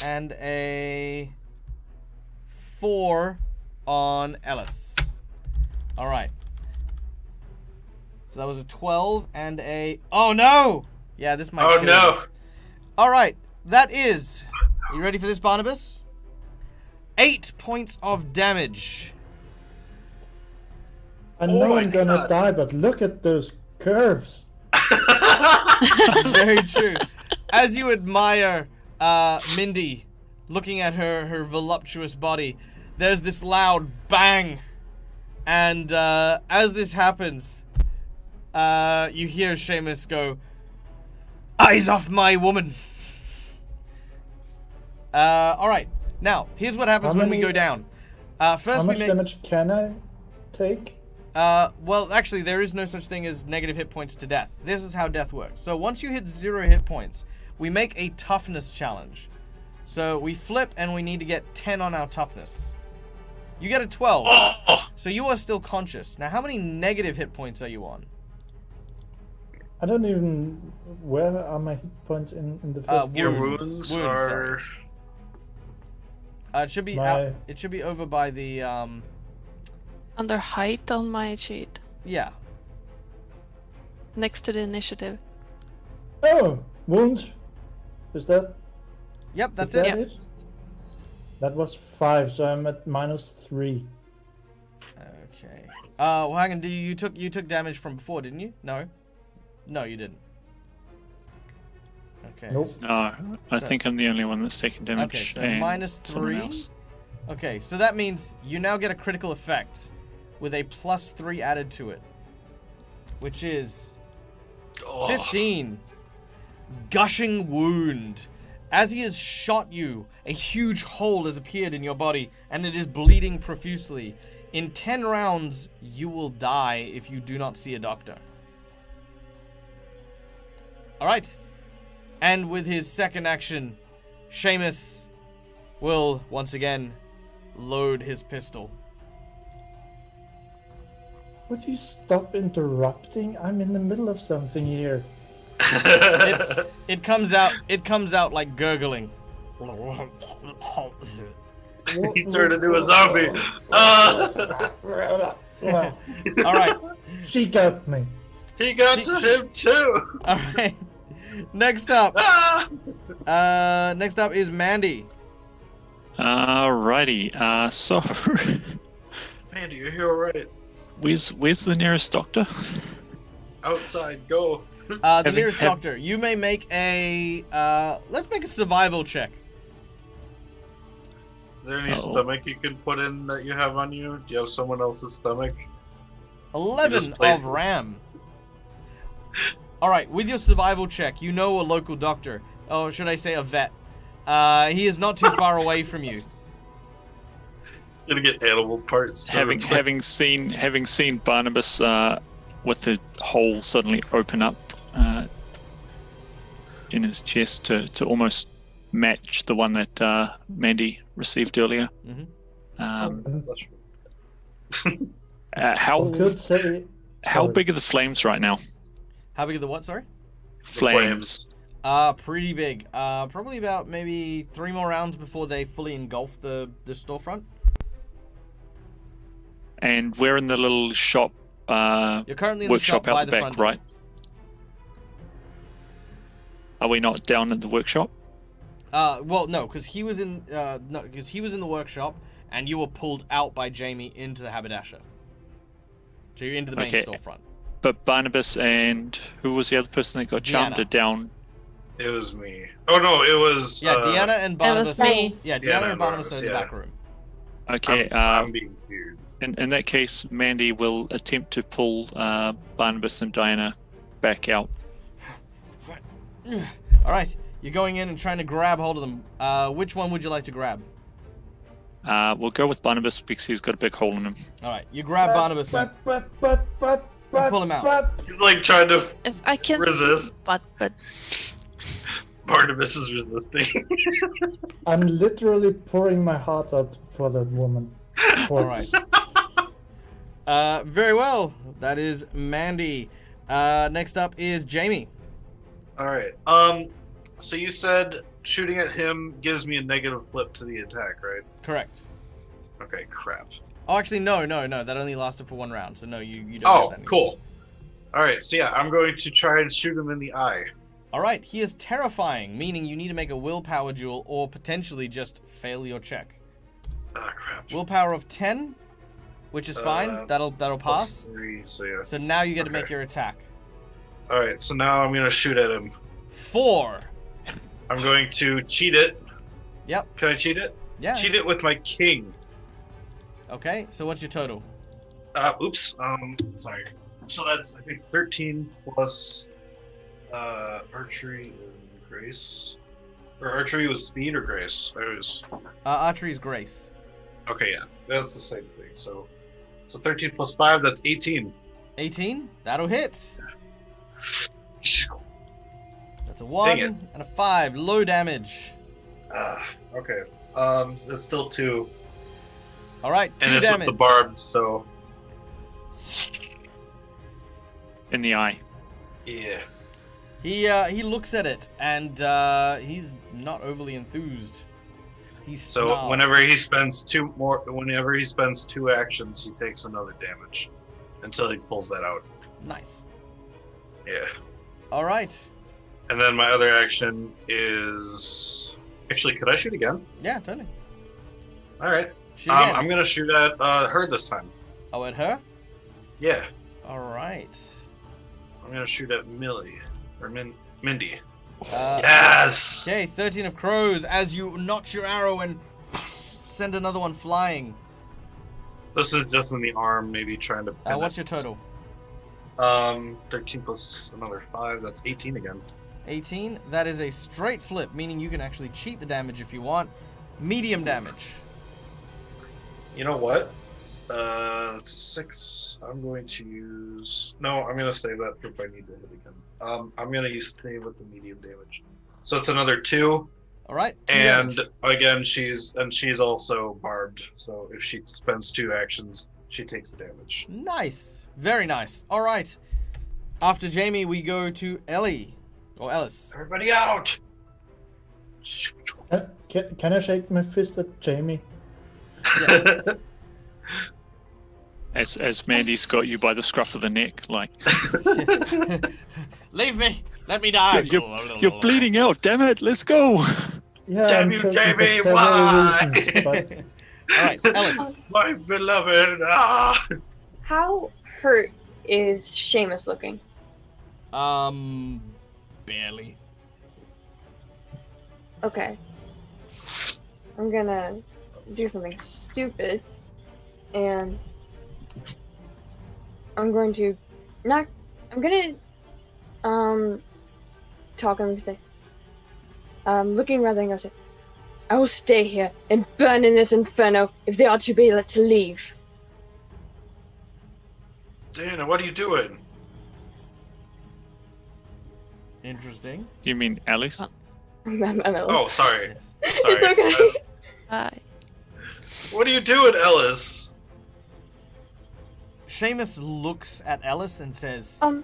And a 4 on Ellis. All right. So that was a 12 and a... Oh, no! Yeah, this might kill no. you. All right. That is... You ready for this, Barnabas? 8 points of damage. I know my I'm gonna God. die, but look at those curves. Very true. As you admire Mindy looking at her voluptuous body, there's this loud bang. And as this happens, you hear Seamus go, "Eyes off my woman." Alright, now, here's what happens How when we many- go down. How First we much make... damage can I take? Well, actually, there is no such thing as negative hit points to death. This is how death works. So once you hit 0 hit points, we make a toughness challenge. So we flip and we need to get 10 on our toughness. You get a 12. Oh! So you are still conscious. Now, how many negative hit points are you on? I don't even... Where are my hit points in the first Your Wounds. wounds Wounds, are... sorry. It should be My- it should be over by the Under height on my sheet, yeah. next to the initiative. Oh! Wounds? Is that... Yep, that's is that it. it? That was 5, so I'm at -3. Okay. Well, hang on. You took damage from before, didn't you? No. No, you didn't. Okay. Nope. No, I think I'm the only one that's taken damage. Okay, so and minus someone 3. else. Okay, so that means you now get a critical effect with a +3 added to it, which is Oh. 15. Gushing wound. As he has shot you, a huge hole has appeared in your body, and it is bleeding profusely. In 10 rounds, you will die if you do not see a doctor. Alright. And with his second action, Seamus will, once again, load his pistol. Would you stop interrupting? I'm in the middle of something here. It comes out like gurgling. He turned into a zombie. Alright. She got me. He got to him too. Alright. Next up. Ah! Next up is Mandy. Alrighty. So, Man, you're here alright. where's the nearest doctor? Outside, go. The nearest doctor. You may make a let's make a survival check. Is there any Uh-oh. stomach you can put in that you have on you? Do you have someone else's stomach? 11 Just place of it. RAM. Alright, with your survival check, you know a local doctor. Oh, should I say a vet? He is not too far away from you. Gonna get animal parts. having seen Barnabas with the hole suddenly open up in his chest to almost match the one that Mandy received earlier. Mhm. How I could say... how sorry. big are the flames right now? How big are the what, sorry? Flames. Pretty big. Probably about maybe 3 more rounds before they fully engulf the storefront. And we're in the little shop, You're currently in the workshop shop by out the front back, door. right? Are we not down at the workshop? Well, no, because he was in the workshop, and you were pulled out by Jamie into the haberdasher. So you're into the main Okay. storefront. But Barnabas and who was the other person that got charmed Deanna. are down. It was me. Oh no, it was. Yeah, Deanna and Barnabas. was me. Yeah, Deanna Deanna and and Barnabas are in the Barnabas, back room. Okay. I'm being weird. In that case, Mandy will attempt to pull Barnabas and Diana back out. All right, you're going in and trying to grab hold of them. Which one would you like to grab? We'll go with Barnabas because he's got a big hole in him. All right, you grab Barnabas. and But, pull him out. But, He's like trying to. I can Resist. see, but Barnabas is resisting. I'm literally pouring my heart out for that woman. All right. Very well. That is Mandy. Next up is Jamie. All right. So you said shooting at him gives me a negative flip to the attack, right? Correct. Okay, crap. Oh, actually, no. That only lasted for 1 round, so no, you don't Oh, get that. cool. All right, so yeah, I'm going to try and shoot him in the eye. All right, he is terrifying, meaning you need to make a willpower duel or potentially just fail your check. Ah, crap. Willpower of 10, which is fine. That'll pass. +3, so yeah. So now you get to make your attack. All right, so now I'm going to shoot at him. 4. I'm going to cheat it. Yep. Can I cheat it? Yeah. Cheat it with my king. Okay, so what's your total? Oops. Sorry. So that's, I think, 13 plus archery and grace. Or archery with speed or grace? Archery's grace. Okay, yeah. That's the same thing. So 13 plus 5, that's 18. 18? That'll hit. That's a Dang 1 it. and a 5. Low damage. Okay. That's still 2. All right, 2 And it's damage. with the barb, so In the eye. yeah. He looks at it and he's not overly enthused. He's So snarls. whenever he spends 2 actions, he takes another damage until he pulls that out. Nice. Yeah. All right. And then my other action is actually, could I shoot again? Yeah, totally. All right. Shoot again. I'm gonna shoot at her this time. Oh, at her? Yeah. All right. I'm gonna shoot at Millie or Mindy. Uh, Yes. Okay, 13 of crows as you notch your arrow and send another one flying. This is just in the arm, maybe trying to. pin What's it. your total? 13 plus another 5. That's 18 again. 18. That is a straight flip, meaning you can actually cheat the damage if you want. Medium damage. You know what? 6. I'm going to use. No, I'm going to save that for if I need to hit it again. I'm going to stay with the medium damage. So it's another 2. All right. 2 And damage. again, she's also barbed. So if she spends 2 actions, she takes the damage. Nice. Very nice. All right. After Jamie, we go to Ellie. Or Ellis. Everybody out! Can I shake my fist at Jamie? Yes. As Mandy's got you by the scruff of the neck, like Leave me. Let me die. you're bleeding out. Damn it! Let's go. Yeah, Damn I'm you, choking for Jamie, several why? reasons, but All right, Ellis. My beloved! How hurt is Seamus looking? Barely. Okay. I'm gonna do something stupid. And I'm going to talk and say, looking rather and go say, I will stay here and burn in this inferno. If they are to be, let's leave. Dana, what are you doing? Interesting. Do you mean Alice? I'm Oh, sorry. Yes. Sorry. It's okay. Hi. What are you doing, Ellis? Seamus looks at Ellis and says, Um,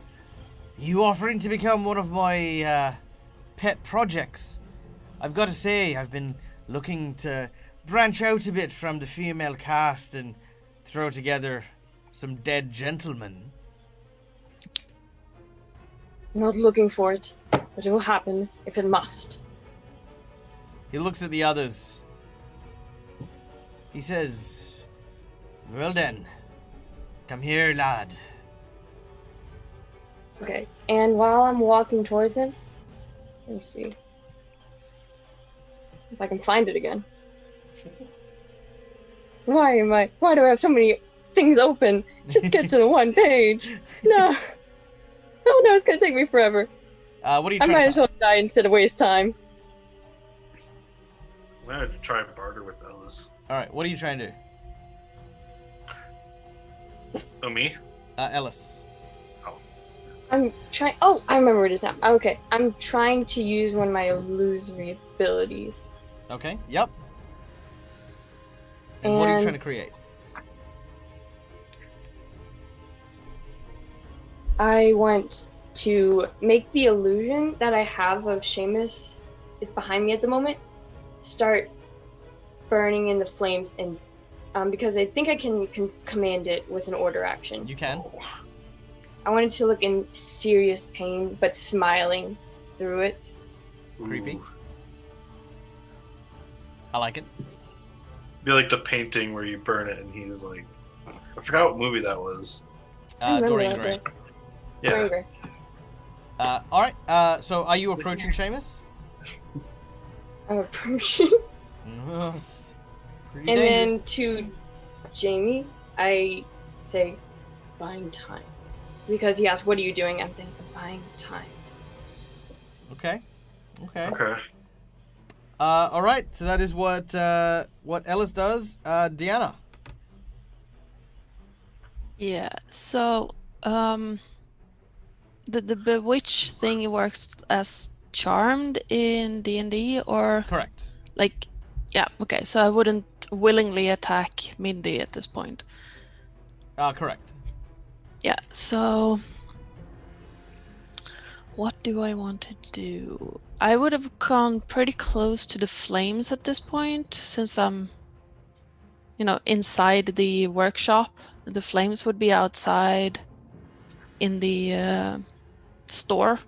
You offering to become one of my pet projects? I've got to say, I've been looking to branch out a bit from the female cast and throw together some dead gentlemen. not looking for it, but it will happen if it must. He looks at the others. He says, Well then, come here, lad. Okay, and while I'm walking towards him, let me see if I can find it again. Why do I have so many things open? Just get to the one page. No. Oh no, it's gonna take me forever. What are you I trying might to as well die instead of waste time. I'm gonna try and barter with Ellis. Alright, what are you trying to do? Oh, me? Ellis. I'm trying. Oh, I remember what it is now. Okay, I'm trying to use one of my illusory abilities. Okay, yep. And what are you And- trying to create? I want to make the illusion that I have of Seamus is behind me at the moment start burning in the flames and because I think I can command it with an order action. You can. I wanted to look in serious pain, but smiling through it. Creepy. Ooh. I like it. Be like the painting where you burn it and he's like, I forgot what movie that was. I remember Dorian that Gray. day. Yeah. Dorian Gray. All right. So are you approaching Seamus? I'm approaching. Yes. Pretty And dangerous. then to Jamie, I say, buying time. Because he asked, what are you doing? I'm saying, buying time. Okay. Okay. All right. So that is what Ellis does. Deanna. Yeah. So, the bewitch thing works as charmed in D&D, or Correct. like, yeah. Okay. So I wouldn't willingly attack Mindy at this point. Correct. Yeah. So, what do I want to do? I would have gone pretty close to the flames at this point, since I'm, inside the workshop. The flames would be outside in the store.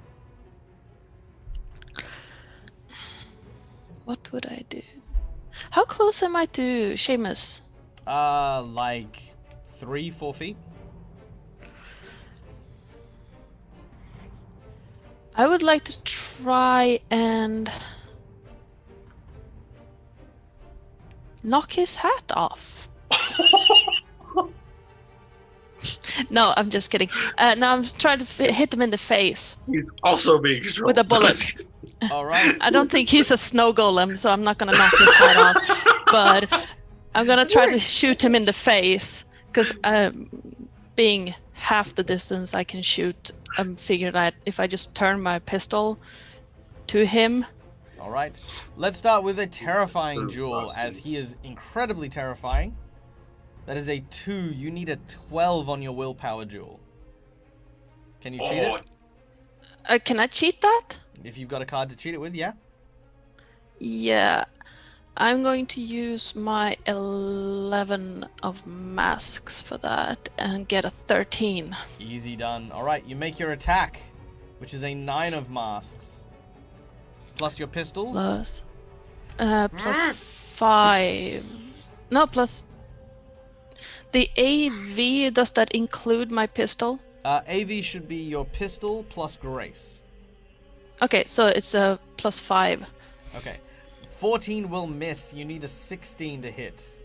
What would I do? How close am I to Seamus? Like 3-4 feet. I would like to try and knock his hat off. No, I'm just kidding. No, I'm just trying to hit him in the face He's also being controlled. with a bullet. All right. I don't think he's a snow golem, so I'm not gonna knock his head off. But I'm gonna try to shoot him in the face, because being half the distance I can shoot, I'm figuring that if I just turn my pistol to him. All right. Let's start with a terrifying Ooh, duel, awesome. as he is incredibly terrifying. That is a 2. You need a 12 on your willpower duel. Can you cheat it? Can I cheat that? If you've got a card to cheat it with, yeah. Yeah. I'm going to use my 11 of masks for that and get a 13. Easy done. All right, you make your attack, which is a 9 of masks. Plus your pistols. Plus 5. No, plus... The AV, does that include my pistol? AV should be your pistol plus grace. Okay, so it's a plus 5. Okay. 14 will miss. You need a 16 to hit.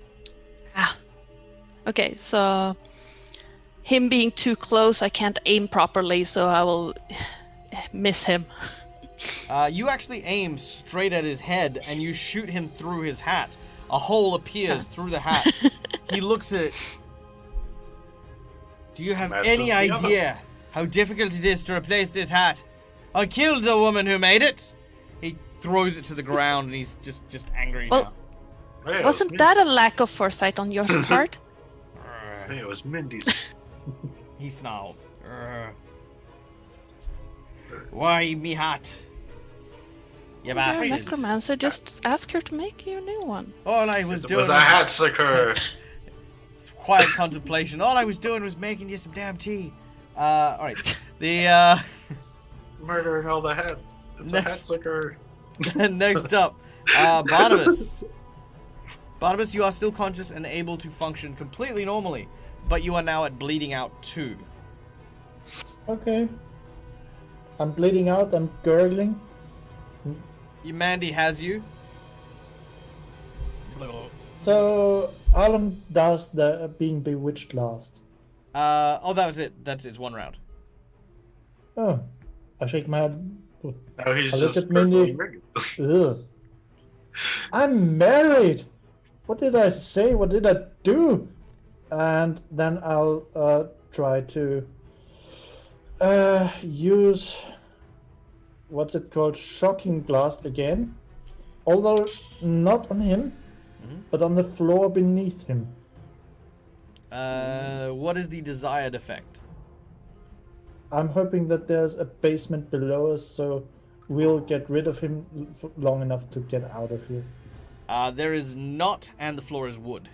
Okay, so him being too close, I can't aim properly, so I will miss him. You actually aim straight at his head, and you shoot him through his hat. A hole appears through the hat. He looks at it. Do you have any idea how difficult it is to replace this hat? I killed the woman who made it. He throws it to the ground, and he's just angry Well, now. Hey, Wasn't that a lack of foresight on your part? Hey, it was Mindy's. He snarls. Why me hat? You You're a bastards. necromancer, just ask her to make you a new one. All I was It doing was a hat sucker. It's quiet contemplation. All I was doing was making you some damn tea. All right. The Murdering all the hats. It's a hat Next. sucker. next up, Barnabas. Barnabas, you are still conscious and able to function completely normally, but you are now at bleeding out 2. Okay. I'm bleeding out, I'm gurgling. Mandy has you. So, how long does the being bewitched last? Oh, that was it. That's it. It's 1 round. Oh, I shake my head. Now he's I look just at Mindy. Ugh. I'm married! What did I say? What did I do? And then I'll try to use... What's it called? Shocking blast again. Although not on him, but on the floor beneath him. What is the desired effect? I'm hoping that there's a basement below us, so we'll get rid of him long enough to get out of here. There is not, and the floor is wood.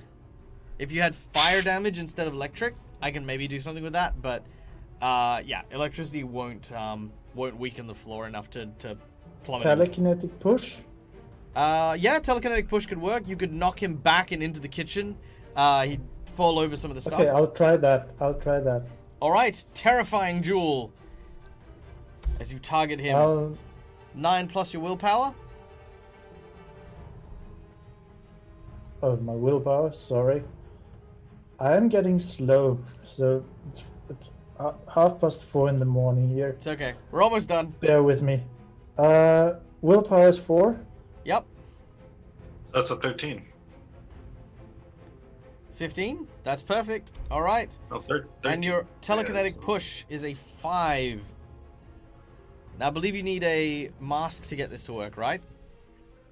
If you had fire damage instead of electric, I can maybe do something with that. But yeah, electricity won't weaken the floor enough to plummet him. Telekinetic push. Yeah, telekinetic push could work. You could knock him back and into the kitchen. He'd fall over some of the stuff. Okay, I'll try that. All right, terrifying jewel. As you target him, 9 plus your willpower. Oh, my willpower. Sorry. I am getting slow, so it's 4:30 in the morning here. It's okay. We're almost done. Bear with me. Willpower is 4. Yep. That's a 13. 15. That's perfect. All right. Oh, 13. And your telekinetic Yeah, push is a 5. Now, I believe you need a mask to get this to work, right?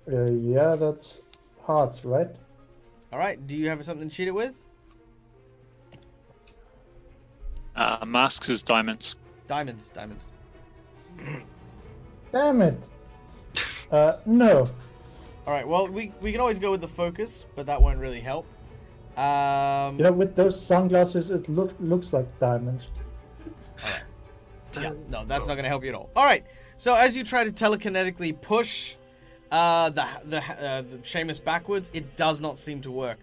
Yeah, that's hearts, right? All right. Do you have something to cheat it with? Masks is diamonds. Diamonds. Damn it. No. All right. Well, we can always go with the focus, but that won't really help. With those sunglasses, it looks like diamonds. Yeah, no, that's not going to help you at all. All right, so as you try to telekinetically push the Seamus backwards, it does not seem to work.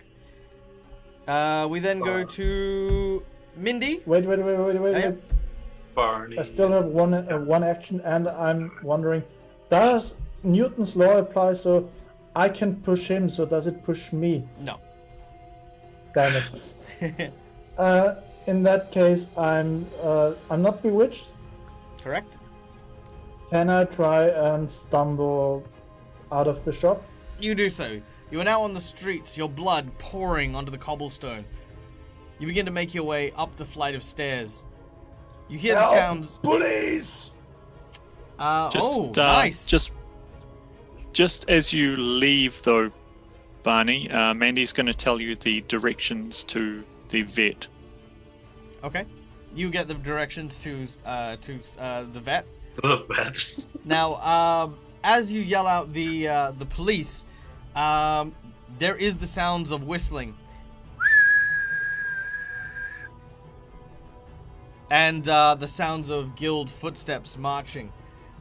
We then go to Mindy. Wait. Yeah. Barney. I still have one action, and I'm wondering, does Newton's law apply so I can push him, so does it push me? No. Damn it. In that case, I'm not bewitched. Correct. Can I try and stumble out of the shop? You do so. You are now on the streets, your blood pouring onto the cobblestone. You begin to make your way up the flight of stairs. You hear the sounds. Police! Nice. Just as you leave, though, Barney, Mandy's going to tell you the directions to the vet. Okay. You get the directions to the vet. The vet. Now, as you yell out the police, there is the sounds of whistling. And the sounds of guild footsteps marching.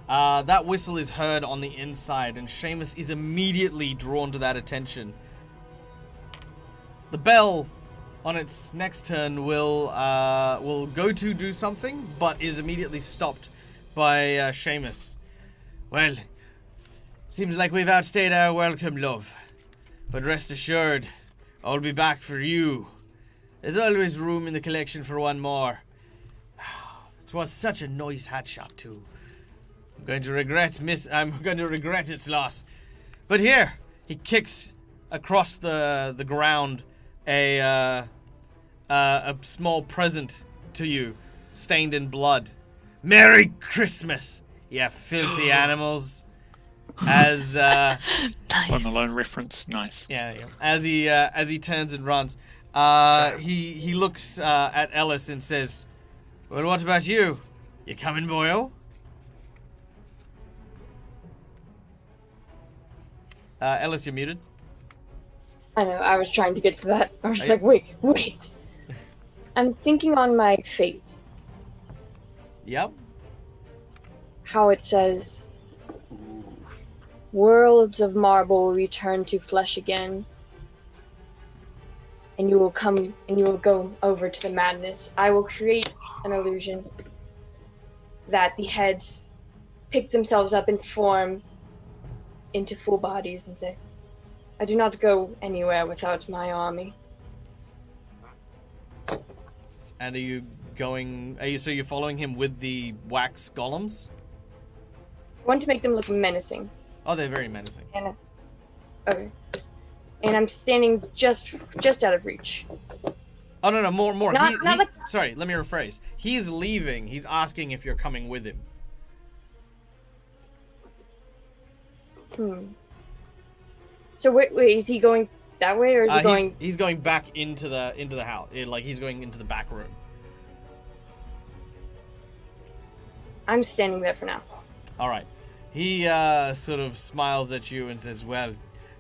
That whistle is heard on the inside, and Seamus is immediately drawn to that attention. The bell, on its next turn, will go to do something, but is immediately stopped by Seamus. Well, seems like we've outstayed our welcome, love. But rest assured, I'll be back for you. There's always room in the collection for one more. It was such a nice hat shop too. I'm going to regret its loss. But here, he kicks across the ground a small present to you, stained in blood. Merry Christmas, you filthy animals. As Nice. Home Alone reference, nice. yeah. As he turns and runs, he looks at Ellis and says, "Well, what about you? You coming, boyo?" Ellis, you're muted. I know, I was trying to get to that. I was Are like, wait. I'm thinking on my fate, Yep. how it says, worlds of marble will return to flesh again, and you will come and you will go over to the madness. I will create an illusion that the heads pick themselves up and form into full bodies and say, I do not go anywhere without my army. And so you're following him with the wax golems? I want to make them look menacing. Oh, they're very menacing. Okay. And I'm standing just out of reach. Oh, no, more. Not like- Sorry, let me rephrase. He's leaving. He's asking if you're coming with him. So wait, is he going that way, or is he going? He's going back into the house. Like he's going into the back room. I'm standing there for now. All right. He sort of smiles at you and says, "Well,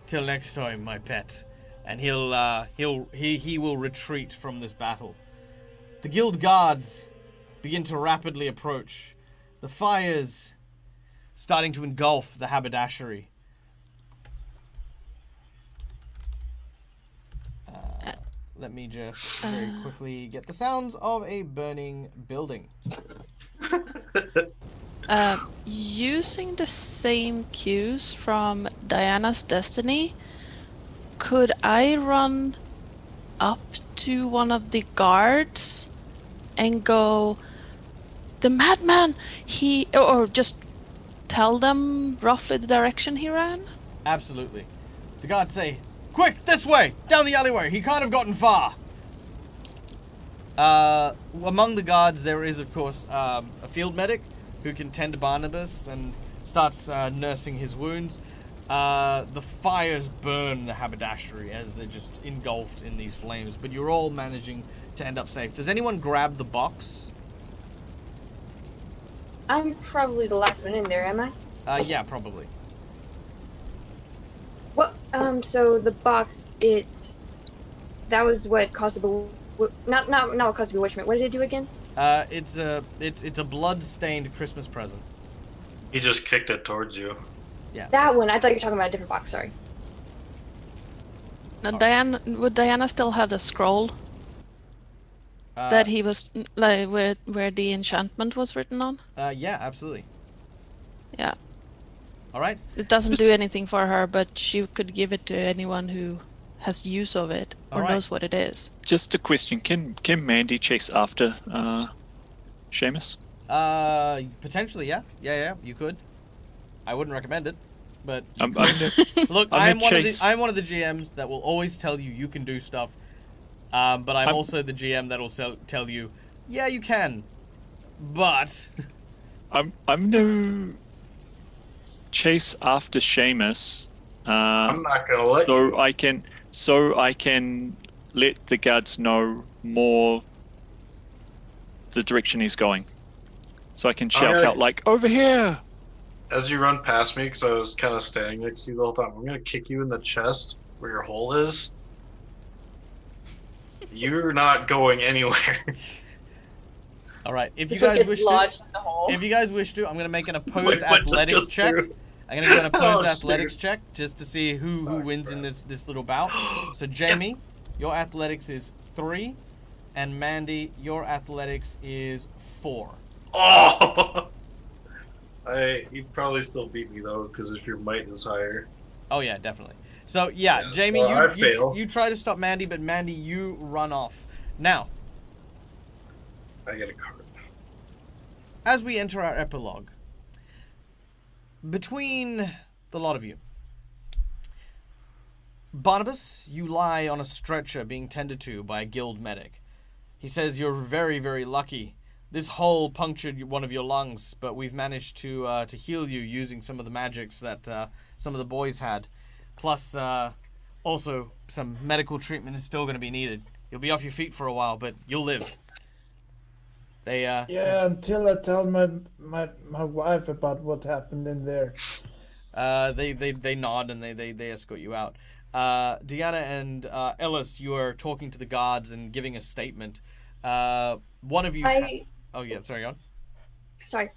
till next time, my pet. and he will retreat from this battle. The guild guards begin to rapidly approach. The fires starting to engulf the haberdashery. Let me just very quickly get the sounds of a burning building. Using the same cues from Diana's Destiny, could I run up to one of the guards and go, the madman, or just tell them roughly the direction he ran? Absolutely. The guards say, quick, this way, down the alleyway. He can't have gotten far. Among the guards, there is, of course, a field medic who can tend to Barnabas and starts nursing his wounds. The fires burn the haberdashery as they're just engulfed in these flames, but you're all managing to end up safe. Does anyone grab the box? I'm probably the last one in there, am I? Yeah, probably. What? So the box, that was what caused the not what caused the bewitchment. What did it do again? It's a blood-stained Christmas present. He just kicked it towards you. Yeah. That one. I thought you were talking about a different box. Sorry. Now, would Diana still have the scroll that he was like where the enchantment was written on? Yeah, absolutely. Yeah. All right. It doesn't do anything for her, but she could give it to anyone who has use of it or knows what it is. Just a question: Can Mandy chase after Seamus? Potentially, yeah. Yeah, you could. I wouldn't recommend it, but look, I'm one of the GMs that will always tell you can do stuff, but I'm also the GM that will tell you, yeah, you can, but I'm no chase after Seamus. I'm not gonna let you. So I can let the guards know more the direction he's going. So I can shout out like, over here! As you run past me, because I was kind of standing next to you the whole time, I'm gonna kick you in the chest where your hole is. You're not going anywhere. All right. If you This one guys gets wish lodged to, in the hole. if you guys wish to, I'm gonna make an opposed Wait, what just athletics goes check. through? I'm gonna do an opposed Oh, athletics shoot. check just to see who wins in this little bout. So Jamie, your athletics is 3, and Mandy, your athletics is 4. Oh! You'd probably still beat me though, because if your might is higher. Oh yeah, definitely. So yeah, Jamie, well, I fail. you try to stop Mandy, but Mandy, you run off. Now, I get a card. as we enter our epilogue, between the lot of you, Barnabas, you lie on a stretcher being tended to by a guild medic. He says you're very, very lucky. This hole punctured one of your lungs, but we've managed to heal you using some of the magics that some of the boys had. Plus, also, some medical treatment is still going to be needed. You'll be off your feet for a while, but you'll live. Yeah, until I tell my wife about what happened in there. They nod and they escort you out. Deanna and Ellis, you are talking to the guards and giving a statement. One of you. Oh yeah, sorry, go on. Sorry,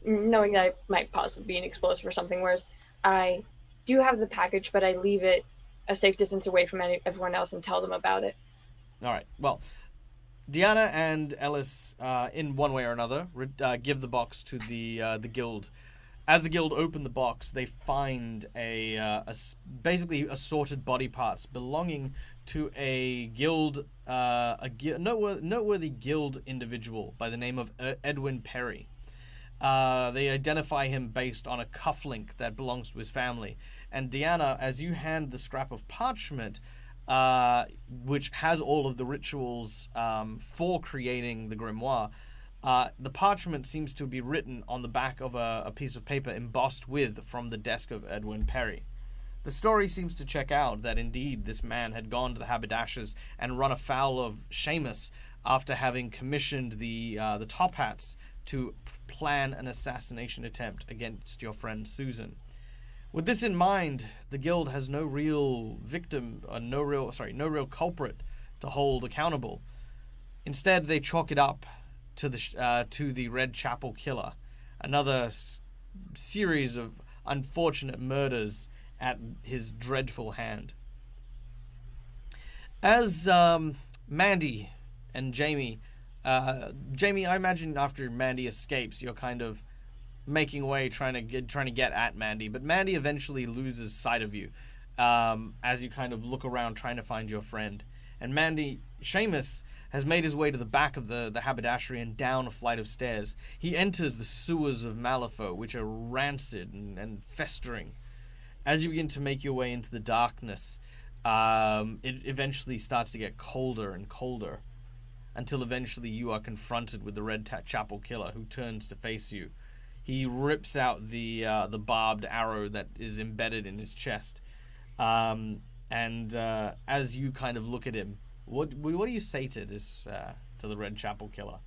knowing that I might possibly be an explosive or something, whereas I do have the package, but I leave it a safe distance away from everyone else and tell them about it. All right. Well, Deanna and Ellis, in one way or another, give the box to the guild. As the guild open the box, they find basically assorted body parts belonging to a noteworthy guild individual by the name of Edwin Perry. They identify him based on a cufflink that belongs to his family. And Deanna, as you hand the scrap of parchment, which has all of the rituals for creating the grimoire, the parchment seems to be written on the back of a piece of paper embossed with from the desk of Edwin Perry. The story seems to check out that indeed this man had gone to the haberdashers and run afoul of Seamus after having commissioned the Top Hats to plan an assassination attempt against your friend Susan. With this in mind, the guild has no real victim, no real culprit to hold accountable. Instead, they chalk it up to the Red Chapel Killer, another series of unfortunate murders at his dreadful hand. As Mandy and Jamie, I imagine after Mandy escapes, you're kind of making way, trying to get at Mandy, but Mandy eventually loses sight of you as you kind of look around trying to find your friend. And Seamus has made his way to the back of the haberdashery and down a flight of stairs. He enters the sewers of Malifaux, which are rancid and festering. As you begin to make your way into the darkness, it eventually starts to get colder and colder, until eventually you are confronted with the Red Chapel Killer, who turns to face you. He rips out the barbed arrow that is embedded in his chest, and as you kind of look at him, what do you say to this to the Red Chapel Killer?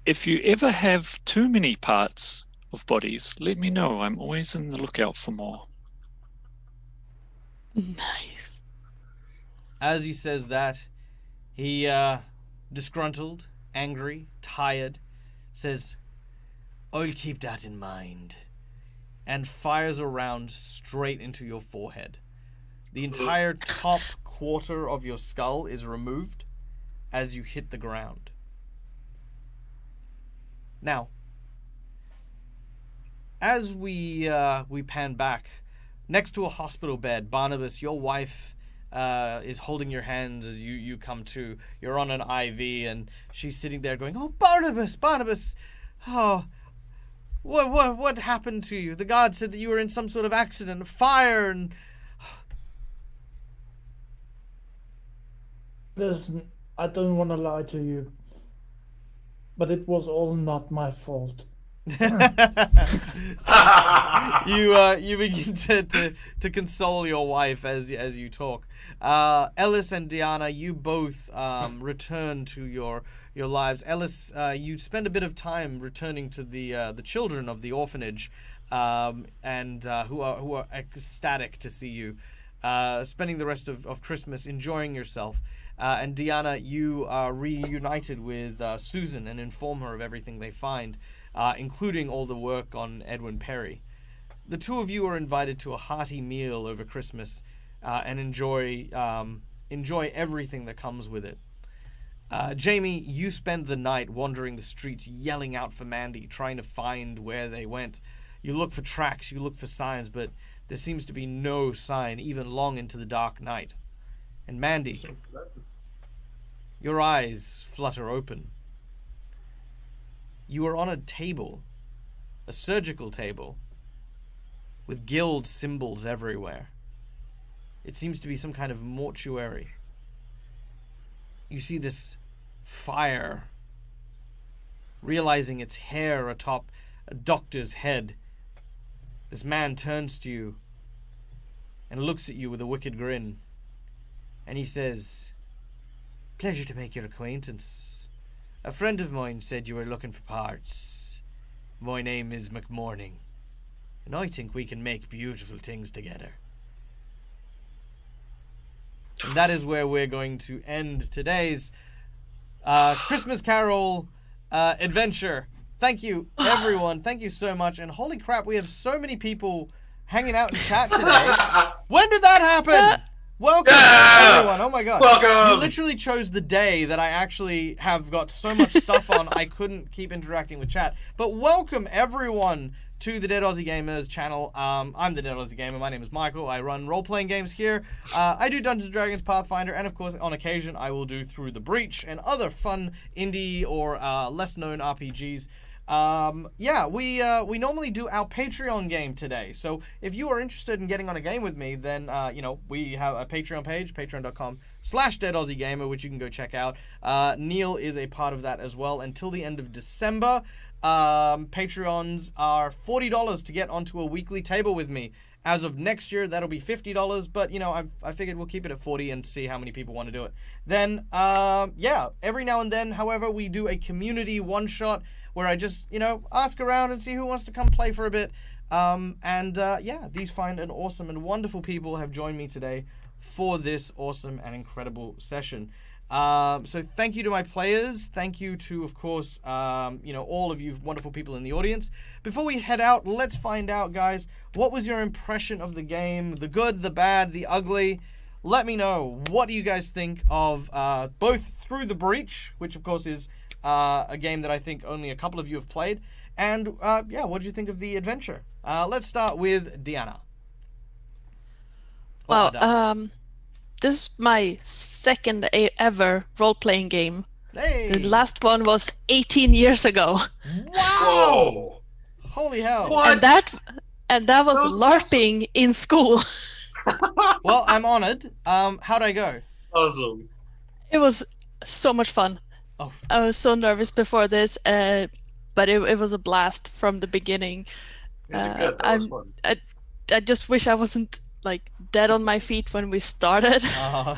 If you ever have too many parts of bodies, let me know. I'm always on the lookout for more. Nice. As he says that, he, disgruntled, angry, tired, says, "I'll keep that in mind," and fires a round straight into your forehead. The entire top quarter of your skull is removed as you hit the ground. Now, as we pan back, next to a hospital bed, Barnabas, your wife is holding your hands as you come to. You're on an IV, and she's sitting there going, "Oh, Barnabas, oh, what happened to you? The guard said that you were in some sort of accident, a fire, and..." Listen, I don't want to lie to you, but it was all not my fault. You begin to console your wife as you talk. Ellis and Diana, you both return to your lives. Ellis, you spend a bit of time returning to the children of the orphanage, and who are ecstatic to see you. Spending the rest of Christmas enjoying yourself. And Diana, you are reunited with Susan and inform her of everything they find, including all the work on Edwin Perry. The two of you are invited to a hearty meal over Christmas, and enjoy everything that comes with it. Jamie, you spend the night wandering the streets, yelling out for Mandy, trying to find where they went. You look for tracks, you look for signs, but there seems to be no sign, even long into the dark night. And Mandy, your eyes flutter open. You are on a table, a surgical table, with guild symbols everywhere. It seems to be some kind of mortuary. You see this fire, realizing it's hair atop a doctor's head. This man turns to you and looks at you with a wicked grin. And he says, "Pleasure to make your acquaintance. A friend of mine said you were looking for parts. My name is McMorning, and I think we can make beautiful things together." And that is where we're going to end today's Christmas Carol adventure. Thank you, everyone. Thank you so much. And holy crap, we have so many people hanging out in chat today. When did that happen? Welcome, everyone. Oh my god. Welcome. You literally chose the day that I actually have got so much stuff on I couldn't keep interacting with chat. But welcome, everyone, to the Dead Aussie Gamers channel. I'm the Dead Aussie Gamer. My name is Michael. I run role-playing games here. I do Dungeons & Dragons, Pathfinder, and of course, on occasion, I will do Through the Breach and other fun indie or less-known RPGs. We normally do our Patreon game today. So if you are interested in getting on a game with me, then, we have a Patreon page, patreon.com/DeadAussieGamer, which you can go check out. Neil is a part of that as well until the end of December. Patreons are $40 to get onto a weekly table with me. As of next year, that'll be $50, but, I figured we'll keep it at $40 and see how many people want to do it. Then, every now and then, however, we do a community one-shot where I just, ask around and see who wants to come play for a bit. These fine and awesome and wonderful people have joined me today for this awesome and incredible session. So thank you to my players. Thank you to, of course, all of you wonderful people in the audience. Before we head out, let's find out, guys, what was your impression of the game? The good, the bad, the ugly. Let me know. What do you guys think of both Through the Breach, which, of course, is a game that I think only a couple of you have played. And, what did you think of the adventure? Let's start with Deanna. Well, this is my second ever role-playing game. Hey! The last one was 18 years ago. Wow! Holy hell! What? And that was LARPing in school. Well, I'm honored. How'd I go? Awesome. It was so much fun. Oh. I was so nervous before this, but it was a blast from the beginning. Good. That was fun. I just wish I wasn't dead on my feet when we started.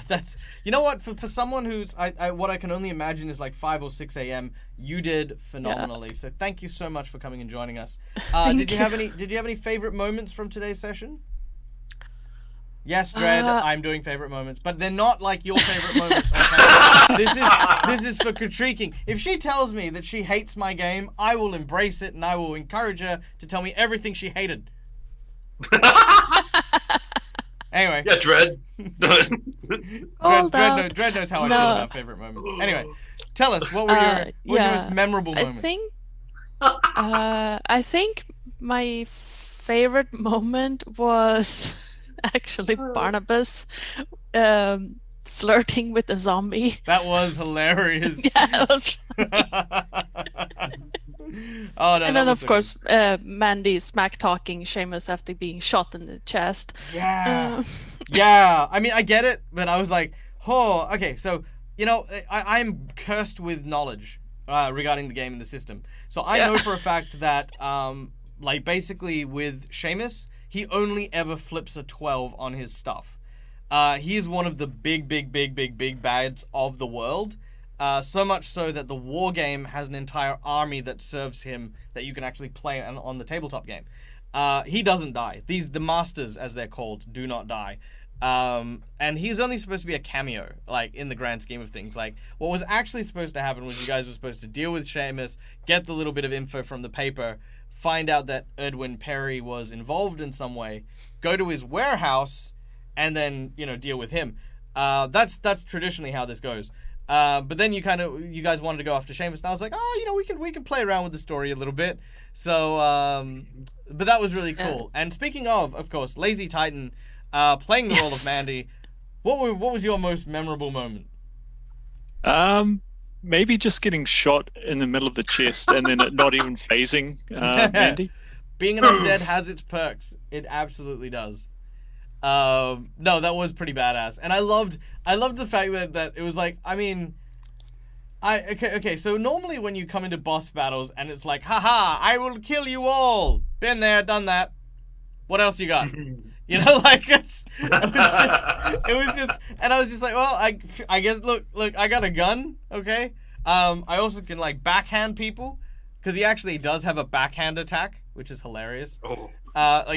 That's what, for someone who's what I can only imagine is 5 or 6 a.m. You did phenomenally. So thank you so much for coming and joining us. Did you have any favorite moments from today's session? Yes, Dread, I'm doing favorite moments, but they're not like your favorite moments. Okay? This is for critiquing. If she tells me that she hates my game, I will embrace it and I will encourage her to tell me everything she hated. Anyway. Yeah, Dread. Dread knows how I feel about favorite moments. Anyway, tell us, what were your most memorable moments? I think my favorite moment was actually Barnabas flirting with a zombie. That was hilarious. Yeah, it was. Oh, no, and then, of course, Mandy smack talking Seamus after being shot in the chest. Yeah. Yeah. I mean, I get it, but I was like, oh, okay. So, I'm cursed with knowledge regarding the game and the system. So I know for a fact that, basically with Seamus, he only ever flips a 12 on his stuff. He is one of the big bads of the world. So much so that the war game has an entire army that serves him that you can actually play on the tabletop game. He doesn't die. The masters, as they're called, do not die. And he's only supposed to be a cameo, in the grand scheme of things. What was actually supposed to happen was you guys were supposed to deal with Seamus, get the little bit of info from the paper, find out that Edwin Perry was involved in some way, go to his warehouse, and then, deal with him. That's traditionally how this goes. But then you guys wanted to go after Seamus, and I was like, we can play around with the story a little bit. So, but that was really cool. And speaking of course, Lazy Titan, playing the role of Mandy, what was your most memorable moment? Maybe just getting shot in the middle of the chest and then it not even phasing Mandy. Being an undead has its perks. It absolutely does. No, that was pretty badass, and I loved the fact that it was okay. So normally when you come into boss battles and it's haha, I will kill you all. Been there, done that. What else you got? It was just, and I was just well, I guess look, I got a gun, okay. I also can backhand people because he actually does have a backhand attack, which is hilarious. Oh. But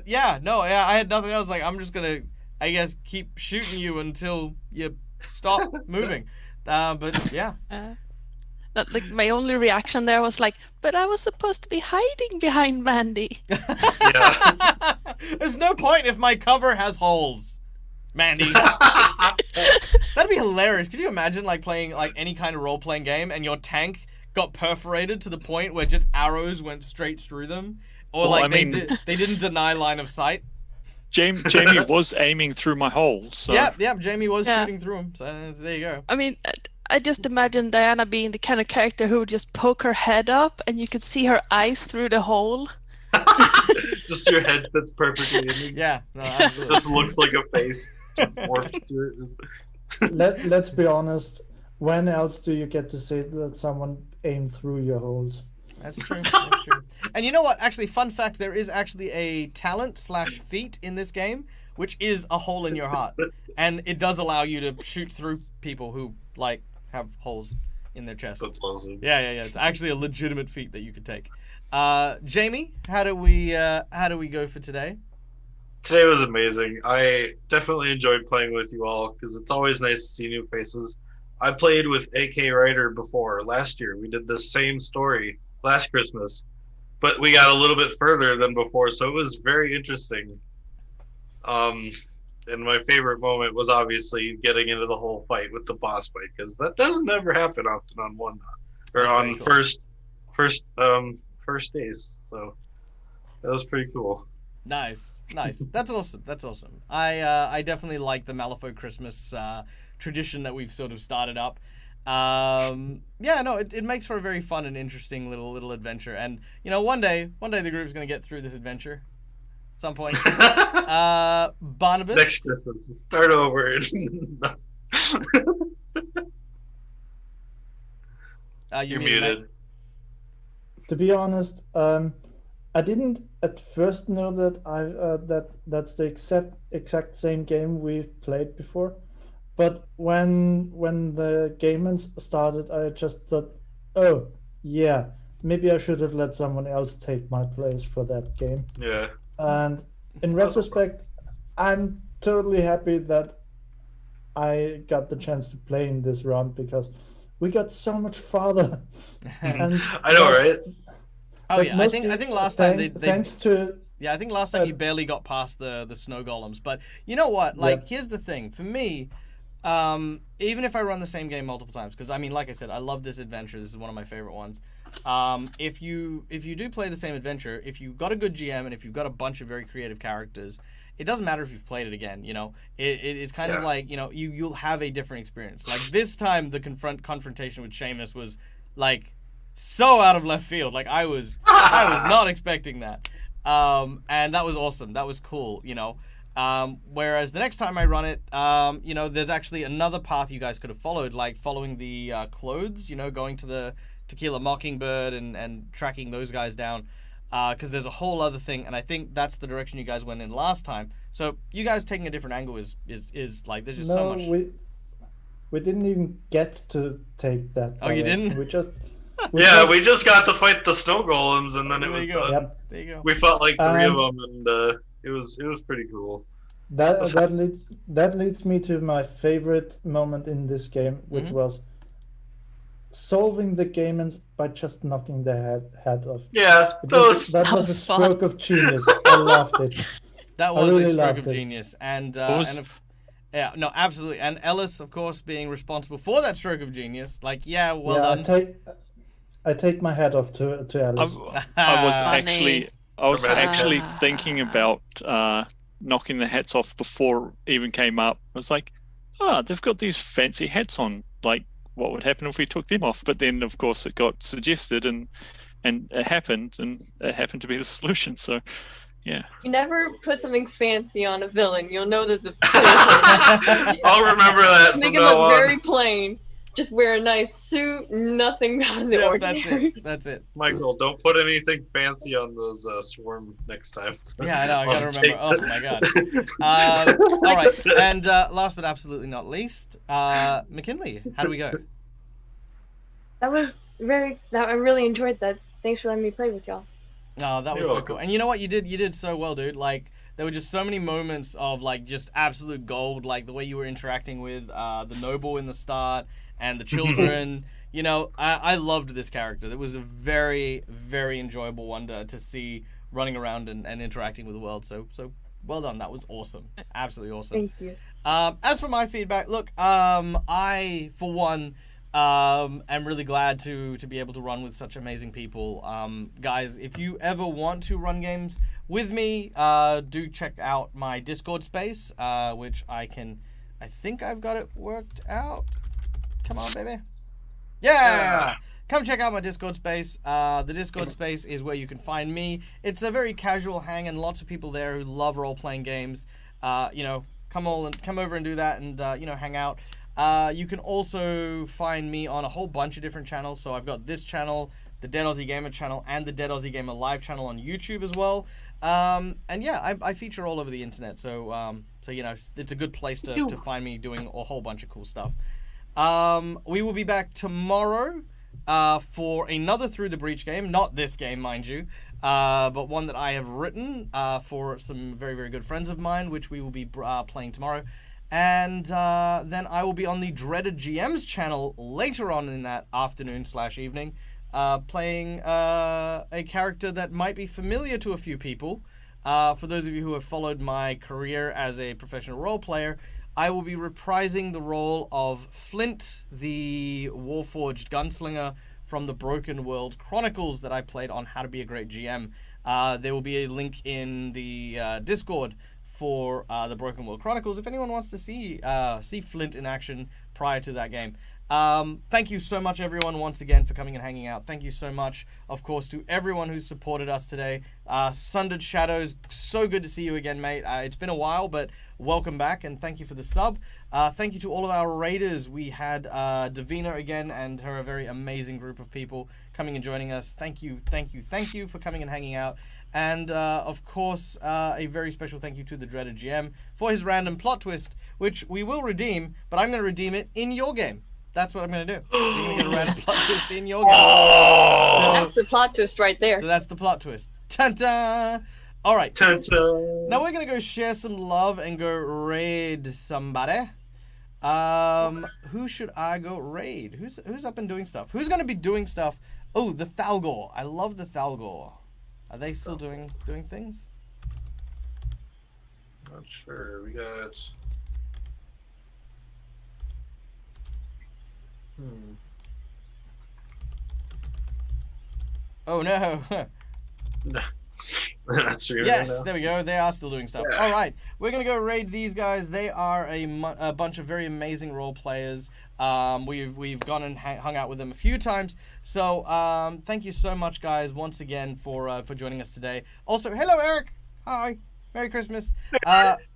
I had nothing else. I'm just gonna, I guess, keep shooting you until you stop moving. But yeah. My only reaction there was but I was supposed to be hiding behind Mandy. Yeah. There's no point if my cover has holes, Mandy. That'd be hilarious. Could you imagine playing any kind of role-playing game and your tank got perforated to the point where just arrows went straight through them? Or they didn't deny line of sight. Jamie was aiming through my hole. So. Yeah, Jamie was shooting through him. So there you go. I mean, I just imagine Diana being the kind of character who would just poke her head up and you could see her eyes through the hole. Just your head fits perfectly in. Yeah, no, absolutely. Just looks like a face. Just morphed to it. Let's be honest. When else do you get to see that someone aimed through your holes? That's true. That's true. And you know what? Actually, fun fact: there is actually a talent/feat in this game, which is a hole in your heart, and it does allow you to shoot through people who have holes in their chest. That's awesome. Yeah. It's actually a legitimate feat that you could take. Jamie, how do we go for today? Today was amazing. I definitely enjoyed playing with you all because it's always nice to see new faces. I played with AK Ryder before last year. We did the same story last Christmas, but we got a little bit further than before, so it was very interesting. And my favorite moment was obviously getting into the whole fight with the boss fight, because that doesn't ever happen often on first days. So that was pretty cool. Nice. That's awesome. I definitely like the Malifaux Christmas tradition that we've sort of started up. It makes for a very fun and interesting little adventure. And one day the group's gonna get through this adventure at some point. Barnabas. Next Christmas, start over. You're muted. Mate? To be honest, I didn't at first know that that's the exact same game we've played before, but when the gamers started, I just thought, oh yeah, maybe I should have let someone else take my place for that game. Yeah. And in retrospect, I'm totally happy that I got the chance to play in this round, because we got so much farther. And I know, right? Oh yeah, I think last time they thanks to I think last time you barely got past the snow golems. But you know what? Like, here's the thing for me. Even if I run the same game multiple times, because I mean, like I said, I love this adventure. This is one of my favorite ones. If you do play the same adventure, if you've got a good GM and if you've got a bunch of very creative characters, it doesn't matter if you've played it again. It's kind of like you'll have a different experience. Like this time, the confrontation with Seamus was like so out of left field. Like I was not expecting that, and that was awesome. That was cool. Whereas the next time I run it, there's actually another path you guys could have followed, like following the clothes, going to the Tequila Mockingbird and tracking those guys down, because there's a whole other thing, and I think that's the direction you guys went in last time. So you guys taking a different angle is like, there's just so much. We didn't even get to take that. Oh, you didn't? We just we just got to fight the snow golems, and then it was done. Yep. There you go. We fought like three of them, and it was pretty cool. That leads me to my favorite moment in this game, which was solving the gamers by just knocking their head off. Yeah, that was a stroke of genius. I loved it. That was really a stroke of it. genius, yeah, no, absolutely. And Ellis, of course, being responsible for that stroke of genius. Like, well done. I take my hat off to Ellis. I was actually thinking about knocking the hats off before it even came up. I was like, they've got these fancy hats on. Like, what would happen if we took them off? But then, of course, it got suggested, and it happened, and it happened to be the solution. So, yeah. You never put something fancy on a villain. You'll know that the I'll remember that. Make it look very plain. Just wear a nice suit, nothing out of the ordinary. That's it. Michael, don't put anything fancy on those swarm next time. So yeah, I know. I gotta remember. Oh my god. All right, and last but absolutely not least, McKinley. How do we go? I really enjoyed that. Thanks for letting me play with y'all. Oh, that was so cool. And you know what? You did so well, dude. Like, there were just so many moments of like just absolute gold, like the way you were interacting with the noble in the start and the children. I loved this character. It was a very, very enjoyable one to see running around and interacting with the world. So well done. That was awesome. Absolutely awesome. Thank you. As for my feedback, look, I for one am really glad to be able to run with such amazing people. Guys, if you ever want to run games with me, do check out my Discord space, which I think I've got it worked out. Come on, baby. Yeah! Come check out my Discord space. The Discord space is where you can find me. It's a very casual hang, and lots of people there who love role-playing games. Come over and do that, and hang out. You can also find me on a whole bunch of different channels. So I've got this channel, the Dead Aussie Gamer channel, and the Dead Aussie Gamer live channel on YouTube as well. I feature all over the internet. So it's a good place to find me doing a whole bunch of cool stuff. We will be back tomorrow for another Through the Breach game. Not this game, mind you, but one that I have written for some very, very good friends of mine, which we will be playing tomorrow. And then I will be on the Dreaded GM's channel later on in that afternoon/evening, playing a character that might be familiar to a few people. For those of you who have followed my career as a professional role player, I will be reprising the role of Flint, the Warforged gunslinger from the Broken World Chronicles that I played on How to Be a Great GM. There will be a link in the Discord for the Broken World Chronicles if anyone wants to see Flint in action prior to that game. Thank you so much, everyone, once again for coming and hanging out. Thank you so much, of course, to everyone who's supported us today. Sundered Shadows, so good to see you again, mate. It's been a while, but welcome back, and thank you for the sub. Thank you to all of our raiders. We had Davina again and her very amazing group of people coming and joining us. Thank you for coming and hanging out. And, of course, a very special thank you to the Dreaded GM for his random plot twist, which we will redeem, but I'm going to redeem it in your game. That's what I'm going to do. You're going to get a random plot twist in your game. That's the plot twist right there. So that's the plot twist. Ta-ta! All right. Ta-ta. Now we're going to go share some love and go raid somebody. Who should I go raid? Who's up and doing stuff? Who's going to be doing stuff? Oh, the Thalgor. I love the Thalgor. Are they still doing things? Not sure. We got. Oh no. That's true. Yes, there we go. They are still doing stuff. Yeah. All right, we're gonna go raid these guys. They are a bunch of very amazing role players. We've gone and hung out with them a few times. So thank you so much, guys, once again for joining us today. Also, hello, Eric. Hi. Merry Christmas.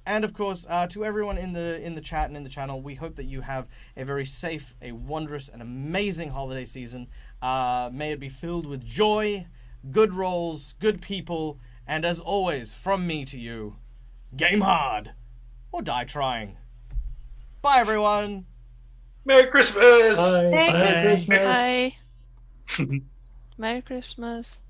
And of course, to everyone in the chat and in the channel, we hope that you have a very safe, a wondrous, and amazing holiday season. May it be filled with joy, good rolls, good people, and as always, from me to you, game hard or die trying. Bye, everyone. Merry Christmas! Bye. Merry Merry Christmas. Christmas. Bye. Merry Christmas.